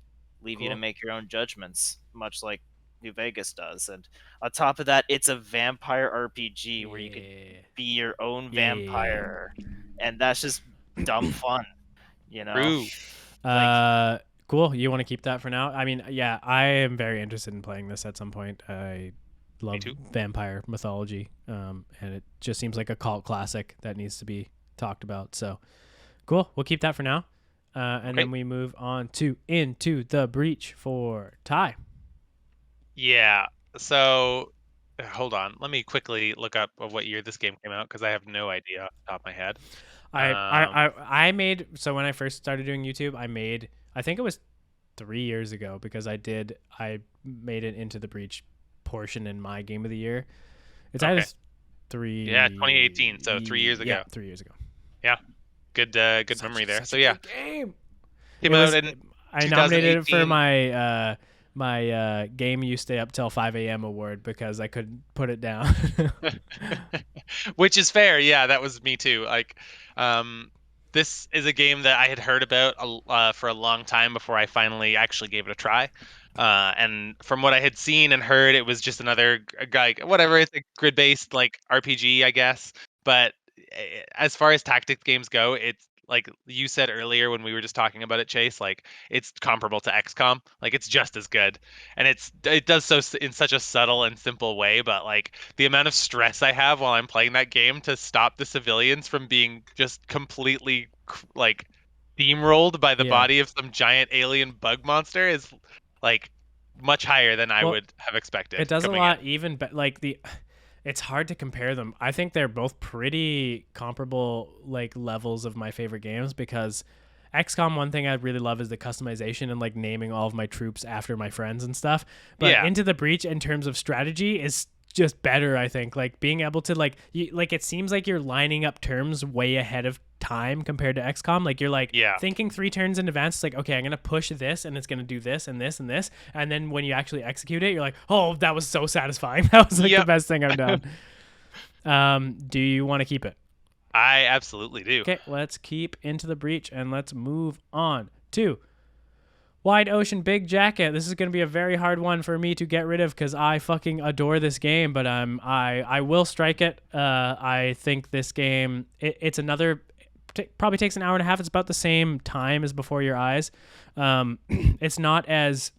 leave you to Cool. make your own judgments, much like New Vegas does. And on top of that, it's a vampire RPG where you could Yeah. be your own Yeah. vampire, and that's just dumb fun, you know? True. Like, Cool. You want to keep that for now? I mean, yeah, I am very interested in playing this at some point. I love too. vampire mythology, and it just seems like a cult classic that needs to be talked about. So, cool. We'll keep that for now, and then we move on to Into the Breach for Ty. Yeah. So hold on. Let me quickly look up of what year this game came out because I have no idea off the top of my head. I made, so when I first started doing YouTube, I think it was 3 years ago, because I made it Into the Breach portion in my game of the year. It's either 2018, so 3 years ago. Yeah, 3 years ago. Yeah. Good memory there. So yeah. Game. Came out in I nominated it for 2018. my Game You Stay Up Till 5 a.m. award because I couldn't put it down. Which is fair. Yeah, that was me too. Like, this is a game that I had heard about for a long time before I finally actually gave it a try. And from what I had seen and heard, it was just another guy, whatever. It's a grid-based like RPG, I guess. But as far as tactics games go, it's like you said earlier when we were just talking about it, Chase. Like it's comparable to XCOM. Like it's just as good, and it does so in such a subtle and simple way. But like the amount of stress I have while I'm playing that game to stop the civilians from being just completely like steamrolled by the body of some giant alien bug monster is like much higher than I would have expected. It does a lot even, but like it's hard to compare them. I think they're both pretty comparable like levels of my favorite games, because XCOM, one thing I really love is the customization and like naming all of my troops after my friends and stuff. But Into the Breach in terms of strategy is just better, I think. Like being able to like it seems like you're lining up terms way ahead of time compared to XCOM. Like you're like thinking 3 turns in advance. It's like, okay, I'm gonna push this and it's gonna do this and this and this, and then when you actually execute it, you're like, oh, that was so satisfying. That was like the best thing I've done. Do you want to keep it? I absolutely do. Okay, let's keep Into the Breach and let's move on to Wide Ocean Big Jacket. This is going to be a very hard one for me to get rid of because I fucking adore this game, but I will strike it. I think this game, it's another, probably takes an hour and a half. It's about the same time as Before Your Eyes. It's not as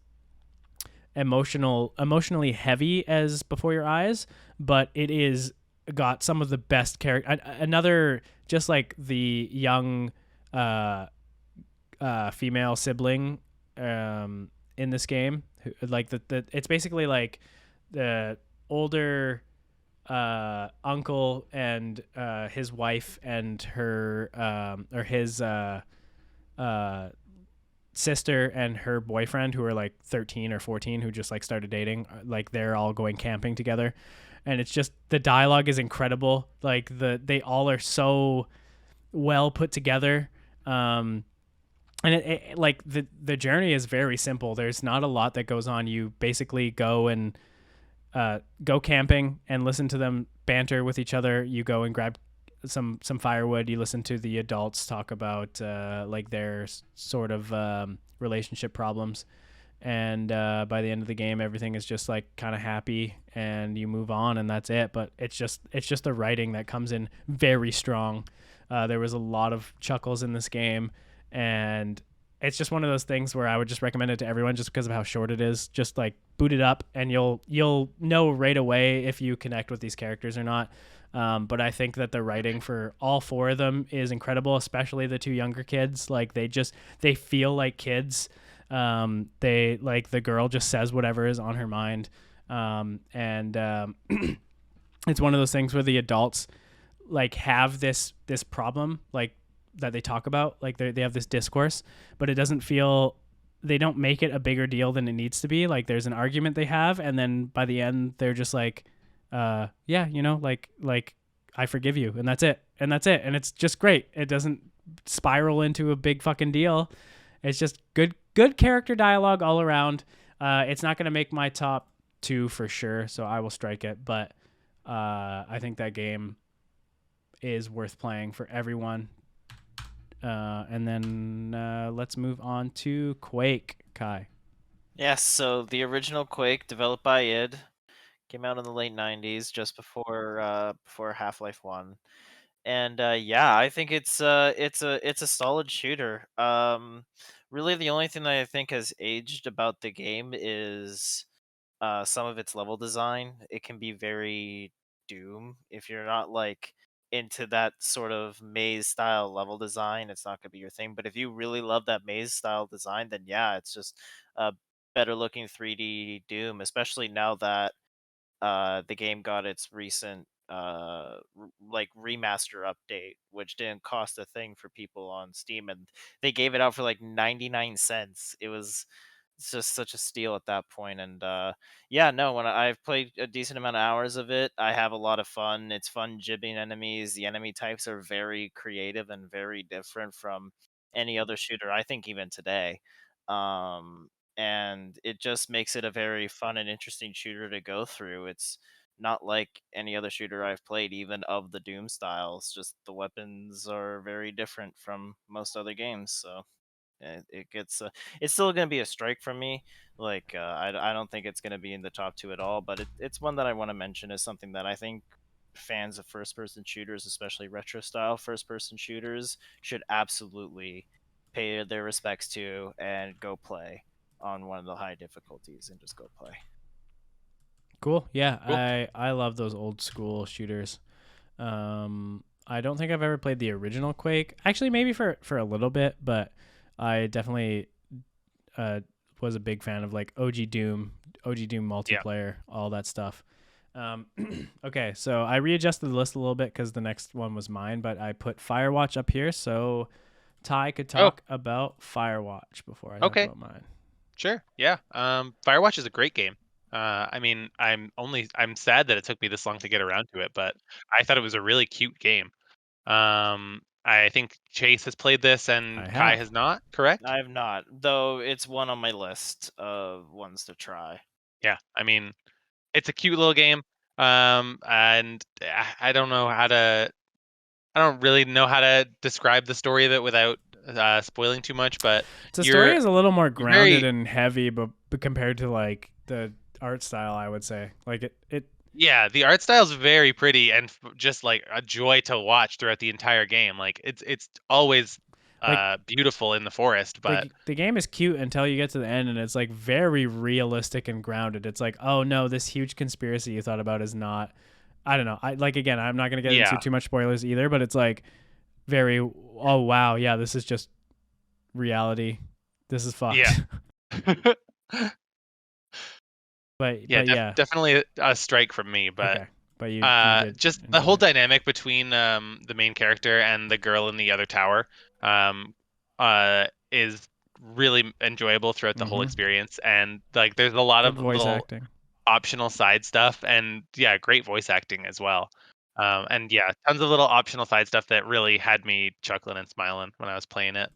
emotionally heavy as Before Your Eyes, but it is got some of the best character. Another, just like the young female sibling in this game, like it's basically like the older uncle and his wife and her or his sister and her boyfriend, who are like 13 or 14, who just like started dating, like they're all going camping together, and it's just, the dialogue is incredible. Like they all are so well put together. And it like the journey is very simple. There's not a lot that goes on. You basically go and go camping and listen to them banter with each other. You go and grab some firewood. You listen to the adults talk about like their sort of relationship problems, and by the end of the game, everything is just like kind of happy, and you move on, and that's it. But it's just the writing that comes in very strong. There was a lot of chuckles in this game, and it's just one of those things where I would just recommend it to everyone just because of how short it is. Just like boot it up, and you'll know right away if you connect with these characters or not. But I think that the writing for all four of them is incredible, especially the two younger kids. Like they feel like kids. They like, the girl just says whatever is on her mind. And it's one of those things where the adults like have this problem, like that they talk about, like they have this discourse, but it doesn't feel, they don't make it a bigger deal than it needs to be. Like there's an argument they have, and then by the end they're just like, yeah, you know, like I forgive you, and that's it. And it's just great. It doesn't spiral into a big fucking deal. It's just good character dialogue all around. It's not going to make my top 2 for sure, so I will strike it, but I think that game is worth playing for everyone. And then let's move on to Quake, Kai. Yes, so the original Quake, developed by id, came out in the late 90s, just before Half-Life 1. And yeah, I think it's a solid shooter. Really, the only thing that I think has aged about the game is some of its level design. It can be very Doom. If you're not like into that sort of maze style level design, it's not gonna be your thing. But if you really love that maze style design, then yeah, it's just a better looking 3D Doom, especially now that the game got its recent like remaster update, which didn't cost a thing for people on Steam, and they gave it out for like 99 cents. It's just such a steal at that point. And yeah, no, I've played a decent amount of hours of it, I have a lot of fun. It's fun jibbing enemies. The enemy types are very creative and very different from any other shooter, I think, even today. um and it just makes it a very fun and interesting shooter to go through. It's not like any other shooter I've played, even of the Doom styles. Just the weapons are very different from most other games, so it gets it's still going to be a strike from me. Like I don't think it's going to be in the top 2 at all, but it's one that I want to mention as something that I think fans of first person shooters, especially retro style first person shooters, should absolutely pay their respects to and go play on one of the high difficulties and just go play. Cool. Yeah, Cool. I love those old school shooters. I don't think I've ever played the original Quake. Actually, maybe for a little bit, but I definitely was a big fan of like OG Doom multiplayer, all that stuff. Okay, so I readjusted the list a little bit because the next one was mine, but I put Firewatch up here so Ty could talk about Firewatch before I talk about mine. Sure. Yeah. Firewatch is a great game. I mean, I'm sad that it took me this long to get around to it, but I thought it was a really cute game. I think Chase has played this and Kai has not, correct? I have not, though it's one on my list of ones to try. Yeah, I mean, it's a cute little game. And I don't really know how to describe the story of it without spoiling too much, but the story is a little more grounded and heavy, but compared to like the art style, I would say, like it yeah, the art style is very pretty and just like a joy to watch throughout the entire game. Like it's always like, beautiful in the forest, but the game is cute until you get to the end, and it's like very realistic and grounded. It's like, oh no, this huge conspiracy you thought about is not. I don't know. Again, I'm not gonna get into too much spoilers either, but it's like very. Oh wow, yeah, this is just reality. This is fucked. Yeah. But definitely a strike from me. But okay. but you did Just the enjoy whole it. dynamic between the main character and the girl in the other tower um, is really enjoyable throughout the whole Mm-hmm. experience. And like, there's a lot Good of voice little acting. optional side stuff, and yeah, great voice acting as well. And yeah, tons of little optional side stuff that really had me chuckling and smiling when I was playing it,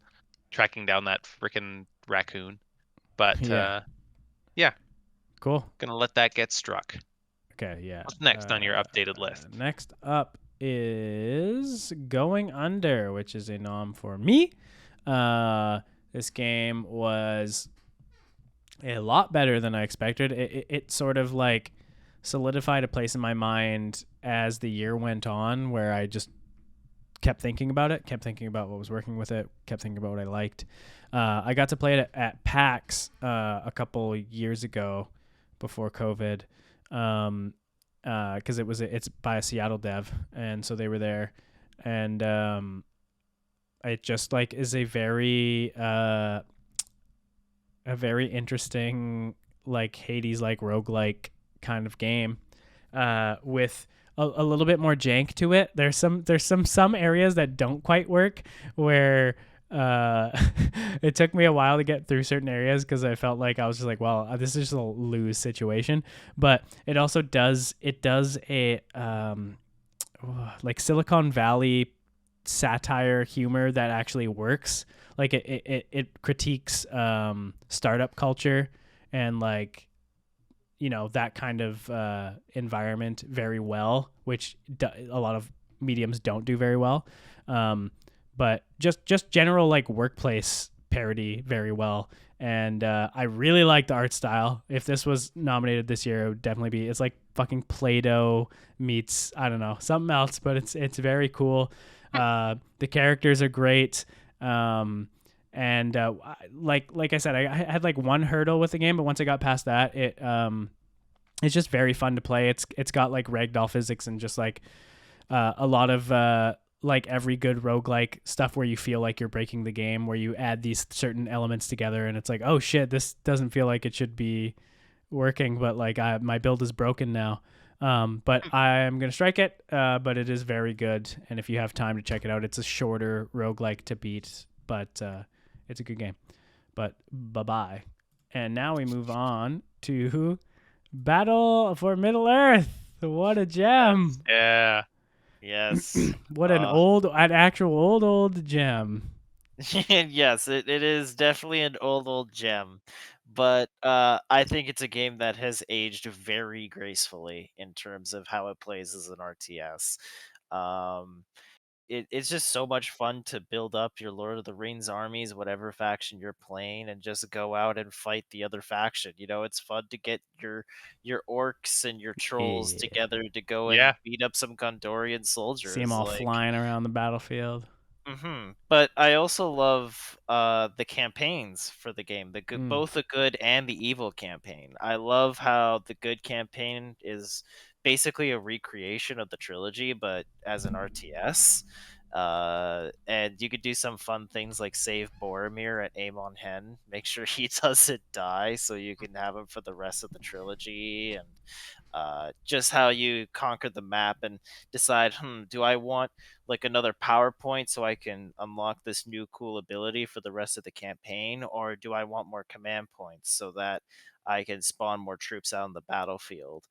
tracking down that freaking raccoon. But Yeah. yeah, Cool. gonna let that get struck. Okay. Yeah. What's next on your updated list? Next up is Going Under, which is a nom for me. This game was a lot better than I expected. It sort of like solidified a place in my mind as the year went on, where I just kept thinking about it, kept thinking about what was working with it, kept thinking about what I liked. I got to play it at PAX a couple years ago before COVID, because it's by a Seattle dev, and so they were there, and it just like is a very interesting like Hades like roguelike kind of game, with a little bit more jank to it. There's some areas that don't quite work, where it took me a while to get through certain areas because I felt like I was just like, well, this is just a lose situation. But it does a like Silicon Valley satire humor that actually works. Like it critiques startup culture and like that kind of environment very well, which a lot of mediums don't do very well. But just general like workplace parody very well. And I really like the art style. If this was nominated this year, it would definitely be. It's like fucking Play-Doh meets, I don't know, something else, but it's very cool. The characters are great. And like I said, I had like one hurdle with the game, but once I got past that, it's just very fun to play. It's got like ragdoll physics and just like a lot of like every good roguelike stuff where you feel like you're breaking the game, where you add these certain elements together and it's like, oh shit, this doesn't feel like it should be working, but like my build is broken now. But I'm gonna strike it. But it is very good, and if you have time to check it out, it's a shorter roguelike to beat, but it's a good game. But bye bye. And now we move on to Battle for Middle Earth. What a gem! Yeah. Yes. What an actual old gem. Yes, it is definitely an old gem, but I think it's a game that has aged very gracefully in terms of how it plays as an RTS. Um, it's just so much fun to build up your Lord of the Rings armies, whatever faction you're playing, and just go out and fight the other faction. It's fun to get your orcs and your trolls Yeah. together to go and Yeah. beat up some Gondorian See them soldiers. all Like, flying around the battlefield. But I also love the campaigns for the game, both the good and the evil campaign. I love how the good campaign is basically a recreation of the trilogy, but as an RTS. And you could do some fun things like save Boromir at Amon Hen, make sure he doesn't die, so you can have him for the rest of the trilogy, and just how you conquer the map and decide, do I want like another PowerPoint so I can unlock this new cool ability for the rest of the campaign, or do I want more command points so that I can spawn more troops out on the battlefield?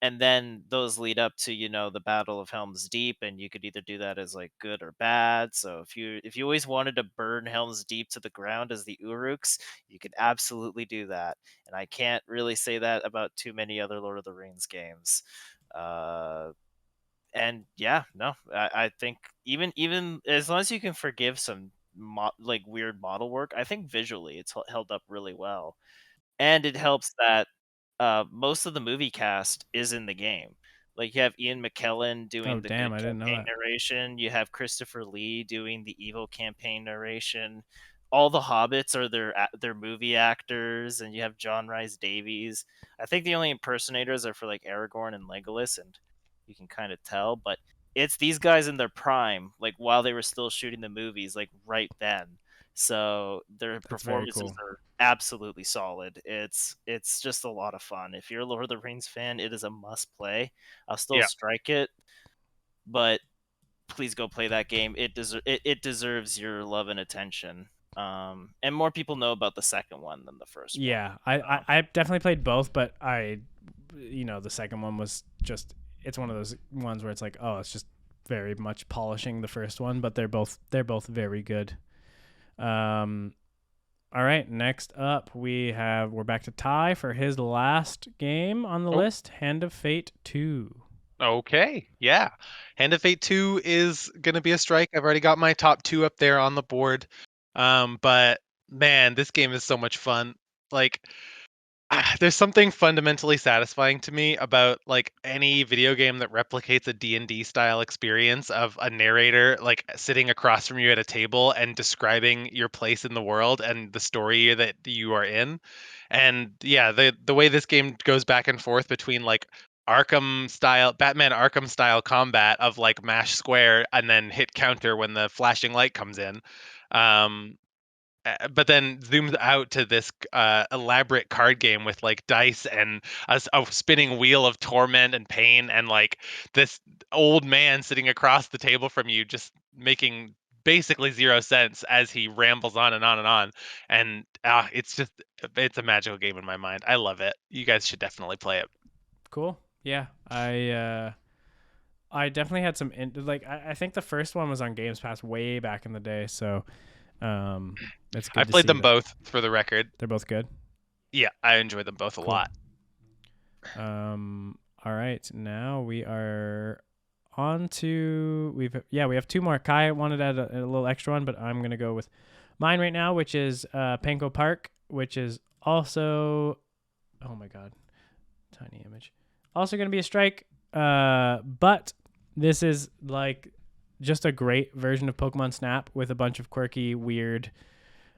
And then those lead up to the Battle of Helm's Deep, and you could either do that as like good or bad. So if you always wanted to burn Helm's Deep to the ground as the Uruks, you could absolutely do that, and I can't really say that about too many other Lord of the Rings games. Uh, and yeah, no, I think even as long as you can forgive some like weird model work, I think visually it's held up really well, and it helps that most of the movie cast is in the game. Like you have Ian McKellen Oh doing the damn, good I didn't know campaign that. narration. You have Christopher Lee doing the evil campaign narration. All the hobbits are their movie actors, and you have John Rhys Davies. I think the only impersonators are for like Aragorn and Legolas, and you can kind of tell, but it's these guys in their prime, like while they were still shooting the movies, like right then. So their That's very performances cool. are absolutely solid. It's just a lot of fun. If you're a Lord of the Rings fan, it is a must play. I'll still Yeah. strike it, but please go play that game. It deserves your love and attention. And more people know about the second one than the first one. Yeah, I definitely played both, but the second one was just, it's one of those ones where it's like, oh, it's just very much polishing the first one, but they're both very good. All right, next up we're back to Ty for his last game on the list, Hand of Fate 2. Okay, yeah. Hand of Fate 2 is going to be a strike. I've already got my top 2 up there on the board. But man, this game is so much fun. Like, there's something fundamentally satisfying to me about like any video game that replicates a D&D style experience of a narrator like sitting across from you at a table and describing your place in the world and the story that you are in. And yeah, the way this game goes back and forth between like Batman Arkham style combat of like mash square and then hit counter when the flashing light comes in. Um, but then zooms out to this elaborate card game with like dice and a spinning wheel of torment and pain, and like this old man sitting across the table from you just making basically 0 sense as he rambles on and on and on. And it's a magical game in my mind. I love it. You guys should definitely play it. Cool. Yeah, I definitely had some I think the first one was on Games Pass way back in the day, so it's good. I to played see them that both, for the record. they're both good. Yeah, I enjoy them both a Cool. lot. All right, now we are on to we have 2 more. Kai wanted to add a little extra one, but I'm gonna go with mine right now, which is Panko Park, which is also, oh my god, tiny image, also gonna be a strike. But this is like just a great version of Pokemon Snap with a bunch of quirky, weird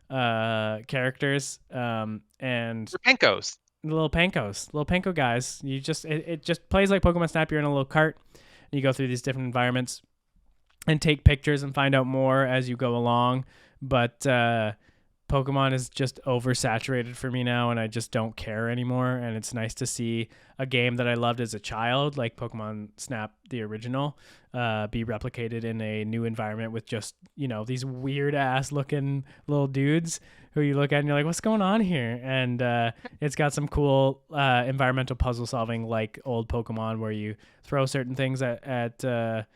characters, and Repenkos. little Panko guys. It just plays like Pokemon Snap. You're in a little cart and you go through these different environments and take pictures and find out more as you go along. But Pokemon is just oversaturated for me now, and I just don't care anymore. And it's nice to see a game that I loved as a child, like Pokemon Snap, the original, be replicated in a new environment with just, these weird ass looking little dudes who you look at and you're like, what's going on here? And it's got some cool environmental puzzle solving like old Pokemon, where you throw certain things at the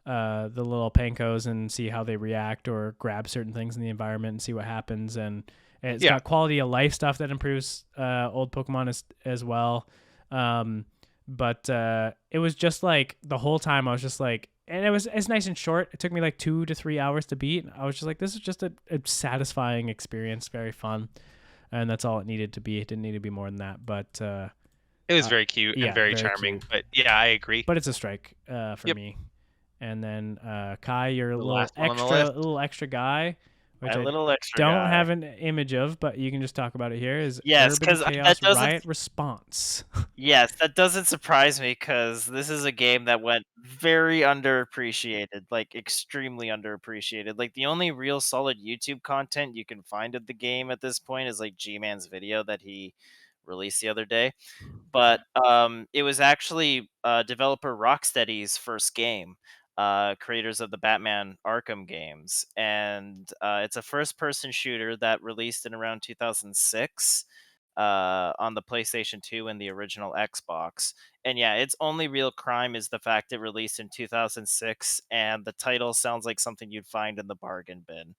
little Pankos and see how they react, or grab certain things in the environment and see what happens. And it's got quality of life stuff that improves old Pokemon as well. But it was just like the whole time I was just like, and it's nice and short. It took me like 2 to 3 hours to beat. I was just like, this is just a satisfying experience, very fun. And that's all it needed to be. It didn't need to be more than that. But It was very cute and very charming. cute. But yeah, I agree. But it's a strike for me. And then Kai, your last one on the list. little extra guy, which I little extra don't guy. have an image of, but you can just talk about it here, is Yes, Urban 'cause Chaos that doesn't- Riot Response. Yes, that doesn't surprise me, because this is a game that went very underappreciated, like extremely underappreciated. Like the only real solid YouTube content you can find of the game at this point is like G-Man's video that he released the other day. But it was actually developer Rocksteady's first game, creators of the Batman Arkham games, and it's a first-person shooter that released in around 2006 on the PlayStation 2 and the original Xbox. And yeah, its only real crime is the fact it released in 2006, and the title sounds like something you'd find in the bargain bin.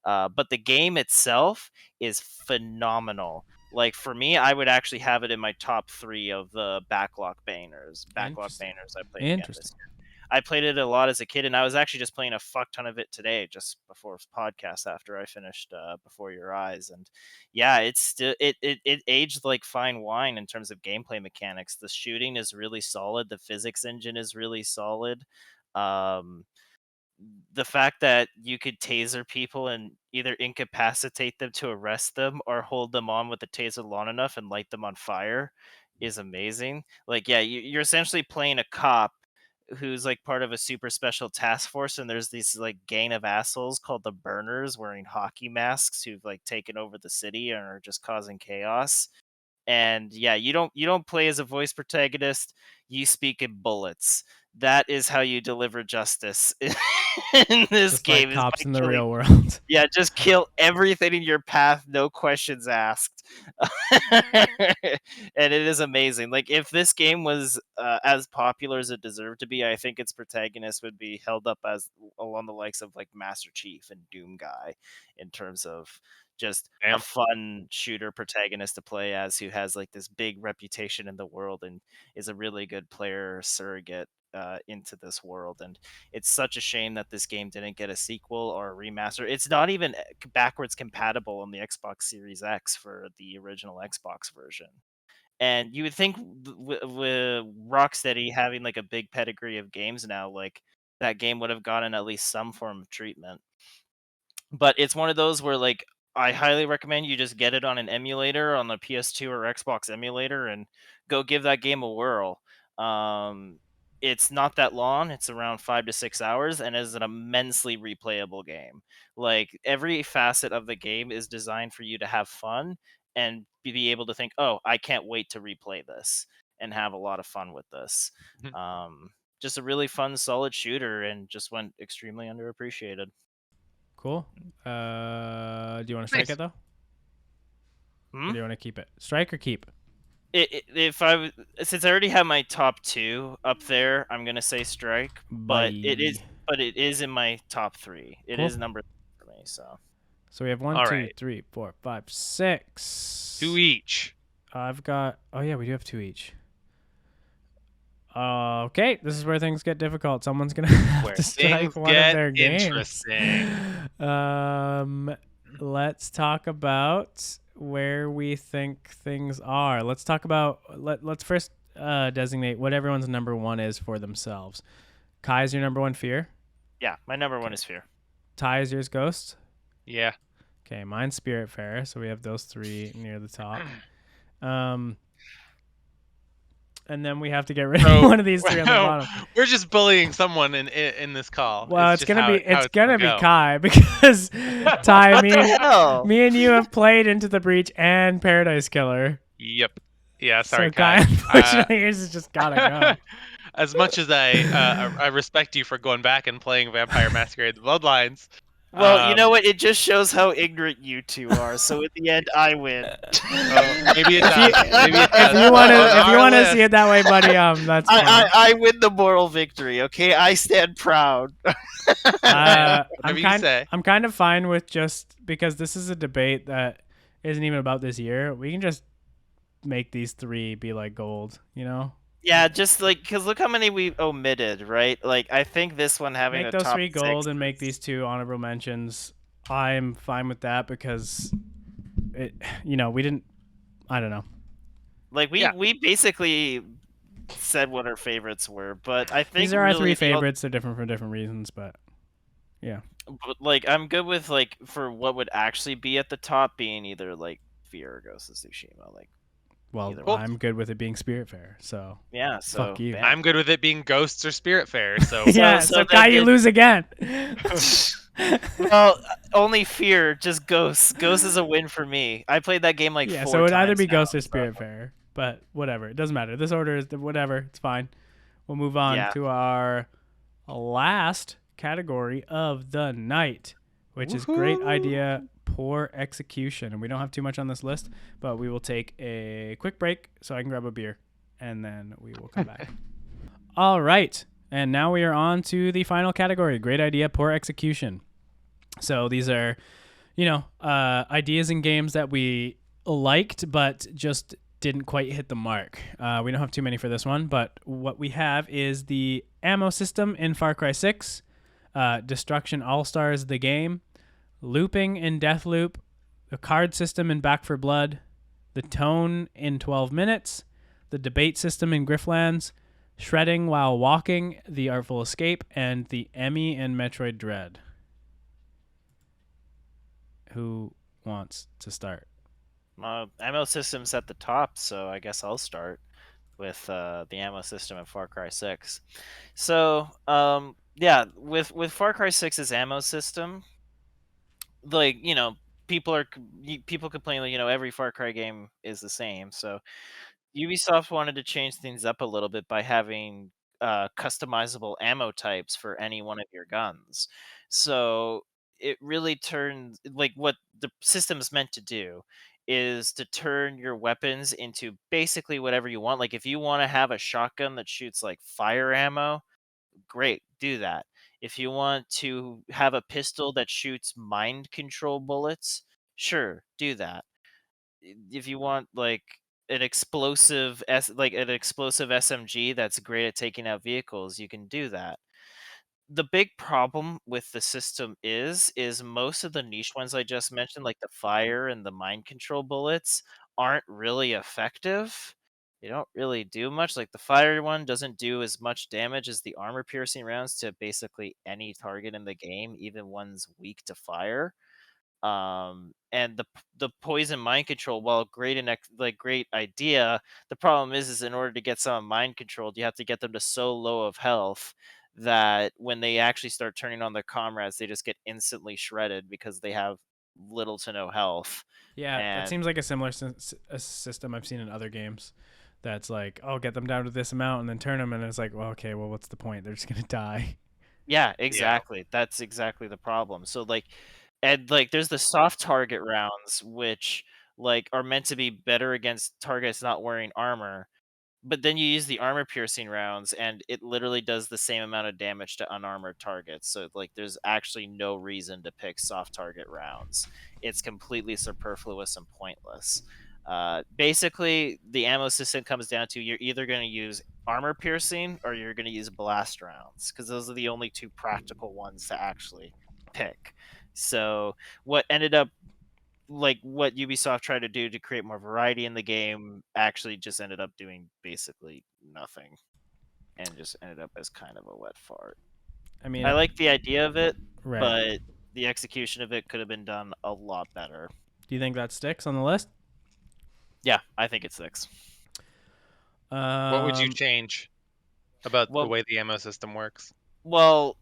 But the game itself is phenomenal. Like for me, I would actually have it in my top 3 of the backlog bangers. Backlog bangers I played again this year. I played it a lot as a kid, and I was actually just playing a fuck ton of it today, just before podcast after I finished Before Your Eyes. And yeah, it's still it aged like fine wine in terms of gameplay mechanics. The shooting is really solid. The physics engine is really solid. The fact that you could taser people and either incapacitate them to arrest them, or hold them on with the taser long enough and light them on fire, is amazing. Like, yeah, you're essentially playing a cop who's like part of a super special task force, and there's these like gang of assholes called the Burners wearing hockey masks who've like taken over the city and are just causing chaos. And yeah, you don't play as a voice protagonist, you speak in bullets. That is how you deliver justice in this Just like game, is cops by in the killing. real world. Yeah, just kill everything in your path, no questions asked. And it is amazing. Like, if this game was as popular as it deserved to be, I think its protagonist would be held up as along the likes of like Master Chief and Doom Guy, in terms of just a Damn. fun shooter protagonist to play as, who has like this big reputation in the world and is a really good player surrogate into this world. And it's such a shame that this game didn't get a sequel or a remaster. It's not even backwards compatible on the Xbox Series X for the original Xbox version. And you would think with Rocksteady having like a big pedigree of games now, like that game would have gotten at least some form of treatment. But it's one of those where like I highly recommend you just get it on an emulator, on the PS2 or Xbox emulator, and go give that game a whirl. Um, it's not that long; it's around 5 to 6 hours, and is an immensely replayable game. Like, every facet of the game is designed for you to have fun and be able to think, "Oh, I can't wait to replay this," and have a lot of fun with this. Just a really fun, solid shooter, and just went extremely underappreciated. Cool. Do you want to strike Nice. it though? Hmm? Or do you want to keep it? Strike or keep? If since I already have my top two up there, I'm gonna say strike. But Bye. it is in my top three. It Cool. is number three for me. So So we have one, All 2, right. 3, 4, 5, 6. 2 each. I've got. Oh yeah, we do have 2 each. Okay, this is where things get difficult. Someone's gonna have Where to strike things one of get their games. interesting. Let's talk about where we think things are. Let's talk about. Let's first designate what everyone's number one is for themselves. Kai is your number one fear. yeah, my number one is fear. Ty is yours ghost. Yeah. Okay, mine's Spiritfarer. So we have those 3 near the top. And then we have to get rid of one of these 3 on the bottom. We're just bullying someone in this call. Well, it's just gonna how be it- how it's gonna gonna be go. Kai because Ty, What the hell? me and you have played Into the Breach and Paradise Killer. Yep. Yeah. Sorry, So Kai, Kai. unfortunately, yours has just gotta go. As much as I respect you for going back and playing Vampire Masquerade: The Bloodlines. Well, you know what? It just shows how ignorant you two are. So in the end, I win. Maybe it does. Maybe it does. If you want On to, if you our want to list- see it that way, buddy, that's fine. I win the moral victory. Okay, I stand proud. Whatever you I'm say. I'm kind of fine with just because this is a debate that isn't even about this year. We can just make these 3 be like gold, you know? Yeah, just like, because look how many we omitted, right? Like, I think this one having Make a those top 3 gold 6 and make these 2 honorable mentions. I'm fine with that because it, we didn't. I don't know. Like, Yeah. we basically said what our favorites were, but I think These are our really 3 favorites. They're different for different reasons, but yeah. But like, I'm good with like for what would actually be at the top being either like Fear or Ghost of Tsushima. Like, Well, either one. I'm good with it being Spiritfarer, so yeah, so fuck you. bam. I'm good with it being Ghosts or Spiritfarer. So yeah. so So then Kai, you it- lose again. Well, only Fear, just Ghost. Ghost is a win for me. I played that game like yeah, 4 so it would either times be now, Ghost or so- Spiritfarer, but whatever. It doesn't matter. This order is whatever. It's fine. We'll move on Yeah. to our last category of the night, which is great idea, poor execution. And we don't have too much on this list, but we will take a quick break so I can grab a beer, and then we will come back. All right. And now we are on to the final category, great idea, poor execution. So these are, ideas in games that we liked, but just didn't quite hit the mark. We don't have too many for this one, but what we have is the ammo system in Far Cry 6, Destruction All-Stars the game, looping in Deathloop, the card system in Back 4 Blood, the tone in 12 Minutes, the debate system in Grifflands, shredding while walking, the Artful Escape, and the Emmy in Metroid Dread. Who wants to start? ammo system's at the top, so I guess I'll start. with the ammo system in Far Cry 6. So, yeah, with Far Cry 6's ammo system, like, people complain that, every Far Cry game is the same. So Ubisoft wanted to change things up a little bit by having customizable ammo types for any one of your guns. So it really turns, like, what the system is meant to do is to turn your weapons into basically whatever you want. Like, if you want to have a shotgun that shoots like fire ammo, great, do that. If you want to have a pistol that shoots mind control bullets, sure, do that. If you want like an explosive SMG that's great at taking out vehicles, you can do that. The big problem with the system is most of the niche ones I just mentioned, like the fire and the mind control bullets, aren't really effective. They don't really do much. Like the fire one doesn't do as much damage as the armor piercing rounds to basically any target in the game, even ones weak to fire. And the poison mind control, while great and great idea, the problem is in order to get someone mind controlled, you have to get them to so low of health that when they actually start turning on their comrades, they just get instantly shredded because they have little to no health. Yeah, that And seems like a similar a system I've seen in other games. That's like, oh, get them down to this amount and then turn them, and it's like, well, okay, well, what's the point? They're just gonna die. yeah, Yeah. exactly. That's exactly the problem. So like, and like there's the soft target rounds which like are meant to be better against targets not wearing armor. But then you use the armor piercing rounds, and it literally does the same amount of damage to unarmored targets. So, like, there's actually no reason to pick soft target rounds. It's completely superfluous and pointless. Basically, the ammo system comes down to you're either going to use armor piercing or you're going to use blast rounds, because those are the only two practical ones to actually pick. So, what ended up what Ubisoft tried to do to create more variety in the game actually just ended up doing basically nothing and just ended up as kind of a wet fart. I mean, I like the idea of it, right. but the execution of it could have been done a lot better. Do you think that sticks on the list? Yeah, I think it's 6. What would you Um, change about the Well, way the ammo system works?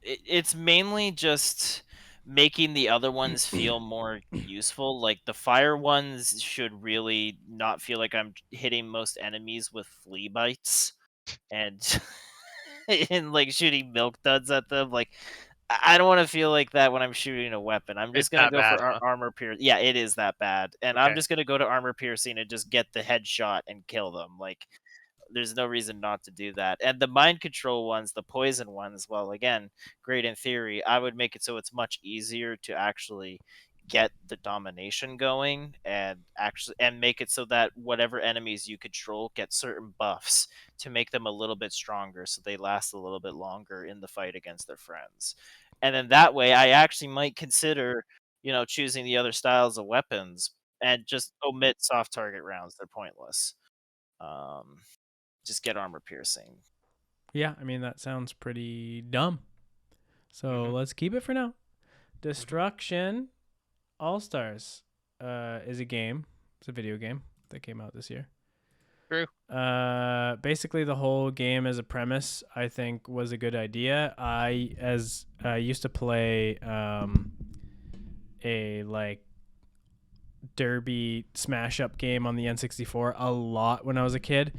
it's mainly just making the other ones feel more useful. Like the fire ones should really not feel like I'm hitting most enemies with flea bites and and like shooting milk duds at them. Like I don't want to feel like that when I'm shooting a weapon. I'm It's just gonna that go bad, for huh? armor piercing. Yeah, it is that bad, and I'm Okay. just gonna go to armor piercing and just get the headshot and kill them. Like there's no reason not to do that. And the mind control ones, the poison ones, well, again, great in theory. I would make it so it's much easier to actually get the domination going and make it so that whatever enemies you control get certain buffs to make them a little bit stronger so they last a little bit longer in the fight against their friends. And then that way I actually might consider, choosing the other styles of weapons and just omit soft target rounds. They're pointless. Um, just get armor piercing. yeah, I mean that sounds pretty dumb. So Mhm. let's keep it for now. Mhm. Destruction All Stars is a game. It's a video game that came out this year. True. Basically the whole game as a premise, I think, was a good idea. I used to play a like derby smash up game on the N64 a lot when I was a kid,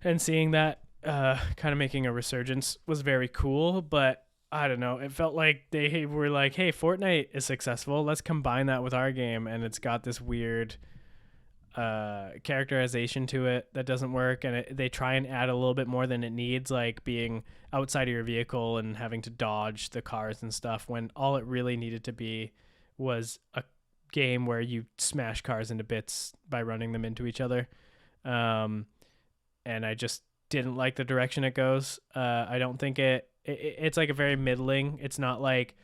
and seeing that kind of making a resurgence was very cool. But I don't know, it felt like they were like, hey, Fortnite is successful, let's combine that with our game, and it's got this weird characterization to it that doesn't work, and they try and add a little bit more than it needs, like being outside of your vehicle and having to dodge the cars and stuff, when all it really needed to be was a game where you smash cars into bits by running them into each other. um, and I just didn't like the direction it goes. I don't think it's like a very middling. It's not like,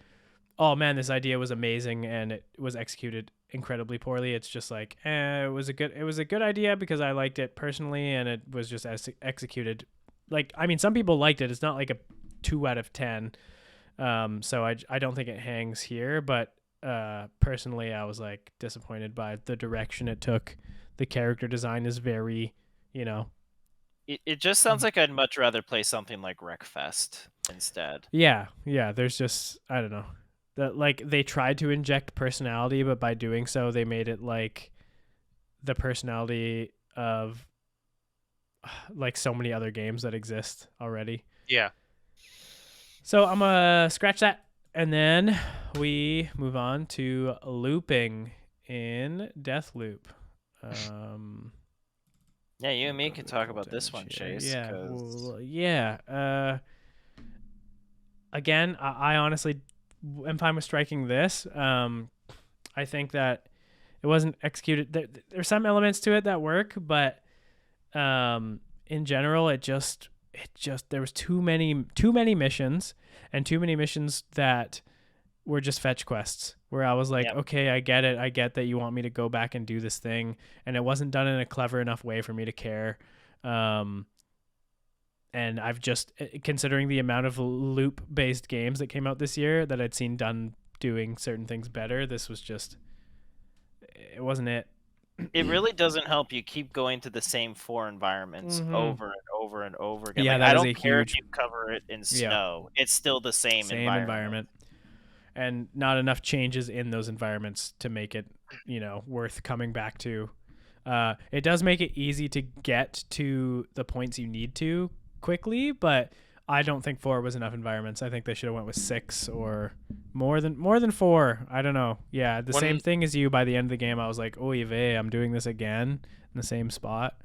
oh man, this idea was amazing and it was executed incredibly poorly. It's just like, it was a good idea because I liked it personally, and it was just executed. Like, I mean, some people liked it. It's not like a 2 out of 10. So I don't think it hangs here, but personally, I was like disappointed by the direction it took. The character design is very, you know, It just sounds like I'd much rather play something like Wreckfest instead. Yeah, there's just I don't know. That like they tried to inject personality, but by doing so they made it like the personality of like so many other games that exist already. Yeah. So I'm gonna scratch that, and then we move on to looping in Deathloop. Yeah, you and me go can to talk the about this content one, share. Chase. Yeah, 'Cause- yeah. Again, I honestly am fine with striking this. I think that it wasn't executed. There's some elements to it that work, but in general, it just there was too many missions, and too many missions that were just fetch quests. Where I was like, Yep. okay, I get it. I get that you want me to go back and do this thing, and it wasn't done in a clever enough way for me to care. And I've just, considering the amount of loop-based games that came out this year that I'd seen done doing certain things better, this was just, it wasn't it. It really doesn't help you keep going to the same 4 environments Mhm. over and over and over again. Yeah, Like, that I is don't a care huge- if you cover it in Yeah. snow. It's still the same environment. And not enough changes in those environments to make it, worth coming back to. It does make it easy to get to the points you need to quickly, but I don't think 4 was enough environments. I think they should have went with 6 or more than 4. I don't know. Yeah, the same thing as you. By the end of the game, I was like, "Oy vey, I'm doing this again in the same spot."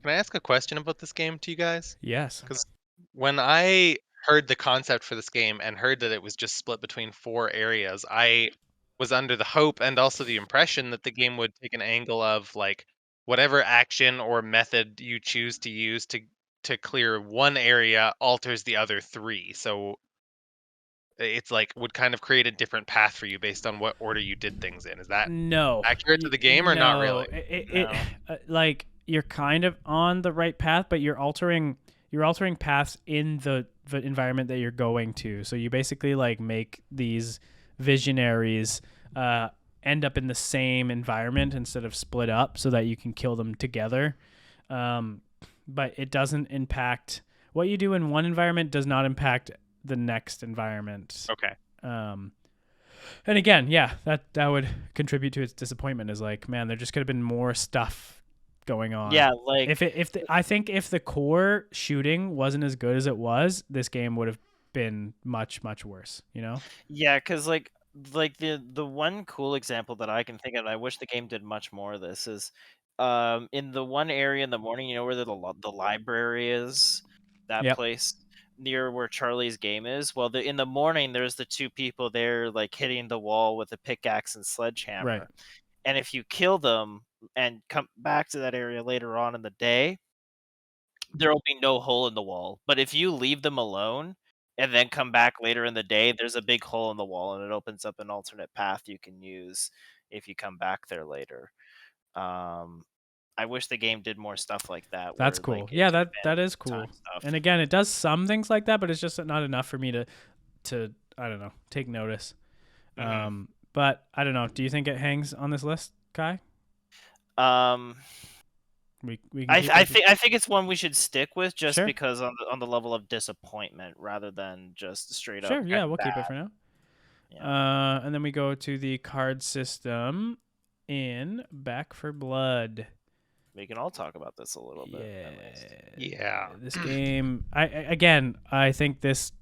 Can I ask a question about this game to you guys? Yes. Because when I heard the concept for this game and heard that it was just split between 4 areas, I was under the hope and also the impression that the game would take an angle of like whatever action or method you choose to use to clear one area alters the other 3. So it's like would kind of create a different path for you based on what order you did things in. Is that No. accurate to the game or not really? No. Like you're kind of on the right path, but you're altering paths in the environment that you're going to. So you basically like make these visionaries end up in the same environment instead of split up, so that you can kill them together. But it doesn't impact what you do in one environment. Does not impact the next environment. Okay. And again, yeah, that would contribute to its disappointment. Is like, man, there just could have been more stuff going on. Yeah, like I think if the core shooting wasn't as good as it was, this game would have been much worse. Yeah, because like the one cool example that I can think of, and I wish the game did much more of this, is in the one area in the morning, where the library is, that Yep. place near where Charlie's game is. Well, in the morning, there's the 2 people there like hitting the wall with a pickaxe and sledgehammer. Right. And if you kill them and come back to that area later on in the day, there will be no hole in the wall. But if you leave them alone and then come back later in the day, there's a big hole in the wall, and it opens up an alternate path you can use if you come back there later. I wish the game did more stuff like that. That's where, cool. like, Yeah, it took that advantage is of cool. time stuff. And again, it does some things like that, but it's just not enough for me to I don't know, take notice. Mhm. But I don't know. Do you think it hangs on this list, Kai? We can I keep it- I think it's one we should stick with, just Sure. because on the level of disappointment rather than just straight up. Sure. Yeah, kinda we'll keep it bad. for now. Yeah. And then we go to the card system in Back for Blood. We can all talk about this a little bit. At least. Yeah. This game, I think this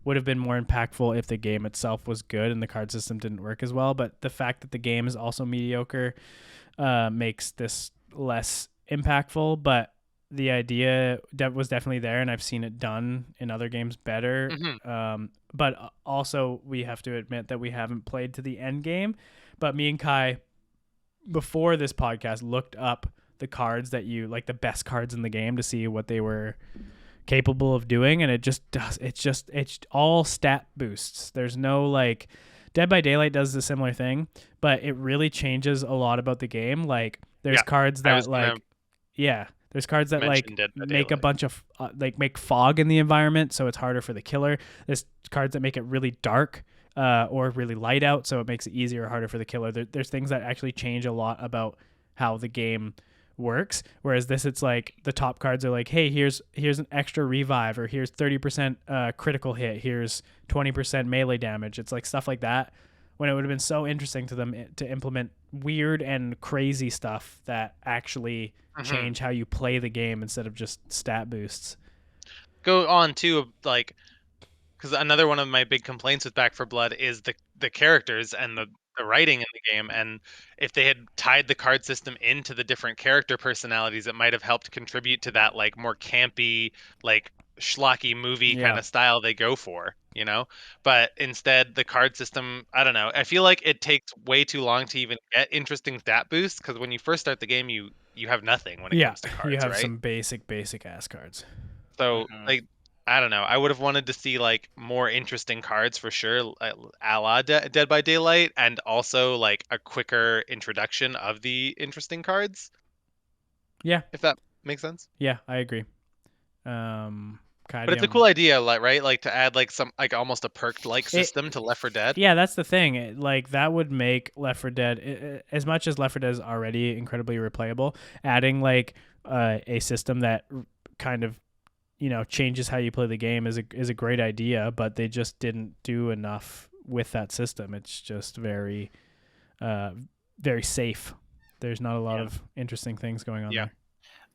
would have been more impactful if the game itself was good and the card system didn't work as well. But the fact that the game is also mediocre makes this less impactful. But the idea was definitely there, and I've seen it done in other games better. But also, we have to admit that we haven't played to the end game. But me and Kai, before this podcast, looked up the cards that you like, the best cards in the game, to see what they were capable of doing, and it's all stat boosts. There's no like Dead by Daylight does a similar thing, but it really changes a lot about the game. Like there's cards that there's cards that like make a bunch of make fog in the environment, so it's harder for the killer. There's cards that make it really dark or really light out, so it makes it easier or harder for the killer. There's things that actually change a lot about how the game works. Whereas this, it's like the top cards are like, hey, here's an extra revive, or here's 30% critical hit, here's 20% melee damage. It's like stuff like that, when it would have been so interesting to them to implement weird and crazy stuff that actually change how you play the game instead of just stat boosts. Go on too, like, because another one of my big complaints with Back for Blood is the characters and the writing in the game. And if they had tied the card system into the different character personalities, it might have helped contribute to that like more campy, like schlocky movie kind of style they go for, you know? But instead, the card system, I don't know. I feel like it takes way too long to even get interesting stat boosts, because when you first start the game, you have nothing when it comes to cards, you have right? some basic ass cards. So like, I don't know. I would have wanted to see like more interesting cards for sure, a la Dead by Daylight, and also like a quicker introduction of the interesting cards. Yeah, if that makes sense. Yeah, I agree. But it's a cool idea, like, right? Like to add like some like almost a perk like system to Left 4 Dead. Yeah, that's the thing. Like that would make Left 4 Dead, as much as Left 4 Dead is already incredibly replayable, adding like a system that kind of, you know, changes how you play the game is a great idea, but they just didn't do enough with that system. It's just very very safe. There's not a lot of interesting things going on there.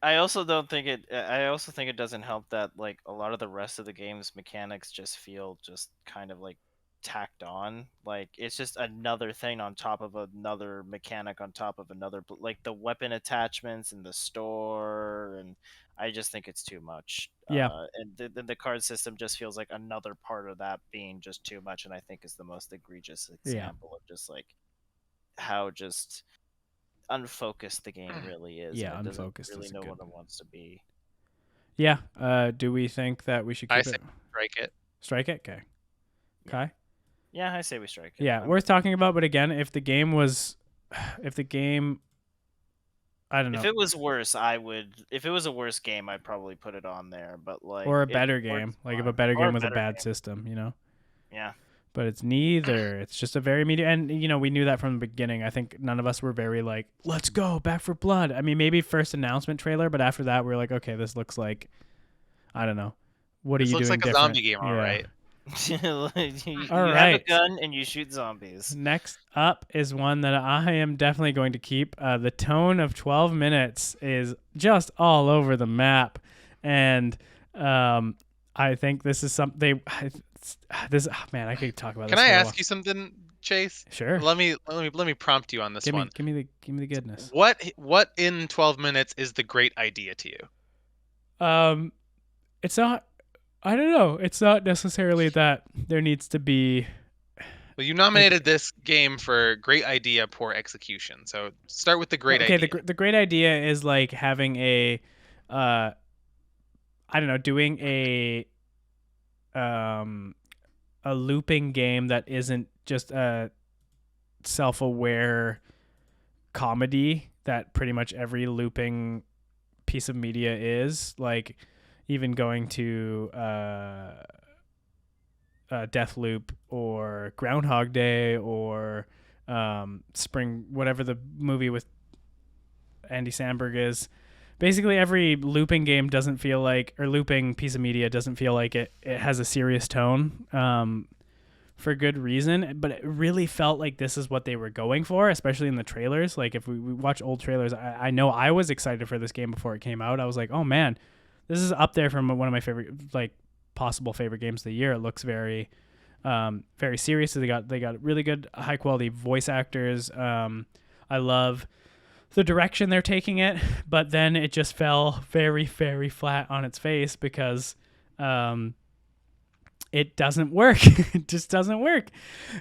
I also think it doesn't help that like a lot of the rest of the game's mechanics just feel just kind of like tacked on. Like it's just another thing on top of another mechanic on top of another, like the weapon attachments and the store, and I just think it's too much. Yeah. And the card system just feels like another part of that being just too much, and I think is the most egregious example of just like how just unfocused the game really is. Yeah, and it unfocused doesn't really is know good. what it wants to be. Yeah. Do we think that we should keep I it? say strike it. Strike it? Okay. Kai? Yeah, I say we strike it. Yeah, worth talking about, but again, if the game, I don't know. If it was worse, I would. If it was a worse game, I'd probably put it on there. But like, or a better game, like if a better game with a bad system, you know. Yeah. But it's neither. It's just a very medium, and you know we knew that from the beginning. I think none of us were very like, let's go Back for Blood. I mean, maybe first announcement trailer, but after that, we were like, okay, this looks like, I don't know, what are you doing? This looks like different? a zombie game, all right. you All have right. a gun and you shoot zombies. Next up is one that I am definitely going to keep. The tone of 12 minutes is just all over the map, and I think this is something. Man, I could talk about this. Can I ask you something, Chase? Sure. Let me prompt you on this one. Give me the goodness. What in 12 minutes is the great idea to you? It's not. I don't know. It's not necessarily that there needs to be. Well, you nominated this game for great idea, poor execution. So start with the great idea. Okay, the great idea is like having a, I don't know, doing a looping game that isn't just a self-aware comedy that pretty much every looping piece of media is, like even going to Deathloop or Groundhog Day or Spring, whatever the movie with Andy Samberg is. Basically, every looping game doesn't feel like, or looping piece of media doesn't feel like it has a serious tone for good reason. But it really felt like this is what they were going for, especially in the trailers. Like if we watch old trailers, I know I was excited for this game before it came out. I was like, oh man, this is up there from one of my favorite, like possible favorite games of the year. It looks very, very serious. So they got really good, high quality voice actors. I love the direction they're taking it, but then it just fell very, very flat on its face because it doesn't work. It just doesn't work.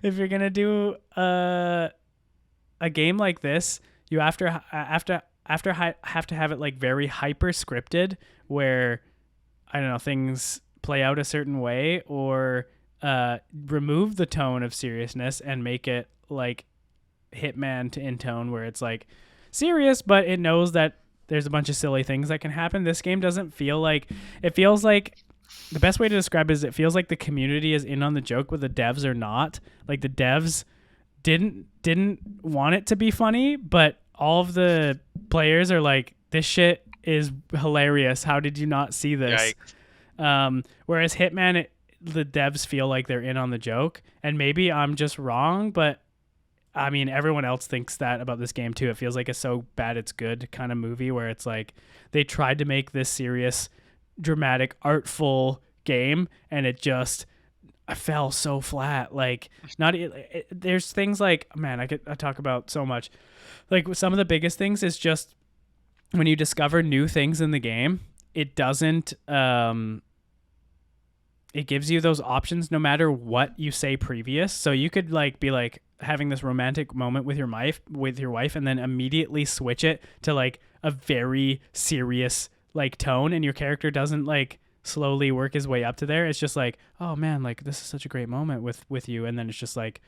If you're gonna do a game like this, you have to have it like very hyper scripted, where I don't know, things play out a certain way, or remove the tone of seriousness and make it like Hitman in tone, where it's like serious, but it knows that there's a bunch of silly things that can happen. This game doesn't feel like, it feels like, the best way to describe it is it feels like the community is in on the joke, but the devs are not. Like the devs didn't want it to be funny, but all of the players are like, this shit is hilarious. How did you not see this? Whereas Hitman, the devs feel like they're in on the joke, and maybe I'm just wrong, but I mean, everyone else thinks that about this game too. It feels like a so bad it's good kind of movie where it's like they tried to make this serious, dramatic, artful game, and it just I fell so flat. Like, there's things like, man, I talk about so much. Like, some of the biggest things is just when you discover new things in the game, it doesn't it gives you those options no matter what you say previous. So you could like be like having this romantic moment with your wife and then immediately switch it to like a very serious like tone, and your character doesn't like slowly work his way up to there. It's just like, oh man, like this is such a great moment with you, and then it's just like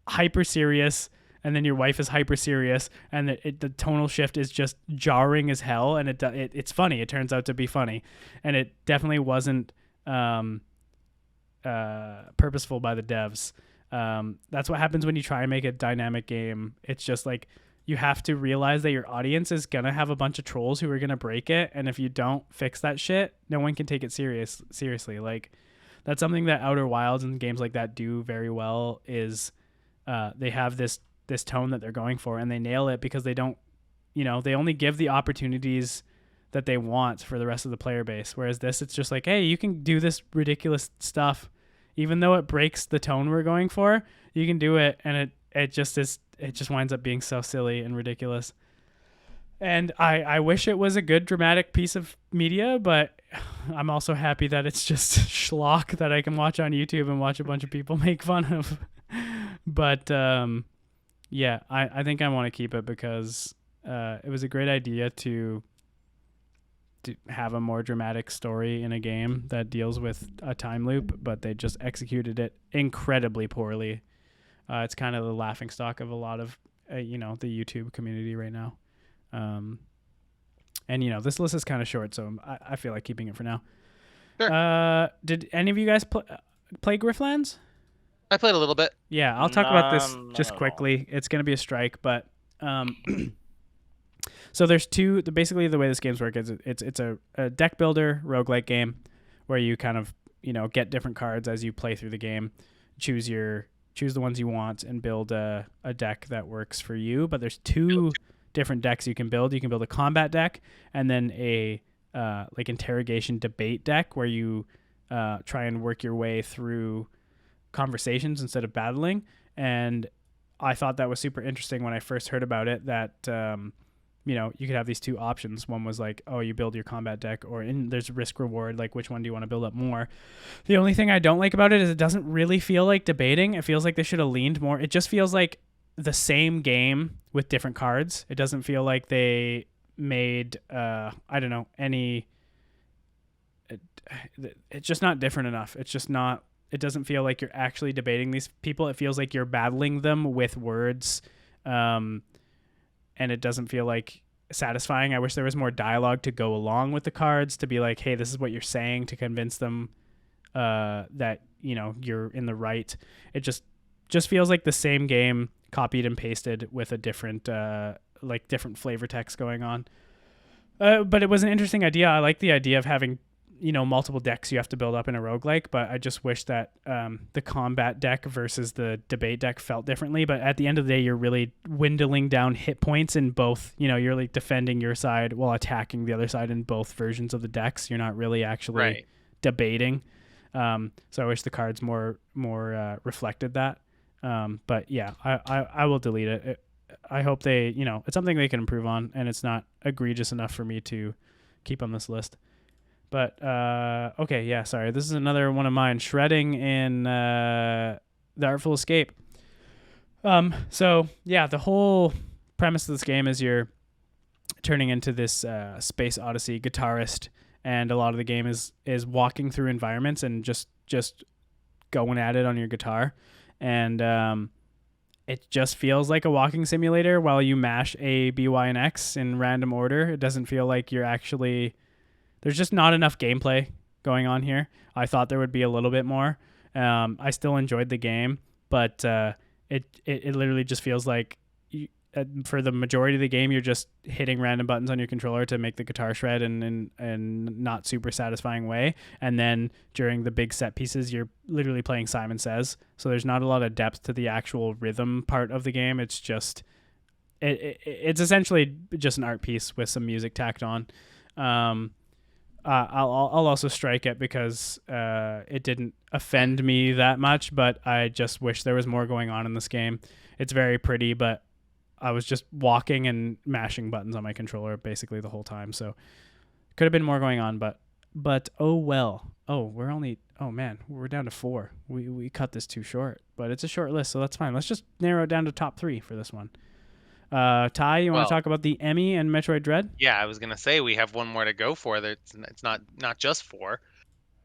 hyper serious, and then your wife is hyper serious, and the tonal shift is just jarring as hell, and it's funny. It turns out to be funny, and it definitely wasn't purposeful by the devs. That's what happens when you try and make a dynamic game. It's just like you have to realize that your audience is gonna have a bunch of trolls who are gonna break it, and if you don't fix that shit, no one can take it seriously. Like, that's something that Outer Wilds and games like that do very well, is they have this tone that they're going for, and they nail it because they don't, they only give the opportunities that they want for the rest of the player base. Whereas this, it's just like, hey, you can do this ridiculous stuff, even though it breaks the tone we're going for. You can do it, and it just winds up being so silly and ridiculous. And I wish it was a good dramatic piece of media, but I'm also happy that it's just schlock that I can watch on YouTube and watch a bunch of people make fun of. But yeah, I think I want to keep it because it was a great idea to have a more dramatic story in a game that deals with a time loop, but they just executed it incredibly poorly. It's kind of the laughingstock of a lot of the YouTube community right now. And this list is kind of short, so I feel like keeping it for now. Sure. Did any of you guys play Grifflands? I played a little bit. Yeah, I'll talk about this just quickly. It's going to be a strike, but so there's two. Basically, the way this game's work is it's a deck builder roguelike game where you kind of get different cards as you play through the game, choose the ones you want, and build a deck that works for you. But there's two different decks you can build. You can build a combat deck and then a like interrogation debate deck where you try and work your way through conversations instead of battling. And I thought that was super interesting when I first heard about it, that you could have these two options. One was like, oh, you build your combat deck, or there's risk reward, like which one do you want to build up more. The only thing I don't like about it is it doesn't really feel like debating. It feels like they should have leaned more. It just feels like the same game with different cards. It doesn't feel like they made it's just not different enough. It's just not. It doesn't feel like you're actually debating these people. It feels like you're battling them with words, and it doesn't feel like satisfying. I wish there was more dialogue to go along with the cards, to be like, hey, this is what you're saying, to convince them that you're in the right. It just feels like the same game copied and pasted with a different different flavor text going on. But it was an interesting idea. I like the idea of having multiple decks you have to build up in a roguelike, but I just wish that the combat deck versus the debate deck felt differently. But at the end of the day, you're really dwindling down hit points in both. You're like defending your side while attacking the other side in both versions of the decks. You're not really actually debating. So I wish the cards more reflected that. But yeah, I will delete it. I hope they, it's something they can improve on, and it's not egregious enough for me to keep on this list. But, okay, yeah, sorry. This is another one of mine, shredding in The Artful Escape. So, yeah, the whole premise of this game is you're turning into this Space Odyssey guitarist, and a lot of the game is walking through environments and just going at it on your guitar. And it just feels like a walking simulator while you mash A, B, Y, and X in random order. It doesn't feel like you're actually... There's just not enough gameplay going on here. I thought there would be a little bit more. I still enjoyed the game, but it literally just feels like for the majority of the game, you're just hitting random buttons on your controller to make the guitar shred in not super satisfying way. And then during the big set pieces, you're literally playing Simon Says. So there's not a lot of depth to the actual rhythm part of the game. It's just it's essentially just an art piece with some music tacked on. I'll also strike it because it didn't offend me that much, but I just wish there was more going on in this game. It's very pretty, but I was just walking and mashing buttons on my controller basically the whole time. So could have been more going on, but oh well. Oh man, we're down to 4. We cut this too short, but it's a short list, so that's fine. Let's just narrow it down to top 3 for this one. Ty, you want to talk about the Emmy and Metroid Dread? Yeah, I was gonna say we have one more to go for. It's not just 4,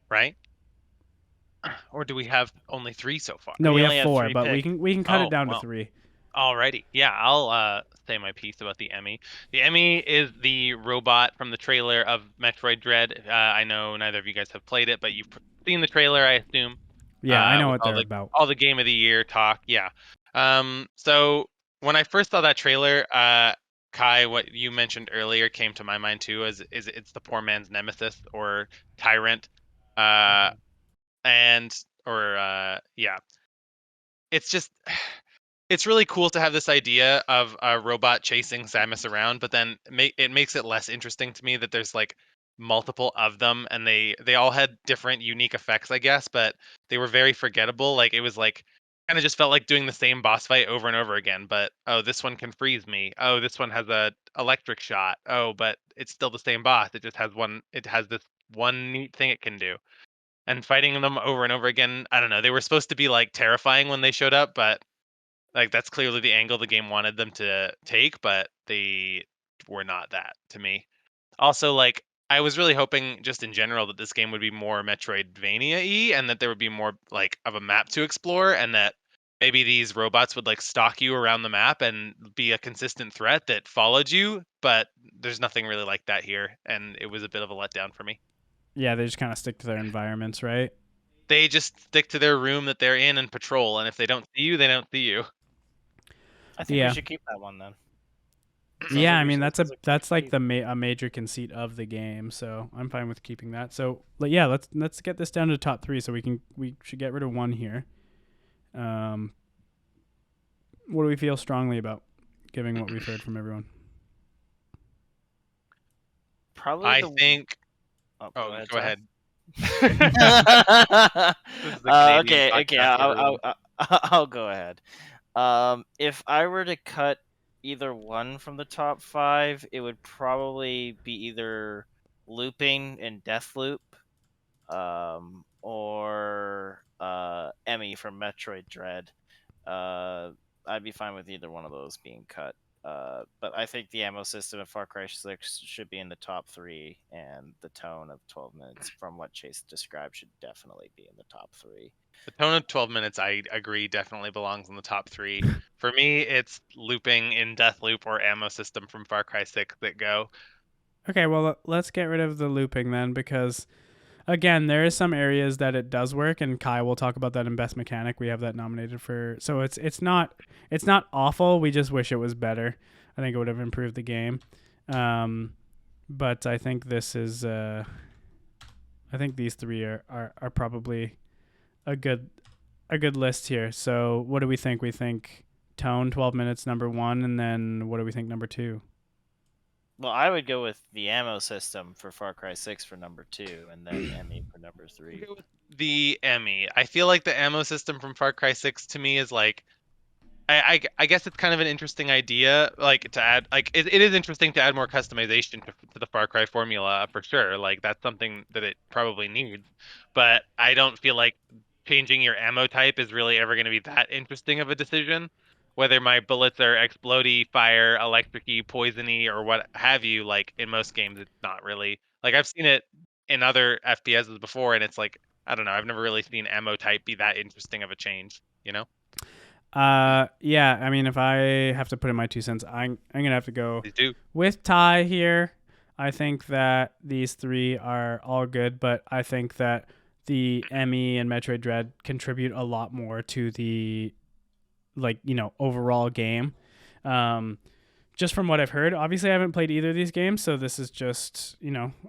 right? Or do we have only 3 so far? No, we only have have 4, 3 but picks. we can cut it down to 3. Alrighty. Yeah, I'll say my piece about the Emmy. The Emmy is the robot from the trailer of Metroid Dread. I know neither of you guys have played it, but you've seen the trailer, I assume. Yeah, I know with what they're about. All the Game of the Year talk. Yeah. So when I first saw that trailer, Kai, what you mentioned earlier came to my mind too. Is it's the poor man's nemesis or tyrant, yeah. It's just it's really cool to have this idea of a robot chasing Samus around, but then it makes it less interesting to me that there's like multiple of them, and they all had different unique effects, I guess, but they were very forgettable. Like it was like kind of just felt like doing the same boss fight over and over again. But oh, this one can freeze me. Oh, this one has a electric shot. Oh, but it's still the same boss. It just has one. It has this one neat thing it can do. And fighting them over and over again, I don't know. They were supposed to be like terrifying when they showed up, but like that's clearly the angle the game wanted them to take, but they were not that to me. Also, like I was really hoping just in general that this game would be more Metroidvania-y and that there would be more like of a map to explore, and that maybe these robots would like stalk you around the map and be a consistent threat that followed you, but there's nothing really like that here, and it was a bit of a letdown for me. Yeah, they just kind of stick to their environments, right? They just stick to their room that they're in and patrol, and if they don't see you, they don't see you. I think we should keep that one then. Yeah, I mean that's like a major conceit of the game, so I'm fine with keeping that. So yeah, let's get this down to top 3, so we should get rid of 1 here. What do we feel strongly about, given what we've heard from everyone? Probably. I think. Go ahead. Okay. I'll go ahead. If I were to cut either one from the top 5, it would probably be either Looping and Deathloop, or Emmy from Metroid Dread. I'd be fine with either one of those being cut. But I think the ammo system of Far Cry 6 should be in the top 3, and the tone of 12 minutes, from what Chase described, should definitely be in the top 3. The tone of 12 minutes, I agree, definitely belongs in the top 3. For me, it's Looping in Deathloop or ammo system from Far Cry 6 that go. Okay, well, let's get rid of the looping then, because again, there is some areas that it does work, and Kai will talk about that in Best Mechanic. We have that nominated for, so it's not awful. We just wish it was better. I think it would have improved the game. But I think this is I think these 3 are probably a good list here. So what do we think? We think tone 12 minutes number 1, and then what do we think number 2? Well, I would go with the ammo system for Far Cry 6 for number 2, and then Emmy for number 3. The Emmy. I feel like the ammo system from Far Cry 6 to me is like, I guess it's kind of an interesting idea, like to add, like it is interesting to add more customization to the Far Cry formula for sure. Like that's something that it probably needs, but I don't feel like changing your ammo type is really ever going to be that interesting of a decision. Whether my bullets are explodey, fire, electricy, poisony, or what have you, like in most games, it's not really. Like I've seen it in other FPSs before, and it's like, I don't know, I've never really seen ammo type be that interesting of a change, you know? Yeah, I mean, if I have to put in my 2 cents, I'm going to have to go do. with Ty here. I think that these 3 are all good, but I think that the Emmy and Metroid Dread contribute a lot more to the overall game. Just from what I've heard. Obviously, I haven't played either of these games, so this is just,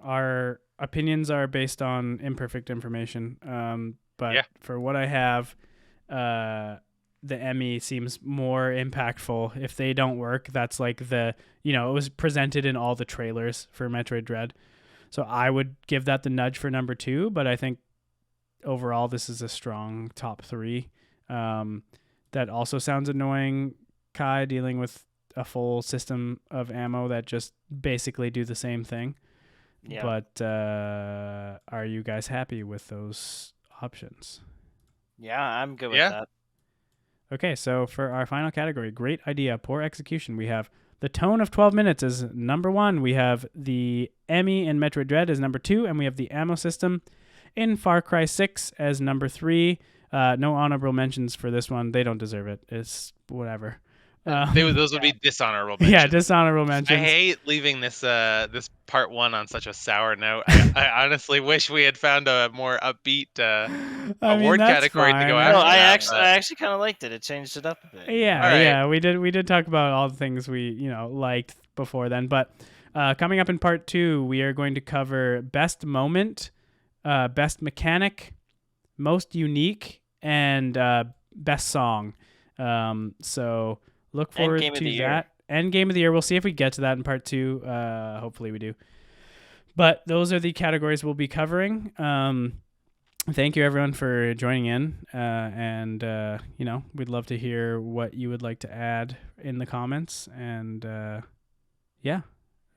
our opinions are based on imperfect information. But for what I have, the Emmy seems more impactful. If they don't work, that's like it was presented in all the trailers for Metroid Dread. So I would give that the nudge for number 2, but I think overall this is a strong top 3. That also sounds annoying, Kai, dealing with a full system of ammo that just basically do the same thing. Yeah. But are you guys happy with those options? Yeah, I'm good with that. Okay, so for our final category, great idea, poor execution, we have the tone of 12 minutes as number 1. We have the Emmy in Metroid Dread as number 2, and we have the ammo system in Far Cry 6 as number 3. No honorable mentions for this one. They don't deserve it. It's whatever. Those would be dishonorable mentions. Yeah, dishonorable mentions. I hate leaving this part 1 on such a sour note. I honestly wish we had found a more upbeat award category to go after. No, I actually kind of liked it. It changed it up a bit. Yeah, we did talk about all the things we liked before then. But coming up in part 2, we are going to cover best moment, best mechanic, most unique, and best song. So look forward to that. And game of the year. We'll see if we get to that in part 2. Hopefully we do. But those are the categories we'll be covering. Thank you everyone for joining in. And we'd love to hear what you would like to add in the comments. And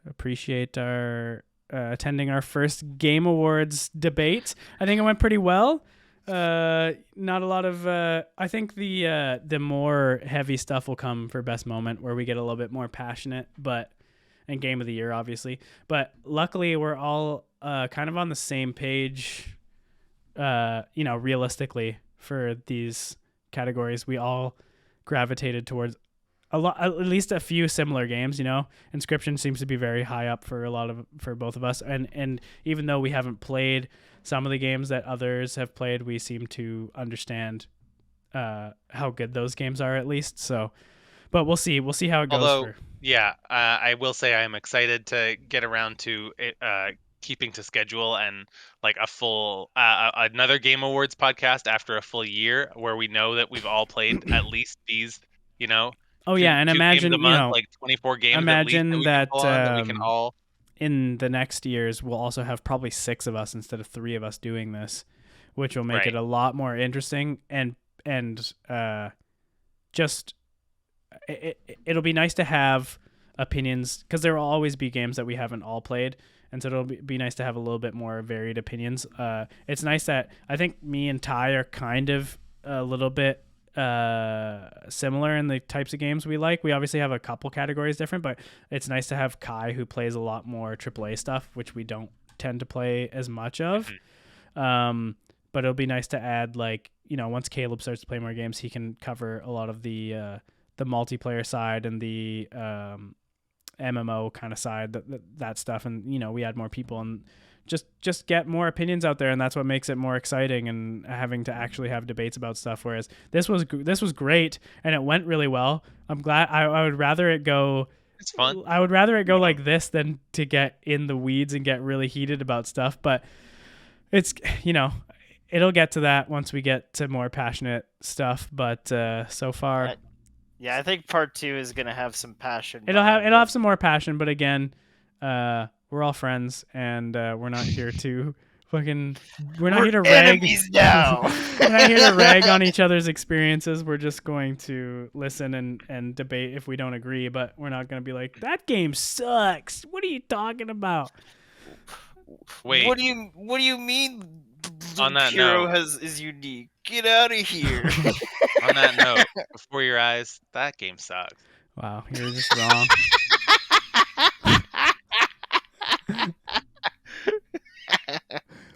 appreciate our attending our first Game Awards debate. I think it went pretty well. Not a lot of I think the more heavy stuff will come for best moment, where we get a little bit more passionate, and game of the year obviously, but luckily we're all kind of on the same page, realistically for these categories. We all gravitated towards at least a few similar games. Inscription seems to be very high up for both of us, and even though we haven't played some of the games that others have played, we seem to understand how good those games are, at least. So, but we'll see how it goes. Although, I will say I am excited to get around to keeping to schedule and like a full another Game Awards podcast after a full year, where we know that we've all played at least these, Oh yeah, and imagine games a month, like 24 games. Imagine that we can all. In the next years, we'll also have probably 6 of us instead of 3 of us doing this, which will make it a lot more interesting. And it'll be nice to have opinions, because there will always be games that we haven't all played, and so it'll be nice to have a little bit more varied opinions. It's nice that I think me and Ty are kind of a little bit similar in the types of games we like. We obviously have a couple categories different, but it's nice to have Kai, who plays a lot more AAA stuff, which we don't tend to play as much of. But it'll be nice to add, once Caleb starts to play more games, he can cover a lot of the multiplayer side and the MMO kind of side, that stuff, and we add more people and just get more opinions out there, and that's what makes it more exciting, and having to actually have debates about stuff. Whereas this was great and it went really well. I'm glad. I would rather it go. It's fun. I would rather it go like this than to get in the weeds and get really heated about stuff. But it's it'll get to that once we get to more passionate stuff. But so far, I think part 2 is gonna have some passion. It'll have some more passion. But again, we're all friends, and we're not here to We're not here to rag. Now. We're not here to rag on each other's experiences. We're just going to listen and debate if we don't agree, but we're not going to be like, that game sucks. What are you talking about? Wait. What do you mean? On that Hero note, is unique. Get out of here. on that note, before your eyes, that game sucks. Wow, you're just wrong.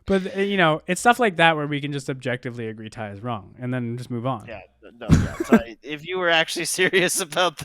But it's stuff like that where we can just objectively agree Ty is wrong and then just move on. Yeah, no, yeah. Ty, if you were actually serious about